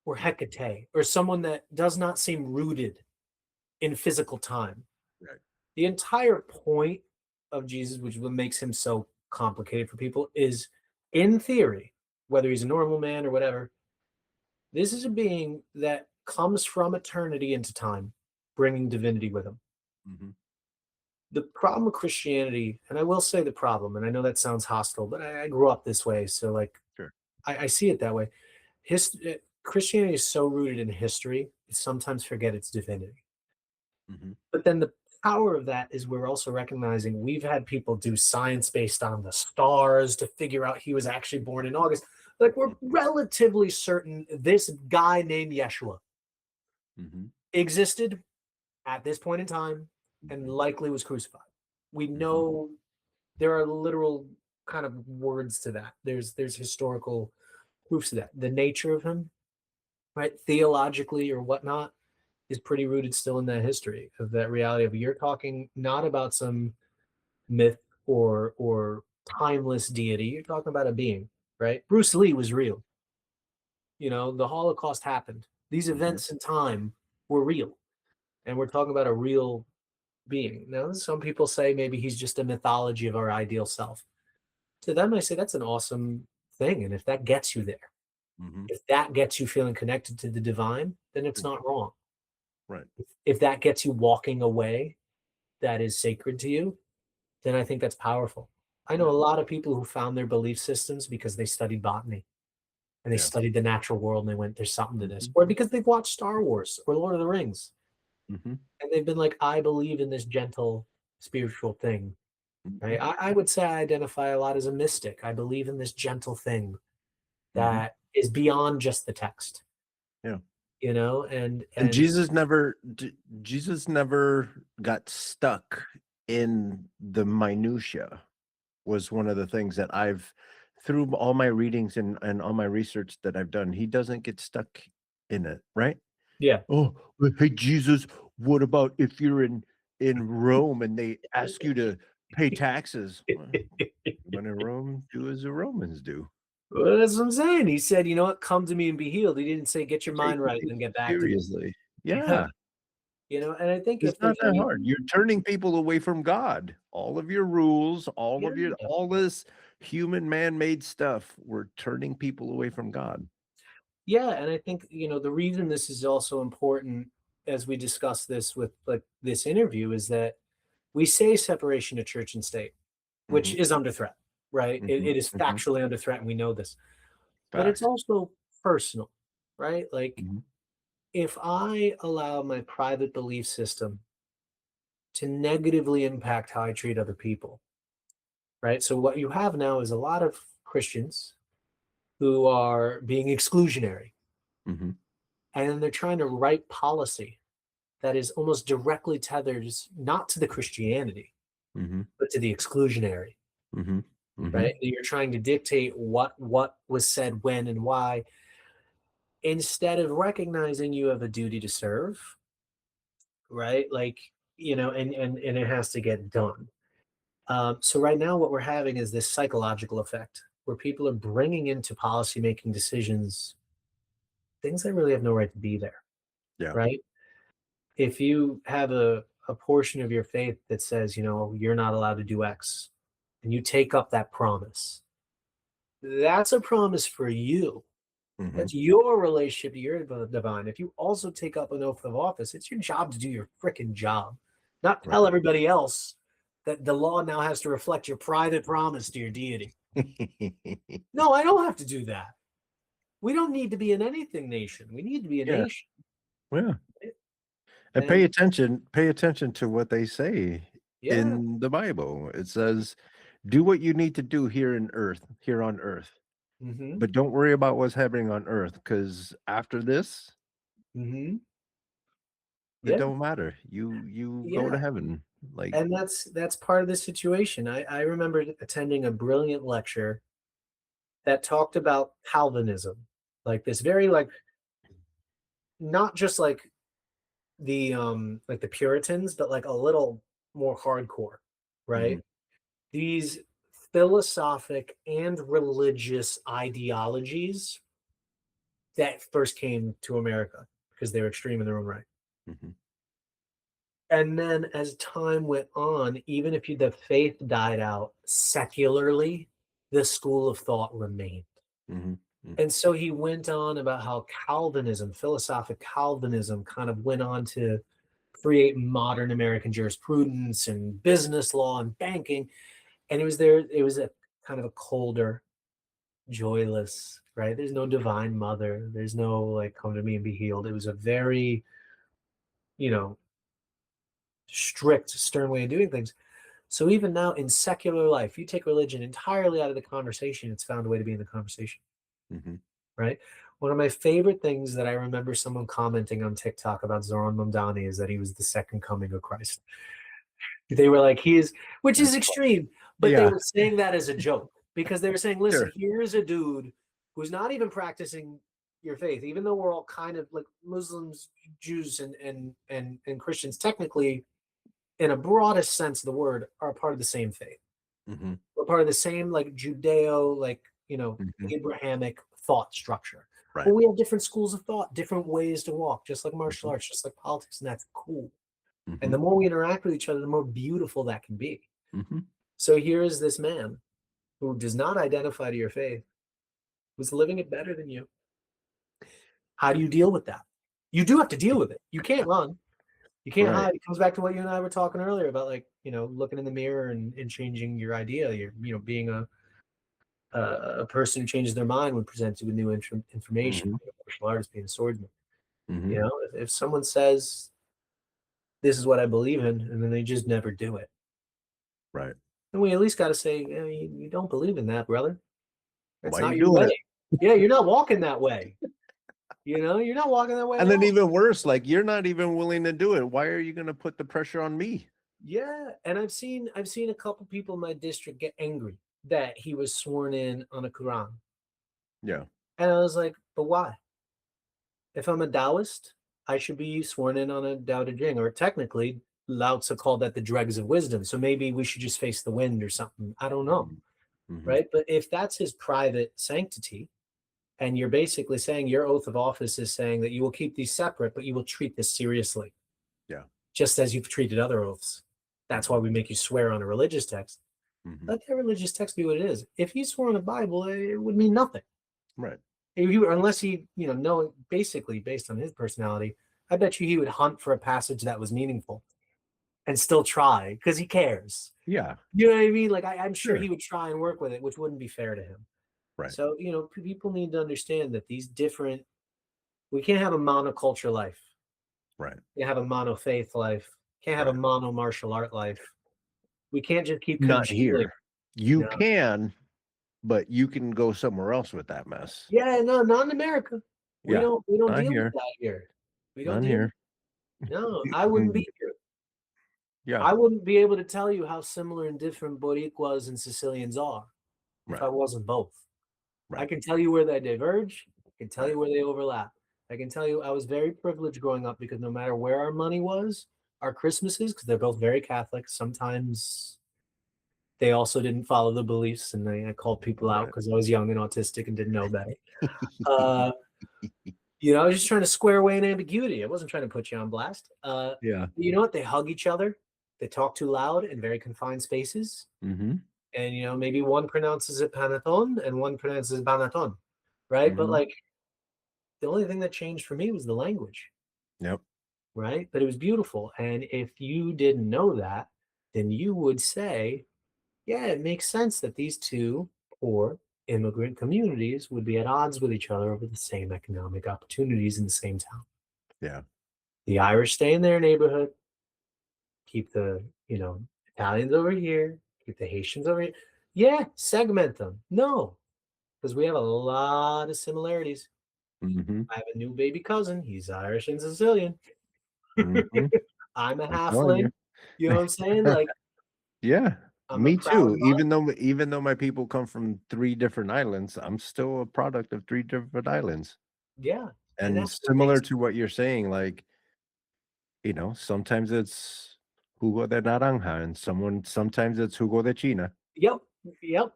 or Hecate or someone that does not seem rooted in physical time. Right. The entire point of Jesus, which what makes him so complicated for people, is in theory, whether he's a normal man or whatever, this is a being that comes from eternity into time, bringing divinity with him. Mm-hmm. The problem with Christianity, and I will say the problem, and I know that sounds hostile, but I grew up this way, so like Sure. I see it that way. Christianity is so rooted in history, it sometimes forget its divinity. Mm-hmm. But then the power of that is we're also recognizing we've had people do science based on the stars to figure out he was actually born in August. Like we're relatively certain this guy named Yeshua Mm-hmm. existed at this point in time and likely was crucified. We know there are literal kind of words to that. There's historical proofs of that. The nature of him, right, theologically or whatnot, is pretty rooted still in that history of that reality of you're talking not about some myth or timeless deity. You're talking about a being, right? Bruce Lee was real. You know, the Holocaust happened. These events in time were real. And we're talking about a real being. Now, some people say maybe he's just a mythology of our ideal self. To them, I say that's an awesome thing. And if that gets you there, if that gets you feeling connected to the divine, then it's not wrong. Right. If that gets you walking away that is sacred to you, then I think that's powerful. I know a lot of people who found their belief systems because they studied botany and they studied the natural world and they went, there's something to this. Or because they've watched Star Wars or Lord of the Rings. And they've been like, I believe in this gentle spiritual thing. Right? I would say I identify a lot as a mystic. I believe in this gentle thing that is beyond just the text. Yeah. You know, and Jesus never got stuck in the minutia was one of the things that I've through all my readings and all my research that I've done. He doesn't get stuck in it, right? Yeah. Oh, hey Jesus, what about if you're in Rome and they ask you to pay taxes? When in Rome, do as the Romans do. Well, that's what I'm saying. He said, you know what, come to me and be healed. He didn't say get your mind right and then get back seriously. to me. Yeah. You know, and I think It's if not there's that hard. You're turning people away from God. All of your rules, all of your all this human man-made stuff, we're turning people away from God. Yeah, and I think, you know, the reason this is also important as we discuss this with like this interview is that we say separation of church and state, which is under threat, right? It is factually under threat, and we know this. But it's also personal, right? Like if I allow my private belief system to negatively impact how I treat other people, right? So what you have now is a lot of Christians who are being exclusionary, and then they're trying to write policy that is almost directly tethered not to the Christianity, but to the exclusionary. Right? You're trying to dictate what was said when and why, instead of recognizing you have a duty to serve, right? Like, you know, and it has to get done. So right now what we're having is this psychological effect where people are bringing into policymaking decisions things that really have no right to be there. Yeah. Right? If you have a portion of your faith that says, you know, you're not allowed to do X, and you take up that promise, that's a promise for you. That's your relationship to your divine. If you also take up an oath of office, it's your job to do your freaking job, not tell everybody else that the law now has to reflect your private promise to your deity. No, I don't have to do that. We don't need to be an anything nation. We need to be a nation. Yeah. And pay attention to what they say in the Bible. It says, do what you need to do here on earth. But don't worry about what's happening on earth, because after this, it don't matter. You go to heaven. Like, and that's part of the situation. I remember attending a brilliant lecture that talked about Calvinism, like this very like not just like the Puritans, but like a little more hardcore, right? These philosophic and religious ideologies that first came to America because they were extreme in their own right. And then as time went on, even if the faith died out secularly, the school of thought remained. And so he went on about how Calvinism, philosophic Calvinism, kind of went on to create modern American jurisprudence and business law and banking. And it was a kind of a colder, joyless, right? There's no divine mother. There's no like, come to me and be healed. It was a very, strict, stern way of doing things. So even now in secular life, you take religion entirely out of the conversation, it's found a way to be in the conversation. Right? One of my favorite things that I remember someone commenting on TikTok about Zoran Mamdani is that he was the second coming of Christ. They were like, which is extreme, but they were saying that as a joke because they were saying, listen, here's a dude who's not even practicing your faith, even though we're all kind of like Muslims, Jews, and Christians, technically, in a broadest sense of the word, are a part of the same faith. We're part of the same like Judeo, like, Abrahamic thought structure. Right. But we have different schools of thought, different ways to walk, just like martial arts, just like politics, and that's cool. And the more we interact with each other, the more beautiful that can be. So here is this man who does not identify to your faith, who's living it better than you. How do you deal with that? You do have to deal with it. You can't run. You can't hide. It comes back to what you and I were talking earlier about, like, looking in the mirror and changing your idea. You're being a person who changes their mind when presented with new information. Being a martial artist, being a swordsman. If someone says, this is what I believe in, and then they just never do it. Right. And we at least got to say, you don't believe in that, brother. That's not your way. Yeah, you're not walking that way. You're not walking that way. And then even worse, like, you're not even willing to do it. Why are you going to put the pressure on me? Yeah. And I've seen a couple people in my district get angry that he was sworn in on a Quran. Yeah. And I was like, but why? If I'm a Taoist, I should be sworn in on a Tao Te Ching, or technically Lao Tzu called that the dregs of wisdom. So maybe we should just face the wind or something. I don't know. Right. But if that's his private sanctity, and you're basically saying your oath of office is saying that you will keep these separate, but you will treat this seriously. Yeah. Just as you've treated other oaths. That's why we make you swear on a religious text. Let that religious text be what it is. If he swore on a Bible, it would mean nothing. Right. Unless he, basically based on his personality, I bet you he would hunt for a passage that was meaningful and still try because he cares. Yeah. You know what I mean? Like, I'm sure he would try and work with it, which wouldn't be fair to him. Right. So, people need to understand that we can't have a monoculture life. Right. We can't have a mono-faith life. Can't have a mono-martial art life. We can't just keep not here. You can, but you can go somewhere else with that mess. Yeah, no, not in America. We don't deal with that here. We don't deal. No, I wouldn't be here. Yeah. I wouldn't be able to tell you how similar and different Boricuas and Sicilians are if I wasn't both. Right. I can tell you where they diverge. I can tell you where they overlap. I can tell you I was very privileged growing up because no matter where our money was, our Christmases, because they're both very Catholic, sometimes they also didn't follow the beliefs, and I called people out because I was young and autistic and didn't know better. I was just trying to square away an ambiguity. I wasn't trying to put you on blast. You know what? They hug each other. They talk too loud in very confined spaces. And, maybe one pronounces it Panaton and one pronounces it Banaton, right? But, like, the only thing that changed for me was the language. Yep. Right? But it was beautiful. And if you didn't know that, then you would say, yeah, it makes sense that these two poor immigrant communities would be at odds with each other over the same economic opportunities in the same town. Yeah. The Irish stay in their neighborhood, keep the, Italians over here, keep the Haitians over here. Yeah, segment them. No, because we have a lot of similarities. I have a new baby cousin. He's Irish and Sicilian. I'm a halfling. You know what I'm saying? Like, yeah, me too. Even though my people come from 3 different islands, I'm still a product of 3 different islands. Yeah, and similar to what you're saying, like, sometimes it's jugo de naranja, and sometimes it's jugo de China. Yep.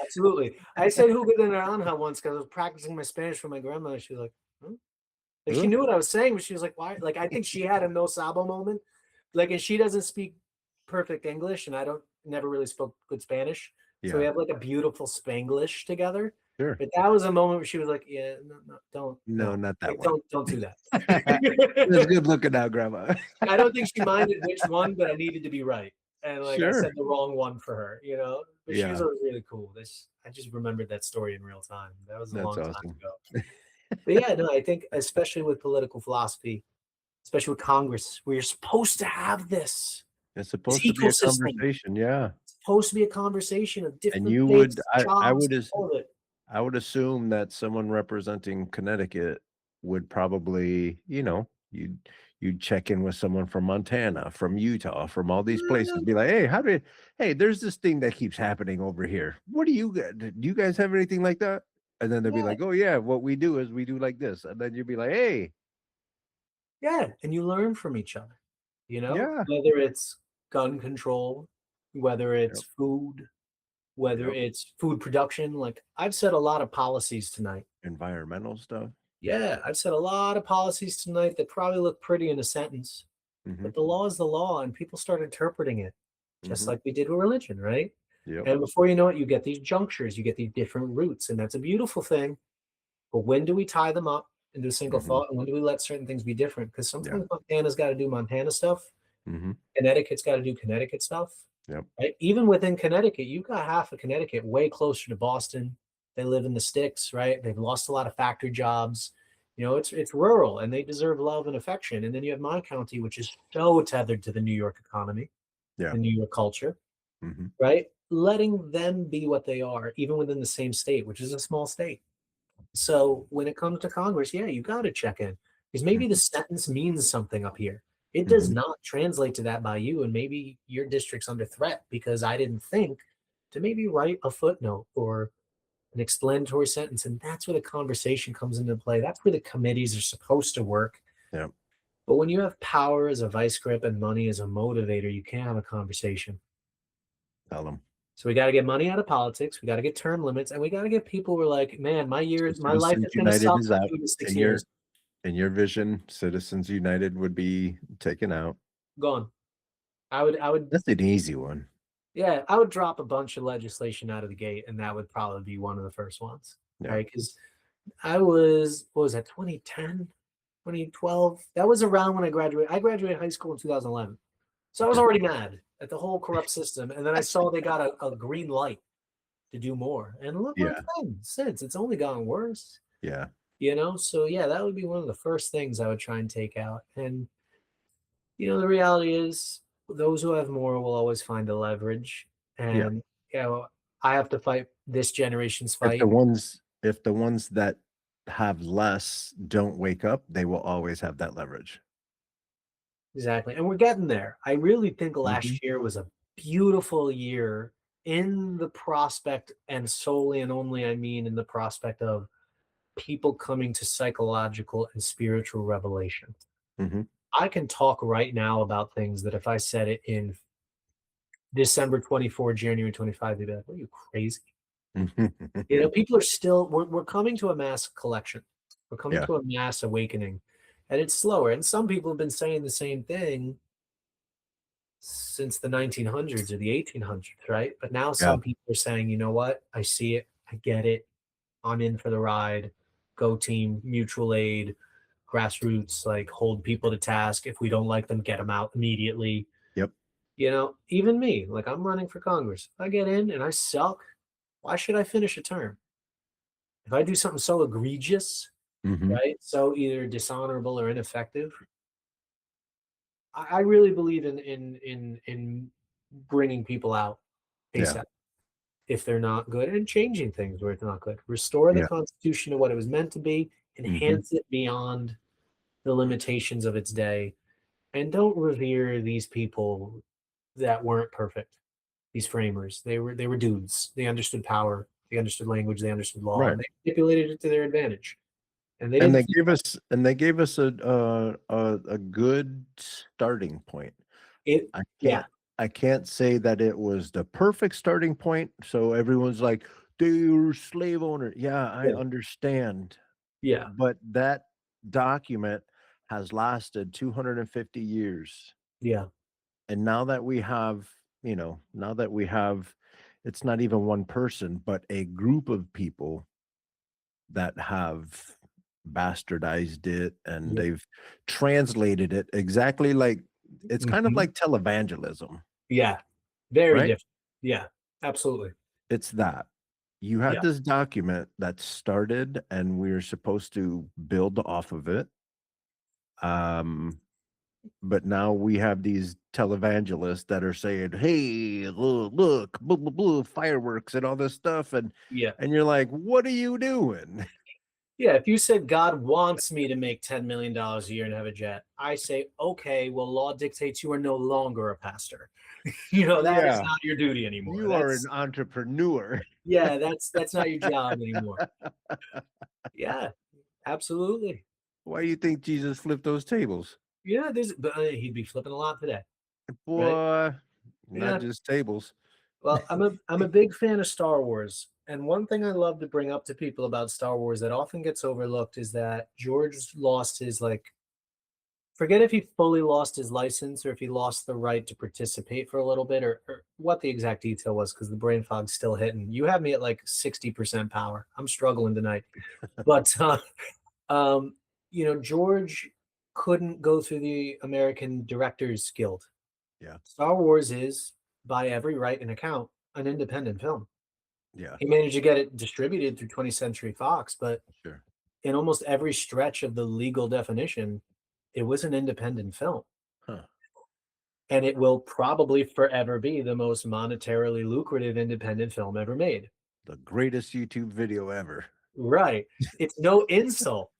Absolutely. I said jugo de naranja once because I was practicing my Spanish for my grandmother. She was like, huh? Like, she knew what I was saying, but she was like, why? Like, I think she had a no sabo moment Like, and she doesn't speak perfect English, and I never really spoke good Spanish. So we Yeah. have like a beautiful Spanglish together. Sure. But that was a moment where she was like, "Yeah, no, No, not that like, one. don't do that." It's good looking now, Grandma. I don't think she minded which one, but I needed to be right. And like I Sure. said the wrong one for her, you know. But she was Yeah. always really cool. I just remembered that story in real time. That was a That's long time awesome. ago. But yeah, no, I think especially with political philosophy, especially with Congress, where you're supposed to have this It's supposed to be a ecosystem. conversation, yeah. It's supposed to be a conversation of And different you would, faiths, I jobs, would, all of it. I would assume that someone representing Connecticut would probably, you'd check in with someone from Montana, from Utah, from all these places, be like, hey, there's this thing that keeps happening over here. What do you guys have anything like that? And then they'll be Yeah, like, oh yeah, what we do is we do like this. And then you'd be like, hey, yeah, and you learn from each other, yeah, whether it's gun control, whether it's yep, food, whether yep, it's food production. Like I've said a lot of policies tonight. environmental stuff. Yeah, I've said a lot of policies tonight that probably look pretty in a sentence, Mm-hmm, but the law is the law, and people start interpreting it just mm-hmm, like we did with religion, right? yep, And before you know it, you get these junctures, you get these different roots, and that's a beautiful thing. But when do we tie them up into a single mm-hmm, thought, and when do we let certain things be different? Because yeah, sometimes Montana's got to do Montana stuff, mm-hmm, Connecticut's got to do Connecticut stuff. yep, Right? Even within Connecticut, you've got half of Connecticut way closer to Boston. They live in the sticks, right? They've lost a lot of factory jobs. It's rural, and they deserve love and affection. And then you have my county, which is so tethered to the New York economy, yeah, the New York culture, mm-hmm, right? Letting them be what they are, even within the same state, which is a small state. So when it comes to Congress, yeah, you got to check in because maybe the mm-hmm, sentence means something up here. It does mm-hmm, not translate to that by you, and maybe your district's under threat because I didn't think to maybe write a footnote or an explanatory sentence, and that's where the conversation comes into play. That's where the committees are supposed to work. yep, But when you have power as a vice grip and money as a motivator, you can't have a conversation. tell them. So we got to get money out of politics. We got to get term limits, and we got to get people who are like, man, my life Citizens is going to United suck is for out 2 to 6 in years. your vision. Citizens United would be taken out. Gone. I would, That's an easy one. yeah, I would drop a bunch of legislation out of the gate, and that would probably be one of the first ones, Yeah. right? Because what was that, 2010, 2012? That was around when I graduated. I graduated high school in 2011. So I was Okay. already mad at the whole corrupt system. And then I saw they got a green light to do more. And look where Yeah. it's been since. It's only gotten worse. Yeah. So yeah, that would be one of the first things I would try and take out. And the reality is those who have more will always find the leverage. Yeah. And I have to fight this generation's If fight. the ones that have less don't wake up, they will always have that leverage. Exactly. And we're getting there. I really think last Mhm. year was a beautiful year in the prospect, and solely and only I mean in the prospect of people coming to psychological and spiritual revelation. Mhm. I can talk right now about things that if I said it in December 24, January 25, they'd be like, "What are you, crazy?" People are still, we're coming to a mass collection. We're coming Yeah. to a mass awakening, and it's slower. And some people have been saying the same thing since the 1900s or the 1800s, right? But now Yeah. some people are saying, you know what? I see it. I get it. I'm in for the ride. Go team, mutual aid, grassroots, like hold people to task. If we don't like them, get them out immediately. Yep. Even me, like I'm running for Congress. If I get in and I suck, why should I finish a term? If I do something so egregious, Mhm. right? So either dishonorable or ineffective, I really believe in bringing people out Yeah. ASAP if they're not good, and changing things where it's not good. Restore the Yeah. Constitution to what it was meant to be, Mhm. enhance it beyond the limitations of its day, and don't revere these people that weren't perfect. These framers, they were dudes. They understood power, they understood language, they understood law, Right. and they manipulated it to their advantage. And they And didn't. they gave us a good starting point. It. I Yeah, can't I can't say that it was the perfect starting point. So everyone's like, they're slave owner. Yeah, I yeah, understand. yeah. But that document has lasted 250 years. Yeah. And now that we have, now that we have, it's not even one person, but a group of people that have bastardized it, and Yeah. they've translated it exactly like it's kind of like televangelism, Yeah. Very right? different. Yeah, absolutely. It's that you had Yeah. this document that started, and we're supposed to build off of it. But now we have these televangelists that are saying, "Hey, look, blah, blah, blah, fireworks and all this stuff," Yeah. and you're like, "What are you doing?" Yeah. If you said God wants me to make $10 million a year and have a jet, I say, okay, well, law dictates you are no longer a pastor. That is Yeah, not your duty anymore. you are an entrepreneur. Yeah, that's not your job anymore. Yeah, absolutely. Why do you think Jesus flipped those tables? Yeah, but he'd be flipping a lot today, right? Boy, not Yeah. just tables. Well, I'm a big fan of Star Wars, and one thing I love to bring up to people about Star Wars that often gets overlooked is that George lost his forget if he fully lost his license or if he lost the right to participate for a little bit or what the exact detail was, because the brain fog's still hitting. You have me at like 60% power. I'm struggling tonight. But George couldn't go through the American Directors Guild. Yeah, Star Wars is, by every right and account, an independent film. yeah, He managed to get it distributed through 20th Century Fox, but sure. in almost every stretch of the legal definition, it was an independent film. Huh. And it will probably forever be the most monetarily lucrative independent film ever made. The greatest YouTube video ever. Right. It's no insult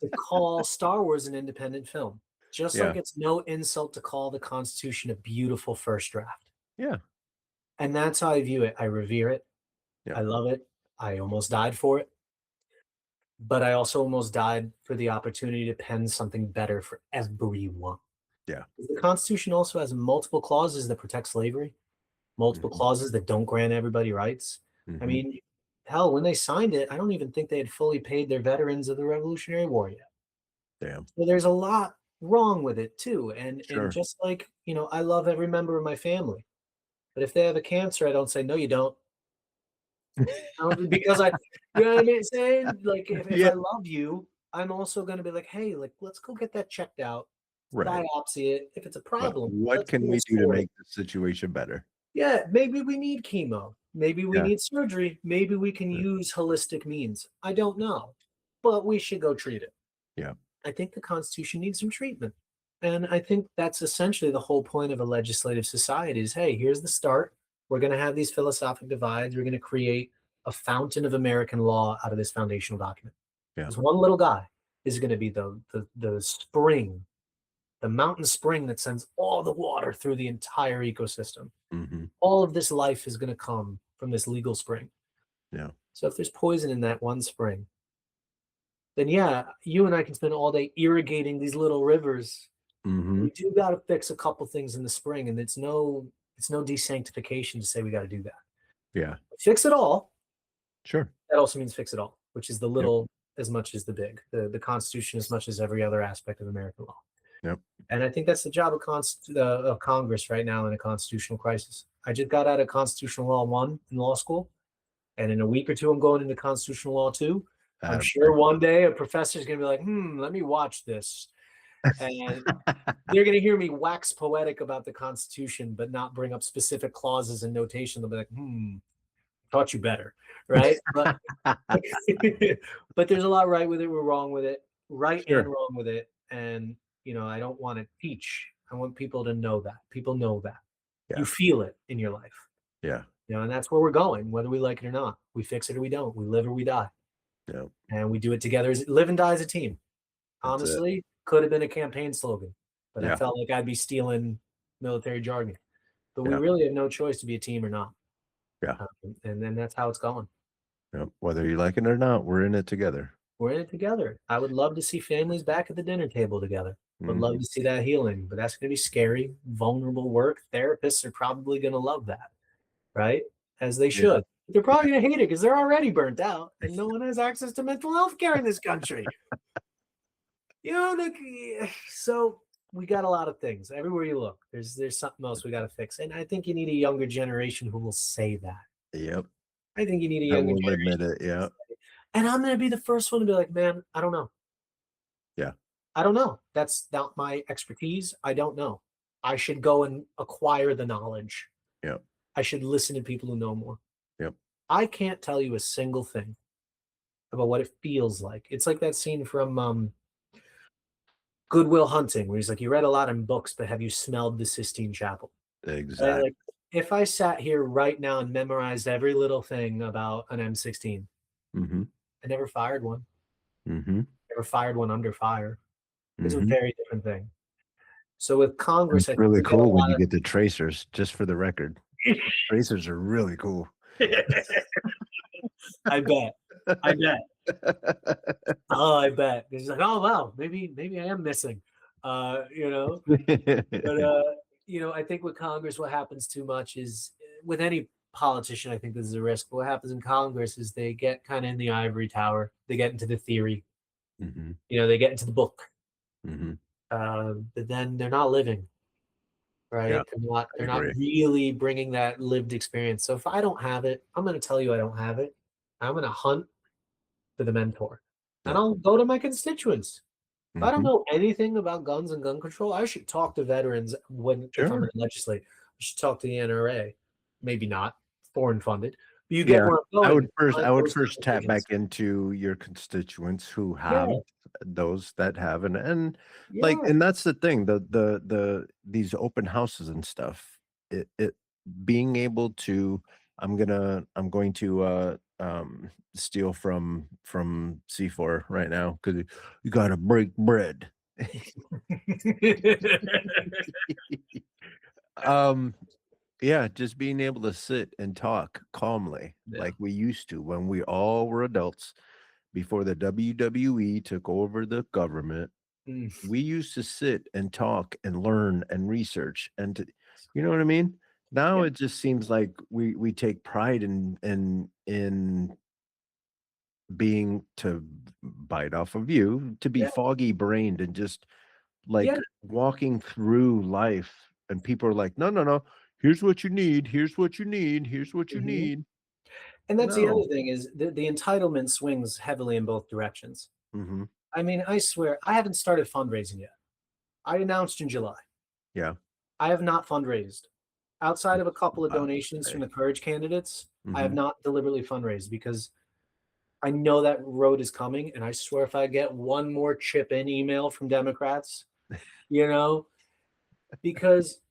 to call Star Wars an independent film, just Yeah, like it's no insult to call the Constitution a beautiful first draft. yeah, And that's how I view it. I revere it. yeah, I love it. I almost died for it. But I also almost died for the opportunity to pen something better for everyone. yeah. The Constitution also has multiple clauses that protect slavery, multiple Mhm, clauses that don't grant everybody rights. I mhm. mean, hell, when they signed it, I don't even think they had fully paid their veterans of the Revolutionary War yet. Damn. So there's a lot wrong with it too. And Sure. just like, I love every member of my family. But if they have a cancer, I don't say, no, you don't. Because you know what I mean? Saying like, if Yeah. I love you, I'm also going to be like, hey, let's go get that checked out, Right. biopsy it. If it's a But problem, what let's can move we do to forward. make the situation better? Yeah, maybe we need chemo. Maybe we Yeah. need surgery. Maybe we can use holistic means. I don't know, but we should go treat it. Yeah. I think the Constitution needs some treatment. And I think that's essentially the whole point of a legislative society is, hey, here's the start. We're going to have these philosophic divides. We're going to create a fountain of American law out of this foundational document. Yeah. This one little guy is going to be the spring, the mountain spring that sends all the water through the entire ecosystem. Mm-hmm. All of this life is going to come from this legal spring. Yeah. So if there's poison in that one spring, then yeah, you and I can spend all day irrigating these little rivers. Mm-hmm. We do got to fix a couple things in the spring, and it's no desanctification to say we got to do that. Yeah. Fix it all. Sure. That also means fix it all, which is the little as much as the big, the Constitution as much as every other aspect of American law. Yep. And I think that's the job of Congress right now in a constitutional crisis. I just got out of Constitutional Law 1 in law school, and in a week or two, I'm going into Constitutional Law 2. I'm sure one day a professor's going to be like, let me watch this. And they're going to hear me wax poetic about the Constitution, but not bring up specific clauses and notation. They'll be like, taught you better, right? But, but there's a lot right with it. We're wrong with it, right and wrong with it. And, I don't want to teach. I want people to know that. People know that. Yeah. You feel it in your life. Yeah. And that's where we're going, whether we like it or not. We fix it or we don't. We live or we die. Yeah. And we do it together. Live and die as a team. Honestly, could have been a campaign slogan, but I felt like I'd be stealing military jargon. But we really have no choice to be a team or not. Yeah. And then that's how it's going. Yeah. Whether you like it or not, we're in it together. We're in it together. I would love to see families back at the dinner table together. Would love to see that healing, but that's going to be scary, vulnerable work. Therapists are probably going to love that, right? As they should. Yeah. They're probably going to hate it because they're already burnt out and no one has access to mental health care in this country. So we got a lot of things. Everywhere you look, there's something else we got to fix. And I think you need a younger generation who will say that. Yep. I think you need a I younger will generation. admit it. Yeah. And I'm going to be the first one to be like, man, I don't know. Yeah. I don't know. That's not my expertise. I don't know. I should go and acquire the knowledge. Yep. I should listen to people who know more. Yep. I can't tell you a single thing about what it feels like. It's like that scene from Good Will Hunting, where he's like, you read a lot in books, but have you smelled the Sistine Chapel? Exactly. Like, if I sat here right now and memorized every little thing about an M16, I never fired one. Never fired one under fire. It's a very different thing. So with Congress, it's really cool when you get the tracers, just for the record. Tracers are really cool. I bet. Oh, I bet. It's like, oh wow, maybe I am missing. But I think with Congress, what happens too much is with any politician, I think this is a risk. But what happens in Congress is they get kind of in the ivory tower. They get into the theory. They get into the book. But then they're not living, right? Yeah, they're not really bringing that lived experience. So if I don't have it, I'm going to tell you I don't have it. I'm going to hunt for the mentor, and I'll go to my constituents. If I don't know anything about guns and gun control, I should talk to veterans if I'm going to legislate. I should talk to the NRA. Maybe not foreign funded. But you get where I'm going. I would first tap back into your constituents who have those that have and that's the thing. These open houses and stuff. It being able to I'm going to steal from C4 right now because you gotta break bread. Yeah, just being able to sit and talk calmly like we used to when we all were adults before the WWE took over the government. We used to sit and talk and learn and research you know what I mean? Now it just seems like we take pride in being to bite off of you, to be foggy brained and just walking through life, and people are like, no, here's what you need, here's what you need, here's what you need. And that's the other thing is the entitlement swings heavily in both directions. I mean, I swear I haven't started fundraising yet. I announced in July. Yeah. I have not fundraised. Outside of a couple of donations from the Courage candidates, I have not deliberately fundraised because I know that road is coming. And I swear if I get one more chip in email from Democrats, because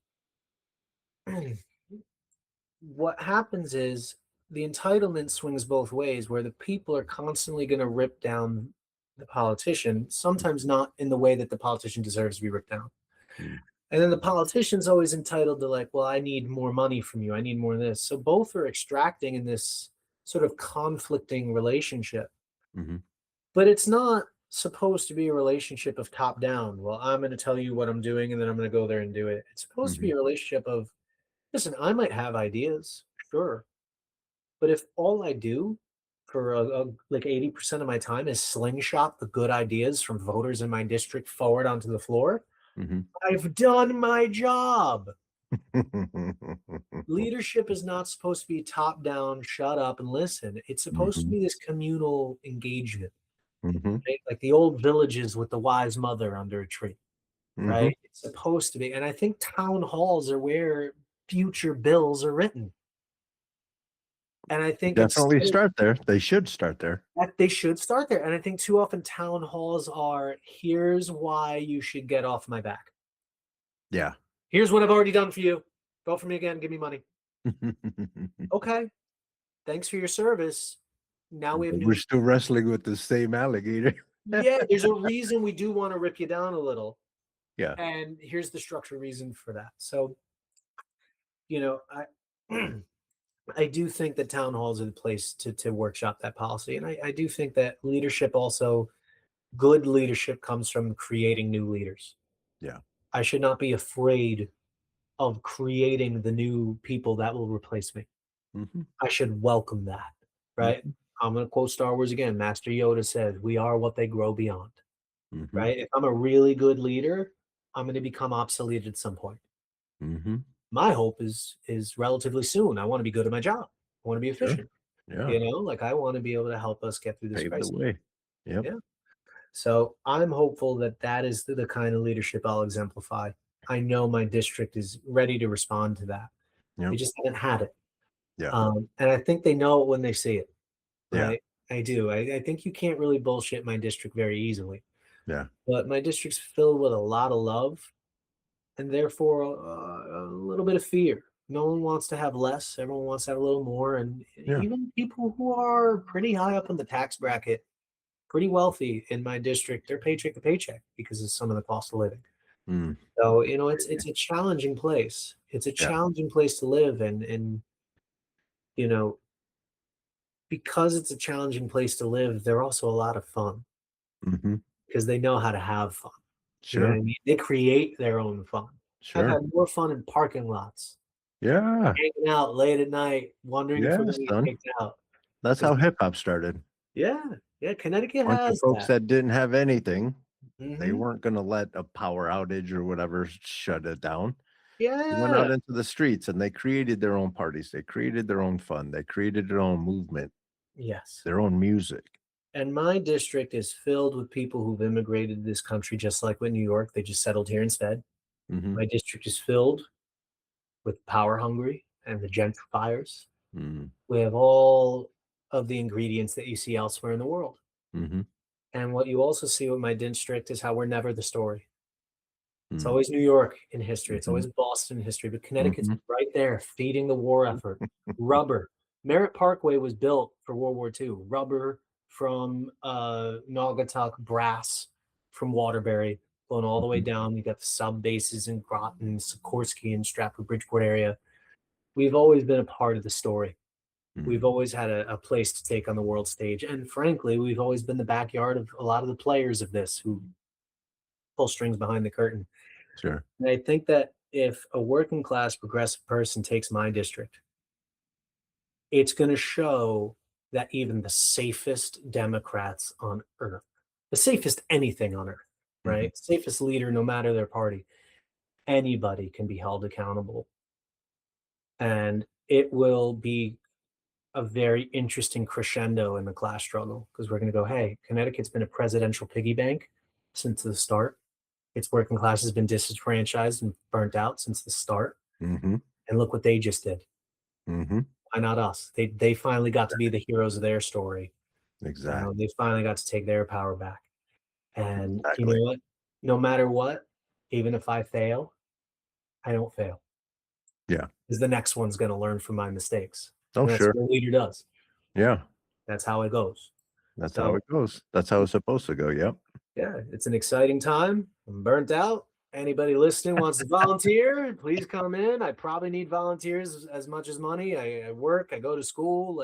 what happens is the entitlement swings both ways, where the people are constantly going to rip down the politician, sometimes not in the way that the politician deserves to be ripped down. And then the politician's always entitled to like, well, I need more money from you. I need more of this. So both are extracting in this sort of conflicting relationship. But it's not supposed to be a relationship of top down. Well, I'm going to tell you what I'm doing and then I'm going to go there and do it. It's supposed to be a relationship of, listen, I might have ideas, sure. But if all I do for like 80% of my time is slingshot the good ideas from voters in my district forward onto the floor, I've done my job. Leadership is not supposed to be top down, shut up and listen. It's supposed to be this communal engagement, right? Like the old villages with the wise mother under a tree, right? It's supposed to be. And I think town halls are where future bills are written. And I think definitely start there. They should start there. They should start there. And I think too often town halls are, here's why you should get off my back. Yeah. Here's what I've already done for you. Vote for me again. Give me money. Okay. Thanks for your service. Now we're still wrestling with the same alligator. Yeah, there's a reason we do want to rip you down a little. Yeah. And here's the structural reason for that. So, I do think that town halls are the place to workshop that policy. And I do think that leadership also, good leadership comes from creating new leaders. Yeah. I should not be afraid of creating the new people that will replace me. I should welcome that, right? I'm going to quote Star Wars again. Master Yoda said, we are what they grow beyond, right? If I'm a really good leader, I'm going to become obsolete at some point. Mm-hmm. My hope is relatively soon. I want to be good at my job. I want to be efficient. Yeah. You know, like I want to be able to help us get through this Pave crisis. the way. Yep. Yeah. So I'm hopeful that that is the kind of leadership I'll exemplify. I know my district is ready to respond to that. Yep. They just haven't had it. Yeah. And I think they know it when they see it. Right? Yeah. I do. I think you can't really bullshit my district very easily. Yeah. But my district's filled with a lot of love and therefore a little bit of fear. No one wants to have less. Everyone wants to have a little more. And even people who are pretty high up in the tax bracket, pretty wealthy in my district, they're paycheck to paycheck because of some of the cost of living. Mm. So, you know, it's a challenging place. It's a challenging place to live. And, you know, because it's a challenging place to live, they're also a lot of fun Mm-hmm. because they know how to have fun. Sure. You know what I mean? They create their own fun. Sure. I've had more fun in parking lots. Yeah. Hanging out late at night, wondering if we're going to get kicked out. That's how hip hop started. Yeah. Yeah. Connecticut Bunch has of folks that didn't have anything. Mm-hmm. They weren't going to let a power outage or whatever shut it down. Yeah. They went out into the streets and they created their own parties. They created their own fun. They created their own movement. Yes. Their own music. And my district is filled with people who've immigrated to this country, just like with New York. They just settled here instead. Mm-hmm. My district is filled with power hungry and the gentrifiers. Mm-hmm. We have all of the ingredients that you see elsewhere in the world. Mm-hmm. And what you also see with my district is how we're never the story. It's Mm-hmm. always New York in history. It's always Boston in history, but Connecticut's right there feeding the war effort. Rubber. Merritt Parkway was built for World War II. Rubber from Naugatuck, brass from Waterbury, going all the way down. You got the sub bases in Groton, Sikorsky, and Stratford Bridgeport area. We've always been a part of the story. We've always had a place to take on the world stage. And frankly, we've always been the backyard of a lot of the players of this who pull strings behind the curtain. Sure. And I think that if a working class progressive person takes my district, it's going to show that even the safest Democrats on earth, the safest anything on earth, right? Safest leader, no matter their party, anybody can be held accountable. And it will be a very interesting crescendo in the class struggle because we're going to go, hey, Connecticut's been a presidential piggy bank since the start. Its working class has been disenfranchised and burnt out since the start. Mm-hmm. And look what they just did. Mm-hmm. Why not us? They finally got to be the heroes of their story. Exactly. They finally got to take their power back. And Exactly. you know what? No matter what, even if I fail, I don't fail. Yeah. Because the next one's going to learn from my mistakes. Oh, and that's sure. what a leader does. Yeah. That's how it goes. That's how it goes. That's how it's supposed to go. Yep. Yeah. It's an exciting time. I'm burnt out. Anybody listening wants to volunteer, please come in. I probably need volunteers as much as money. I work, I go to school,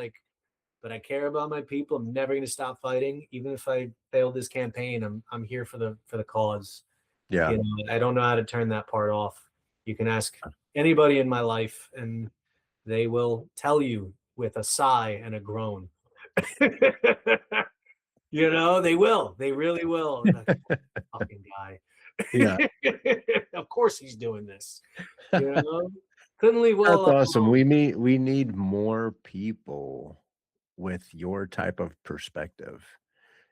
but I care about my people. I'm never going to stop fighting. Even if I fail this campaign, I'm here for the cause. Yeah. You know, I don't know how to turn that part off. You can ask anybody in my life and they will tell you with a sigh and a groan. You know, they will. They really will. Like, fucking guy. Yeah. Of course he's doing this. You know? Couldn't leave well. That's awesome. We need more people with your type of perspective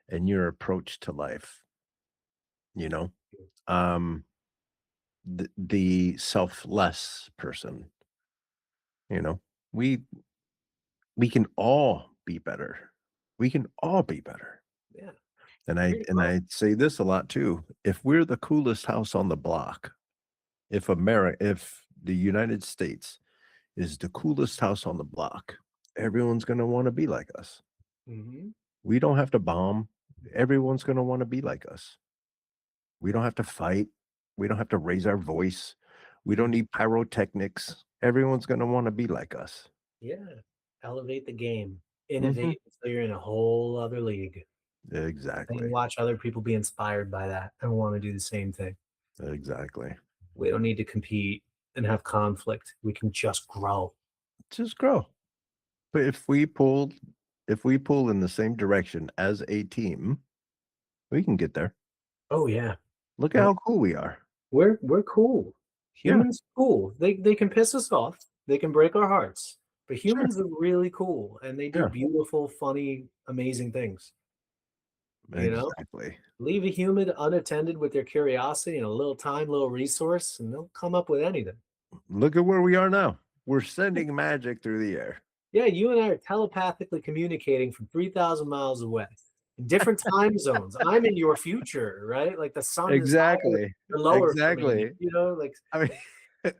and your approach to life. You know, the selfless person. You know, we can all be better. We can all be better. Yeah. And I say this a lot too. If we're the coolest house on the block, if the United States is the coolest house on the block, everyone's going to want to be like us. Mm-hmm. We don't have to bomb. Everyone's going to want to be like us. We don't have to fight. We don't have to raise our voice. We don't need pyrotechnics. Everyone's going to want to be like us. Yeah. Elevate the game. Innovate until you're in a whole other league. Exactly. And watch other people be inspired by that and want to do the same thing. Exactly. We don't need to compete and have conflict. We can just grow. Just grow. But if we pull in the same direction as a team, we can get there. Oh yeah. Look at how cool we are. We're cool. Humans cool. They can piss us off. They can break our hearts. But humans are really cool, and they do beautiful, funny, amazing things. You know? Exactly. Leave a human unattended with their curiosity and a little time, little resource, and they'll come up with anything. Look at where we are now. We're sending magic through the air. Yeah, you and I are telepathically communicating from 3,000 miles away in different time zones. I'm in your future, right? Like the sun is higher or lower for me, you know, like I mean,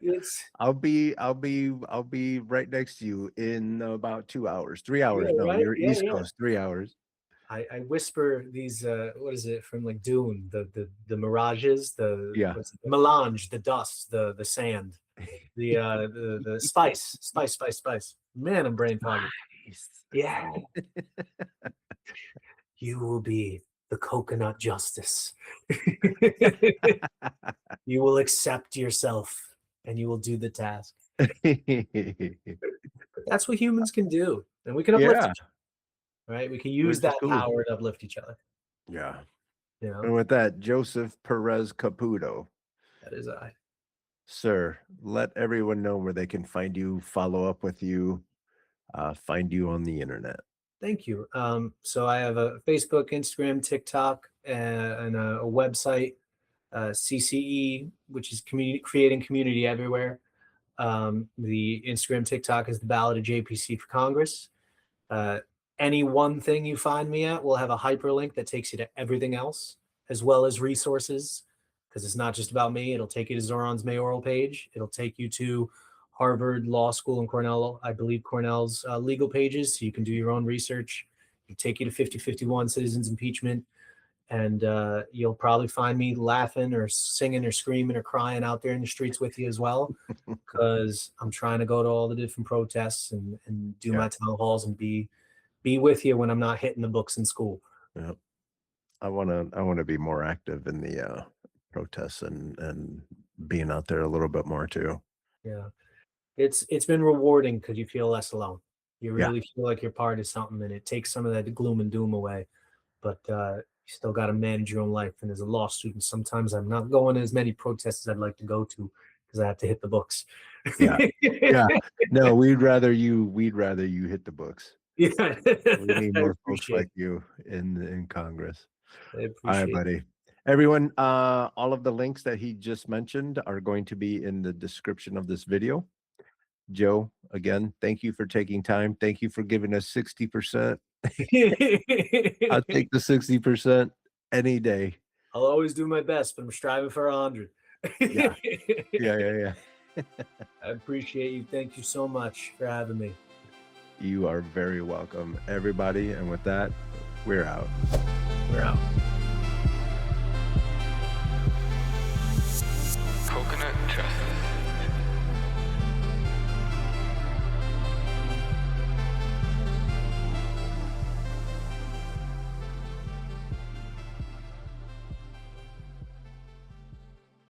it's I'll be right next to you in about 2 hours, 3 hours. yeah, No, right? you're Yeah, East yeah. Coast, 3 hours. I whisper these what is it from like Dune, the mirages, the melange, the dust, the sand, the spice. Man, I'm brain foggy. Yeah. You will be the coconut justice. You will accept yourself and you will do the task. But that's what humans can do. And we can uplift each other. Right? We can use that power to uplift each other. Yeah. You know? And with that, Joseph Perez-Caputo. That is I. Sir, let everyone know where they can find you, follow up with you, find you on the internet. Thank you. So I have a Facebook, Instagram, TikTok, and a website, CCE, which is creating community everywhere. The Instagram, TikTok is the ballot of JPC for Congress. Any one thing you find me at will have a hyperlink that takes you to everything else, as well as resources, because it's not just about me. It'll take you to Zoran's mayoral page. It'll take you to Harvard Law School and Cornell, I believe Cornell's legal pages, so you can do your own research. It'll take you to 5051 citizens impeachment, and you'll probably find me laughing or singing or screaming or crying out there in the streets with you as well, because I'm trying to go to all the different protests and do my town halls and be with you when I'm not hitting the books in school. Yeah. I want to be more active in the protests and being out there a little bit more too. Yeah. It's been rewarding because you feel less alone. You really feel like you're part of something, and it takes some of that gloom and doom away. But you still got to manage your own life. And as a law student, sometimes I'm not going to as many protests as I'd like to go to because I have to hit the books. Yeah. No, we'd rather you hit the books. Yeah. We need more folks like you in Congress. All right, buddy. Everyone, all of the links that he just mentioned are going to be in the description of this video. Joe, again, thank you for taking time. Thank you for giving us 60%. I'll take the 60% any day. I'll always do my best, but I'm striving for 100. Yeah. I appreciate you. Thank you so much for having me. You are very welcome, everybody. And with that, we're out. We're out. Coconut justice.